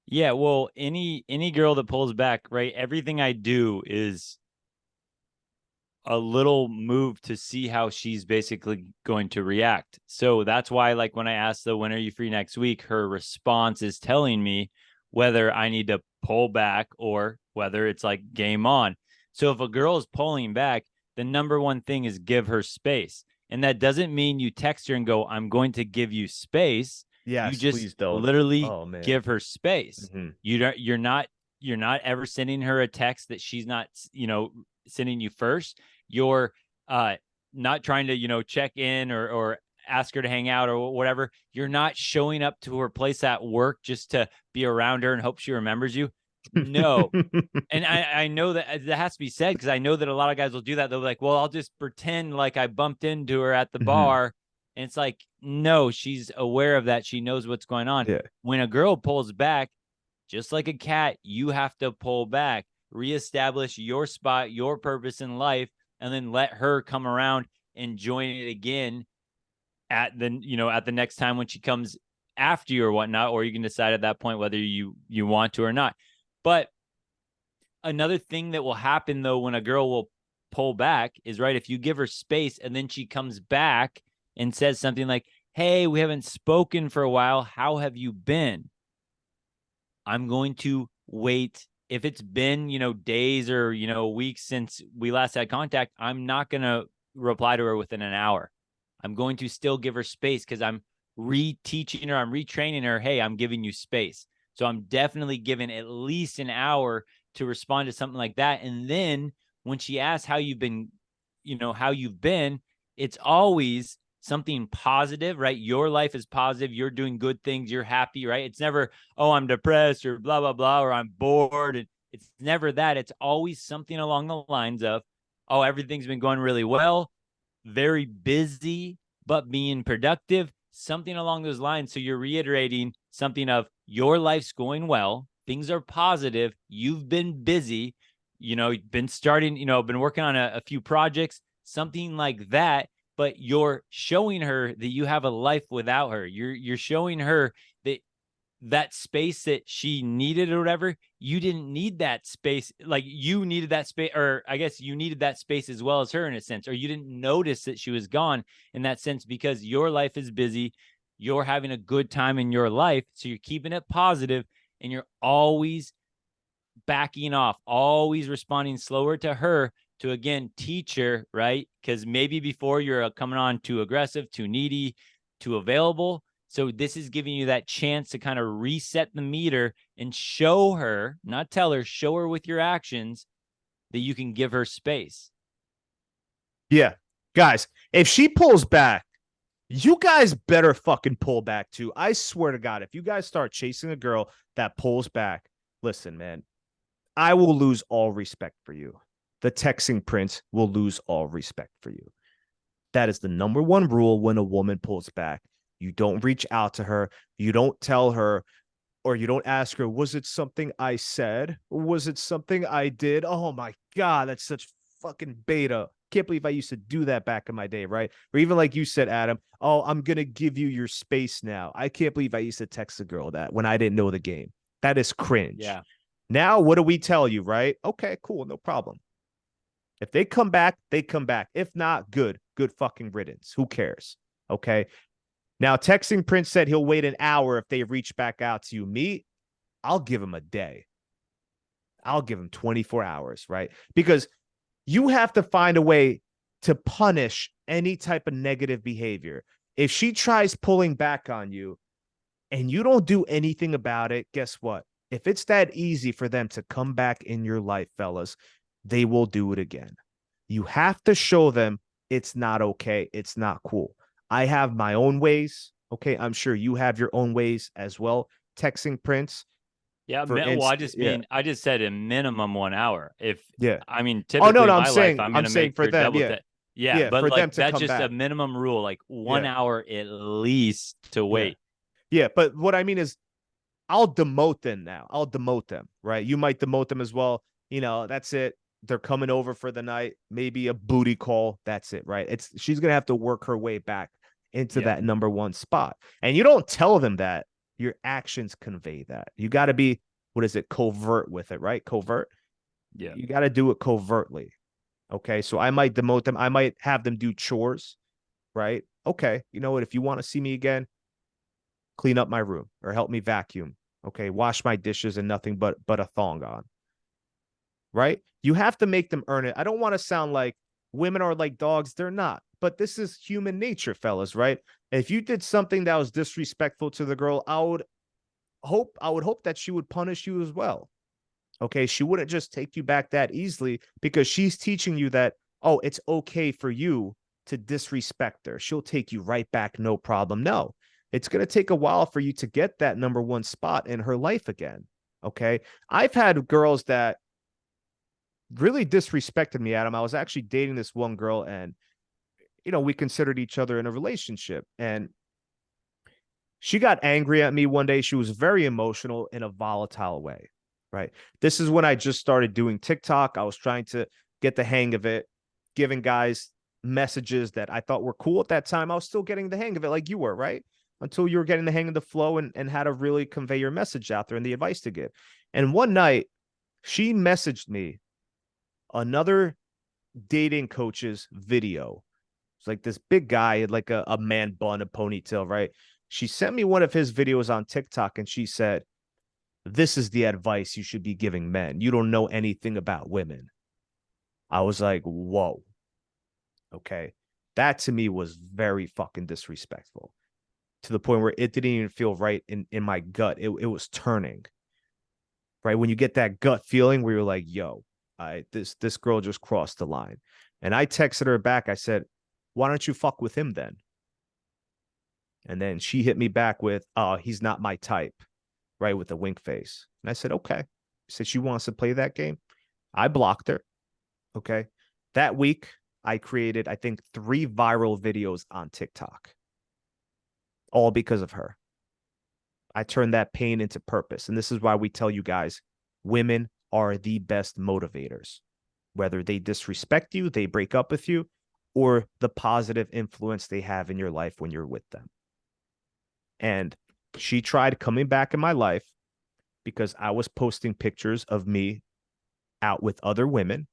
Yeah, well, any girl that pulls back, right? Everything I do is a little move to see how she's basically going to react. So that's why, like, when I asked the when are you free next week, her response is telling me whether I need to pull back or whether it's like game on. So if a girl is pulling back, the number one thing is give her space. And that doesn't mean you text her and go, I'm going to give you space. You Yes, just please don't. literally Oh man. give her space. Mm-hmm. You're not ever sending her a text that she's not, sending you first. You're not trying to, check in or ask her to hang out or whatever. You're not showing up to her place at work just to be around her and hope she remembers you. No. And I know that has to be said because I know that a lot of guys will do that. They'll be like, well, I'll just pretend like I bumped into her at the Mm-hmm. bar. And it's like, no, she's aware of that. She knows what's going on. Yeah. When a girl pulls back, just like a cat, you have to pull back, reestablish your spot, your purpose in life, and then let her come around and join it again at the next time when she comes after you or whatnot, or you can decide at that point whether you want to or not. But another thing that will happen though when a girl will pull back is, right, if you give her space and then she comes back and says something like, hey, we haven't spoken for a while, how have you been? I'm going to wait. If it's been, days or, weeks since we last had contact, I'm not going to reply to her within an hour. I'm going to still give her space because I'm reteaching her, I'm retraining her. Hey, I'm giving you space. So I'm definitely giving at least an hour to respond to something like that. And then when she asks how you've been, it's always something positive, right? Your life is positive. You're doing good things. You're happy, right? It's never, oh, I'm depressed or blah, blah, blah, or I'm bored. And it's never that. It's always something along the lines of, oh, everything's been going really well, very busy, but being productive, something along those lines. So you're reiterating something of your life's going well. Things are positive. You've been busy, you've been starting, been working on a few projects, something like that. But you're showing her that you have a life without her. You're showing her that space that she needed or whatever. You didn't need that space. Like you needed that space, or I guess you needed that space as well as her in a sense, or you didn't notice that she was gone in that sense because your life is busy. You're having a good time in your life. So you're keeping it positive and you're always backing off, always responding slower to her to, again, teach her, right? Because maybe before you're coming on too aggressive, too needy, too available. So this is giving you that chance to kind of reset the meter and show her, not tell her, show her with your actions that you can give her space. Yeah. Guys, if she pulls back, you guys better fucking pull back too. I swear to God, if you guys start chasing a girl that pulls back, listen, man, I will lose all respect for you. The texting prince will lose all respect for you. That is the number one rule when a woman pulls back. You don't reach out to her. You don't tell her, or you don't ask her, was it something I said? Or was it something I did? Oh my God, that's such fucking beta. Can't believe I used to do that back in my day, right? Or even like you said, Adam, oh, I'm going to give you your space now. I can't believe I used to text a girl that when I didn't know the game. That is cringe. Yeah. Now, what do we tell you, right? Okay, cool, no problem. If they come back, they come back. If not, good fucking riddance. Who cares? Okay. Now, texting Prince said he'll wait an hour if they reach back out to you. Me, I'll give him a day. I'll give him 24 hours, right? Because you have to find a way to punish any type of negative behavior. If she tries pulling back on you and you don't do anything about it, guess what? If it's that easy for them to come back in your life, fellas, they will do it again. You have to show them it's not okay. It's not cool. I have my own ways. Okay. I'm sure you have your own ways as well. Texting Prince. Yeah, Well, I just mean I just said a minimum 1 hour. If yeah. I mean Oh no, typically no, in my life I'm I'm gonna saying make for her them, double yeah. text. Yeah, Yeah, but for them like to that's come just a back. minimum rule, like 1 hour at least to Yeah. wait. Yeah, but what I mean is I'll demote them now. I'll demote them, right? You might demote them as well. You know, that's it. They're coming over for the night, maybe a booty call. That's it, right? She's gonna have to work her way back into Yeah. that number one spot. And you don't tell them that. Your actions convey that. You got to be, what is it, covert with it, right? Covert. Yeah. You got to do it covertly. Okay. So I might demote them. I might have them do chores, right? Okay. You know what? If you want to see me again, clean up my room or help me vacuum. Okay. Wash my dishes and nothing but a thong on. Right? You have to make them earn it. I don't want to sound like women are like dogs. They're not. But this is human nature, fellas, right? If you did something that was disrespectful to the girl, I would hope that she would punish you as well. Okay, she wouldn't just take you back that easily because she's teaching you that, oh, it's okay for you to disrespect her. She'll take you right back, no problem. No, it's going to take a while for you to get that number one spot in her life again. Okay, I've had girls that really disrespected me, Adam. I was actually dating this one girl, and we considered each other in a relationship, and she got angry at me one day. She was very emotional in a volatile way, right? This is when I just started doing TikTok. I was trying to get the hang of it, giving guys messages that I thought were cool at that time. I was still getting the hang of it like you were, right? Until you were getting the hang of the flow and how to really convey your message out there and the advice to give. And one night, she messaged me another dating coach's video. It's like this big guy, like a man bun, a ponytail, right? She sent me one of his videos on TikTok and she said, "This is the advice you should be giving men. You don't know anything about women." I was like, whoa. Okay. That to me was very fucking disrespectful to the point where it didn't even feel right in my gut. It was turning, right? When you get that gut feeling where you're like, yo, this girl just crossed the line. And I texted her back. I said, "Why don't you fuck with him then?" And then she hit me back with, "Oh, he's not my type," right? With a wink face. And I said, okay. She said she wants to play that game. I blocked her. Okay. That week, I created, I think, 3 viral videos on TikTok, all because of her. I turned that pain into purpose. And this is why we tell you guys, women are the best motivators. Whether they disrespect you, they break up with you, or the positive influence they have in your life when you're with them. And she tried coming back in my life because I was posting pictures of me out with other women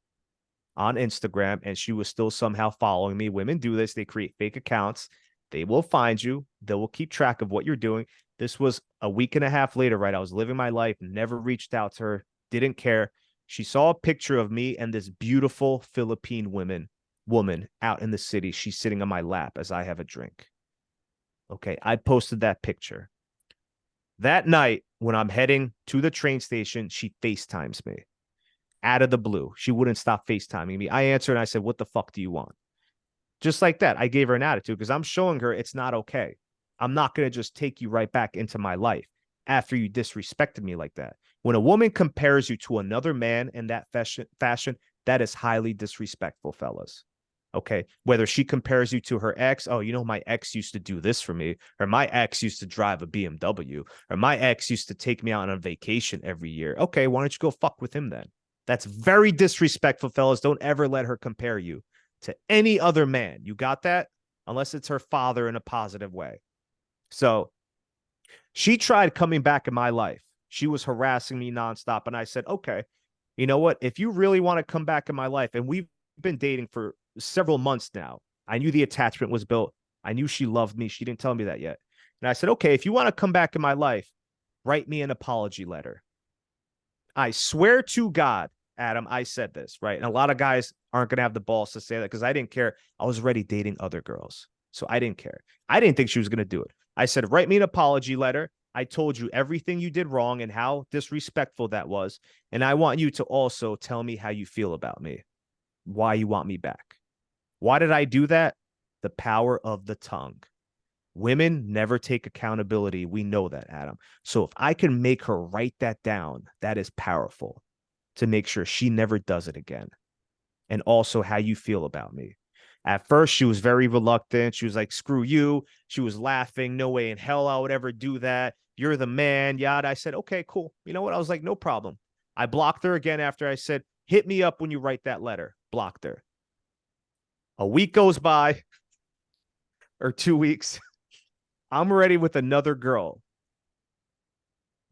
on Instagram, and she was still somehow following me. Women do this. They create fake accounts. They will find you. They will keep track of what you're doing. This was a week and a half later, right? I was living my life, never reached out to her, didn't care. She saw a picture of me and this beautiful Philippine woman out in the city. She's sitting on my lap as I have a drink. Okay, I posted that picture. That night, when I'm heading to the train station, she FaceTimes me out of the blue. She wouldn't stop FaceTiming me. I answered and I said, "What the fuck do you want?" Just like that. I gave her an attitude because I'm showing her it's not okay. I'm not going to just take you right back into my life after you disrespected me like that. When a woman compares you to another man in that fashion, that is highly disrespectful, fellas. Okay. Whether she compares you to her ex, "Oh, my ex used to do this for me," or "My ex used to drive a BMW," or "My ex used to take me out on vacation every year." Okay. Why don't you go fuck with him then? That's very disrespectful, fellas. Don't ever let her compare you to any other man. You got that? Unless it's her father in a positive way. So she tried coming back in my life. She was harassing me nonstop. And I said, okay, you know what? If you really want to come back in my life, and we've been dating for several months now, I knew the attachment was built. I knew she loved me. She didn't tell me that yet. And I said, okay, if you want to come back in my life, write me an apology letter. I swear to God, Adam, I said this, right? And a lot of guys aren't going to have the balls to say that because I didn't care. I was already dating other girls. So I didn't care. I didn't think she was going to do it. I said, write me an apology letter. I told you everything you did wrong and how disrespectful that was. And I want you to also tell me how you feel about me, why you want me back. Why did I do that? The power of the tongue. Women never take accountability. We know that, Adam. So if I can make her write that down, that is powerful to make sure she never does it again. And also how you feel about me. At first, she was very reluctant. She was like, screw you. She was laughing. No way in hell I would ever do that. You're the man. Yada. I said, okay, cool. You know what? I was like, no problem. I blocked her again after I said, hit me up when you write that letter. Blocked her. A week goes by or 2 weeks. I'm ready with another girl.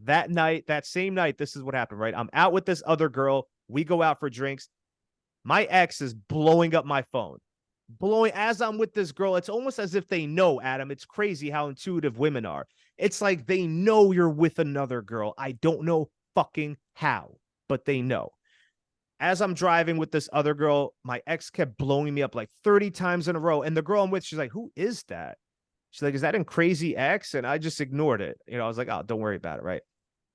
That night, that same night, this is what happened, right? I'm out with this other girl. We go out for drinks. My ex is blowing up my phone. As I'm with this girl, it's almost as if they know, Adam. It's crazy how intuitive women are. It's like they know you're with another girl. I don't know fucking how, but they know. As I'm driving with this other girl, my ex kept blowing me up like 30 times in a row. And the girl I'm with, she's like, who is that? She's like, is that in Crazy Ex? And I just ignored it. You know, I was like, oh, don't worry about it, right?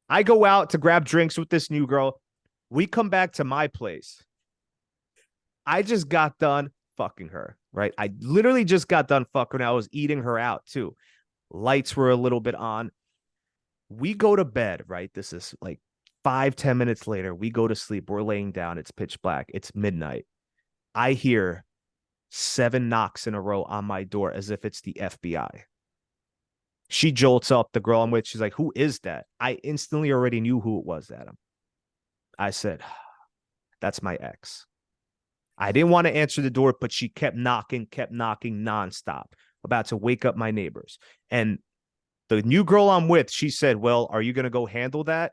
I go out to grab drinks with this new girl. We come back to my place. I just got done fucking her, right? I literally just got done fucking her. I was eating her out too. Lights were a little bit on. We go to bed, right? This is like 5-10 minutes later. We go to sleep. We're laying down. It's pitch black. It's midnight. I hear 7 knocks in a row on my door as if it's the FBI. She jolts up, the girl I'm with. She's like, who is that? I instantly already knew who it was, Adam. I said, that's my ex. I didn't want to answer the door, but she kept knocking nonstop, about to wake up my neighbors. And the new girl I'm with, she said, well, are you going to go handle that?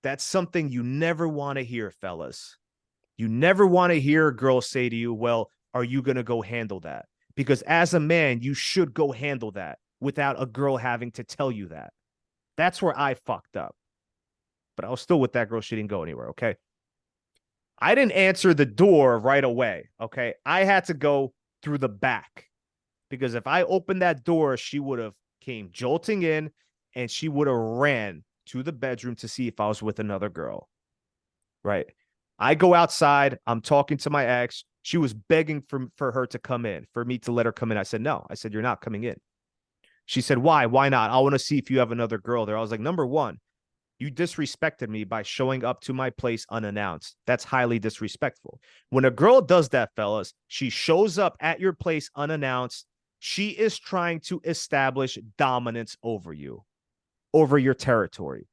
That's something you never want to hear, fellas. You never want to hear a girl say to you, well, are you going to go handle that? Because as a man, you should go handle that without a girl having to tell you that. That's where I fucked up. But I was still with that girl. She didn't go anywhere, okay? I didn't answer the door right away, okay? I had to go through the back. Because if I opened that door, she would have came jolting in and she would have ran to the bedroom to see if I was with another girl, right? I go outside. I'm talking to my ex. She was begging for her to come in, for me to let her come in. I said, no. I said, you're not coming in. She said, why? Why not? I want to see if you have another girl there. I was like, number one, you disrespected me by showing up to my place unannounced. That's highly disrespectful. When a girl does that, fellas, she shows up at your place unannounced. She is trying to establish dominance over you, over your territory.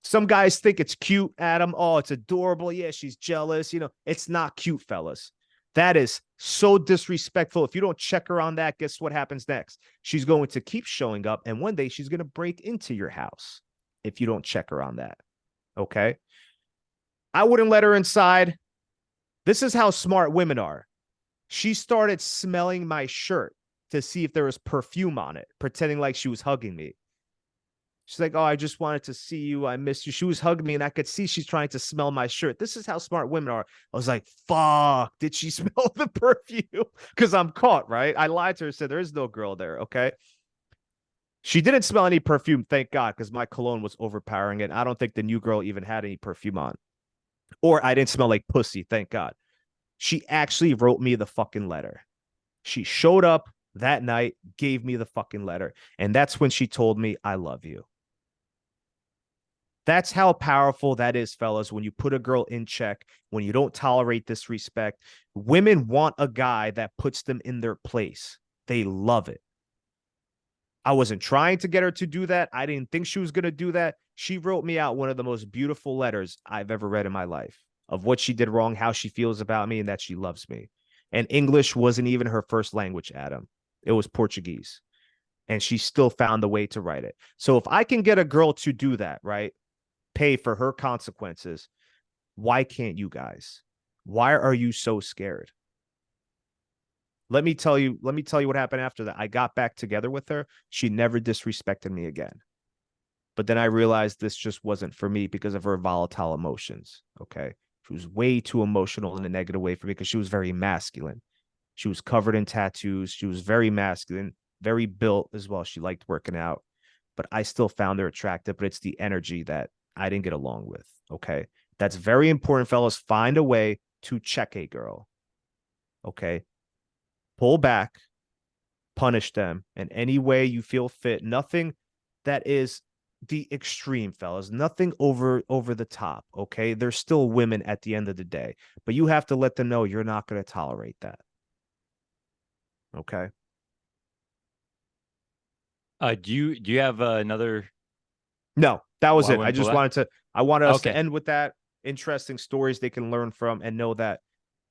Some guys think it's cute, Adam. Oh, it's adorable. Yeah, she's jealous. You know, it's not cute, fellas. That is so disrespectful. If you don't check her on that, guess what happens next? She's going to keep showing up, and one day she's going to break into your house if you don't check her on that. Okay? I wouldn't let her inside. This is how smart women are. She started smelling my shirt to see if there was perfume on it, pretending like she was hugging me. She's like, oh, I just wanted to see you. I missed you. She was hugging me, and I could see she's trying to smell my shirt. This is how smart women are. I was like, fuck, did she smell the perfume? Because I'm caught, right? I lied to her, said there is no girl there, okay? She didn't smell any perfume, thank God, because my cologne was overpowering, and I don't think the new girl even had any perfume on. Or I didn't smell like pussy, thank God. She actually wrote me the fucking letter. She showed up that night, gave me the fucking letter, and that's when she told me, I love you. That's how powerful that is, fellas, when you put a girl in check, when you don't tolerate disrespect. Women want a guy that puts them in their place. They love it. I wasn't trying to get her to do that. I didn't think she was going to do that. She wrote me out one of the most beautiful letters I've ever read in my life of what she did wrong, how she feels about me, and that she loves me. And English wasn't even her first language, Adam. It was Portuguese. And she still found a way to write it. So if I can get a girl to do that, right? Pay for her consequences, why can't you guys? Why are you so scared? Let me tell you what happened after that. I got back together with her. She never disrespected me again. But then I realized this just wasn't for me because of her volatile emotions. Okay. She was way too emotional in a negative way for me because she was very masculine. She was covered in tattoos. She was very masculine, very built as well. She liked working out, but I still found her attractive. But it's the energy that I didn't get along with. Okay. That's very important, fellas. Find a way to check a girl. Okay. Pull back, punish them in any way you feel fit. Nothing that is the extreme, fellas. Nothing over the top. Okay. There's still women at the end of the day, but you have to let them know you're not going to tolerate that. Okay. Do you have another? No, that was Why it. I wouldn't pull just back? I wanted us to Okay. end with that. Interesting stories they can learn from and know that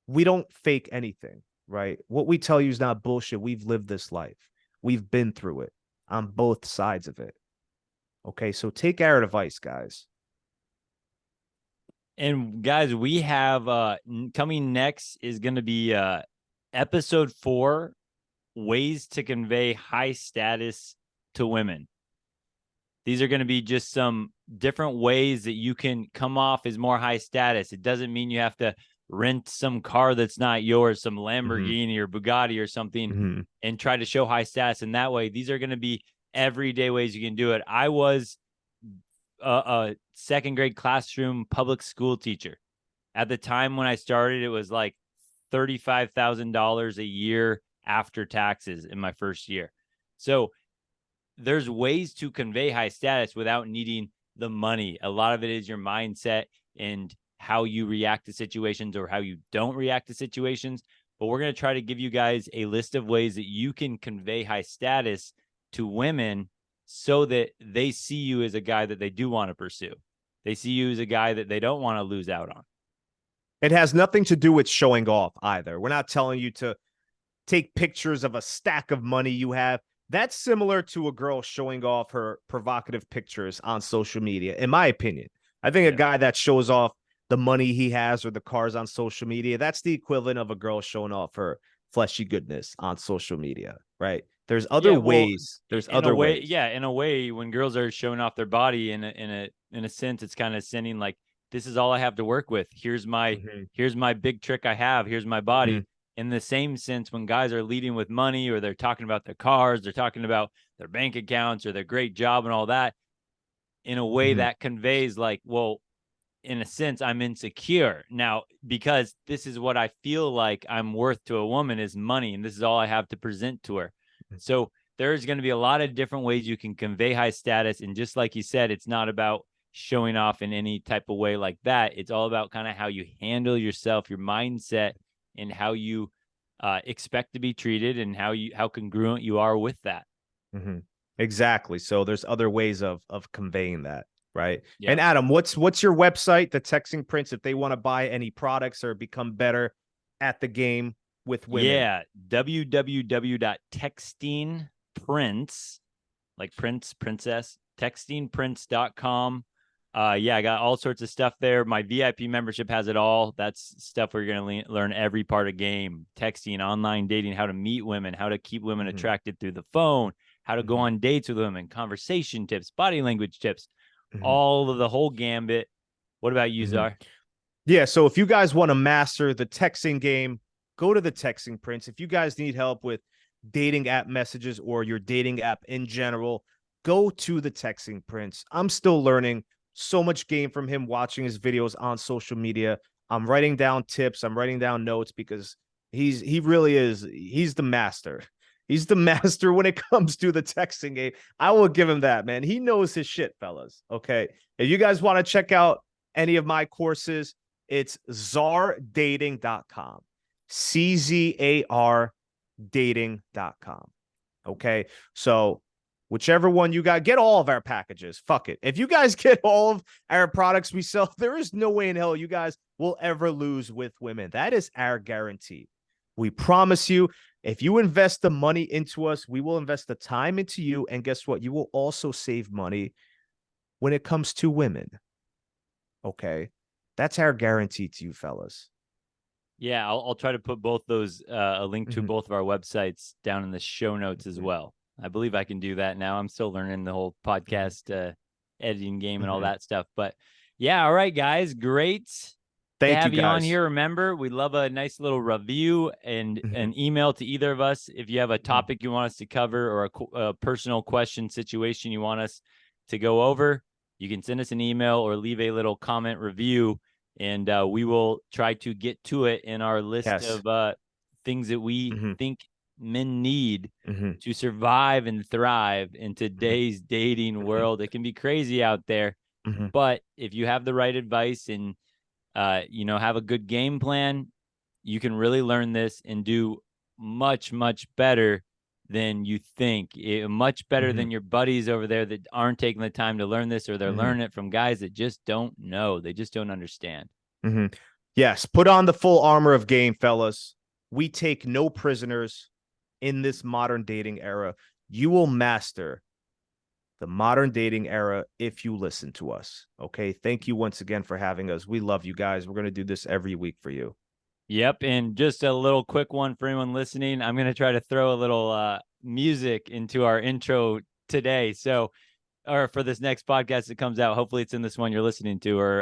we don't fake anything, right? What we tell you is not bullshit. We've lived this life. We've been through it on both sides of it. Okay. So take our advice, guys. And guys, we have coming next is going to be episode 4, ways to convey high status to women. These are going to be just some different ways that you can come off as more high status. It doesn't mean you have to rent some car that's not yours, some Lamborghini or Bugatti or something, and try to show high status in that way. These are going to be everyday ways you can do it. I was a second grade classroom public school teacher. At the time when I started, it was like $35,000 a year after taxes in my first year. So there's ways to convey high status without needing the money. A lot of it is your mindset and how you react to situations or how you don't react to situations. But we're going to try to give you guys a list of ways that you can convey high status to women so that they see you as a guy that they do want to pursue. They see you as a guy that they don't want to lose out on. It has nothing to do with showing off either. We're not telling you to take pictures of a stack of money you have. That's similar to a girl showing off her provocative pictures on social media, in my opinion. I think a guy that shows off the money he has or the cars on social media, that's the equivalent of a girl showing off her fleshy goodness on social media, right? There's other ways. There's other ways. Yeah, in a way, when girls are showing off their body in a sense, it's kind of sending like, this is all I have to work with. Here's my big trick I have. Here's my body. In the same sense, when guys are leading with money or they're talking about their cars, they're talking about their bank accounts or their great job and all that, in a way that conveys like, well, in a sense, I'm insecure now because this is what I feel like I'm worth to a woman is money. And this is all I have to present to her. So there's going to be a lot of different ways you can convey high status. And just like you said, it's not about showing off in any type of way like that. It's all about kind of how you handle yourself, your mindset, and how you expect to be treated and how congruent you are with that. Exactly. So there's other ways of conveying that, right? Yep. And Adam, what's your website, the Texting Prince, if they want to buy any products or become better at the game with women? Yeah, www.textingprince, like prince, princess, textingprince.com. Yeah, I got all sorts of stuff there. My VIP membership has it all. That's stuff where you're going to learn every part of game, texting, online dating, how to meet women, how to keep women attracted through the phone, how to go on dates with women, conversation tips, body language tips, all of the whole gambit. What about you, Czar? Yeah, so if you guys want to master the texting game, go to the Texting Prince. If you guys need help with dating app messages or your dating app in general, go to the Texting Prince. I'm still learning so much game from him, watching his videos on social media. I'm writing down tips. I'm writing down notes because he really is. He's the master. He's the master when it comes to the texting game. I will give him that, man. He knows his shit, fellas. Okay. If you guys want to check out any of my courses, it's czardating.com. CZAR dating.com. Okay. So whichever one you got, get all of our packages. Fuck it. If you guys get all of our products we sell, there is no way in hell you guys will ever lose with women. That is our guarantee. We promise you, if you invest the money into us, we will invest the time into you. And guess what? You will also save money when it comes to women. Okay. That's our guarantee to you, fellas. Yeah, I'll try to put both those a link to both of our websites down in the show notes as well. I believe I can do that now. I'm still learning the whole podcast editing game and all that stuff. But yeah, all right, guys, great to have you on here. Remember, we love a nice little review and an email to either of us if you have a topic you want us to cover or a personal question situation you want us to go over. You can send us an email or leave a little comment review, and we will try to get to it in our list of things that we think men need to survive and thrive in today's dating world. It can be crazy out there, but if you have the right advice and have a good game plan, you can really learn this and do much, much better than you think. Much better than your buddies over there that aren't taking the time to learn this, or they're learning it from guys that just don't know. They just don't understand. Yes, put on the full armor of game, fellas. We take no prisoners in this modern dating era. You will master the modern dating era if you listen to us. Okay. Thank you once again for having us. We love you guys. We're going to do this every week for you. Yep. And just a little quick one for anyone listening. I'm going to try to throw a little music into our intro today. Or for this next podcast that comes out. Hopefully it's in this one you're listening to, or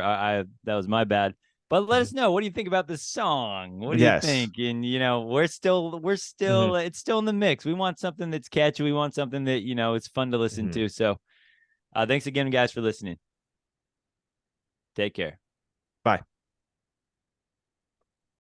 that was my bad. But let us know, what do you think about this song? What do you think? And we're still it's still in the mix. We want something that's catchy. We want something that it's fun to listen to. So thanks again, guys, for listening. Take care. Bye.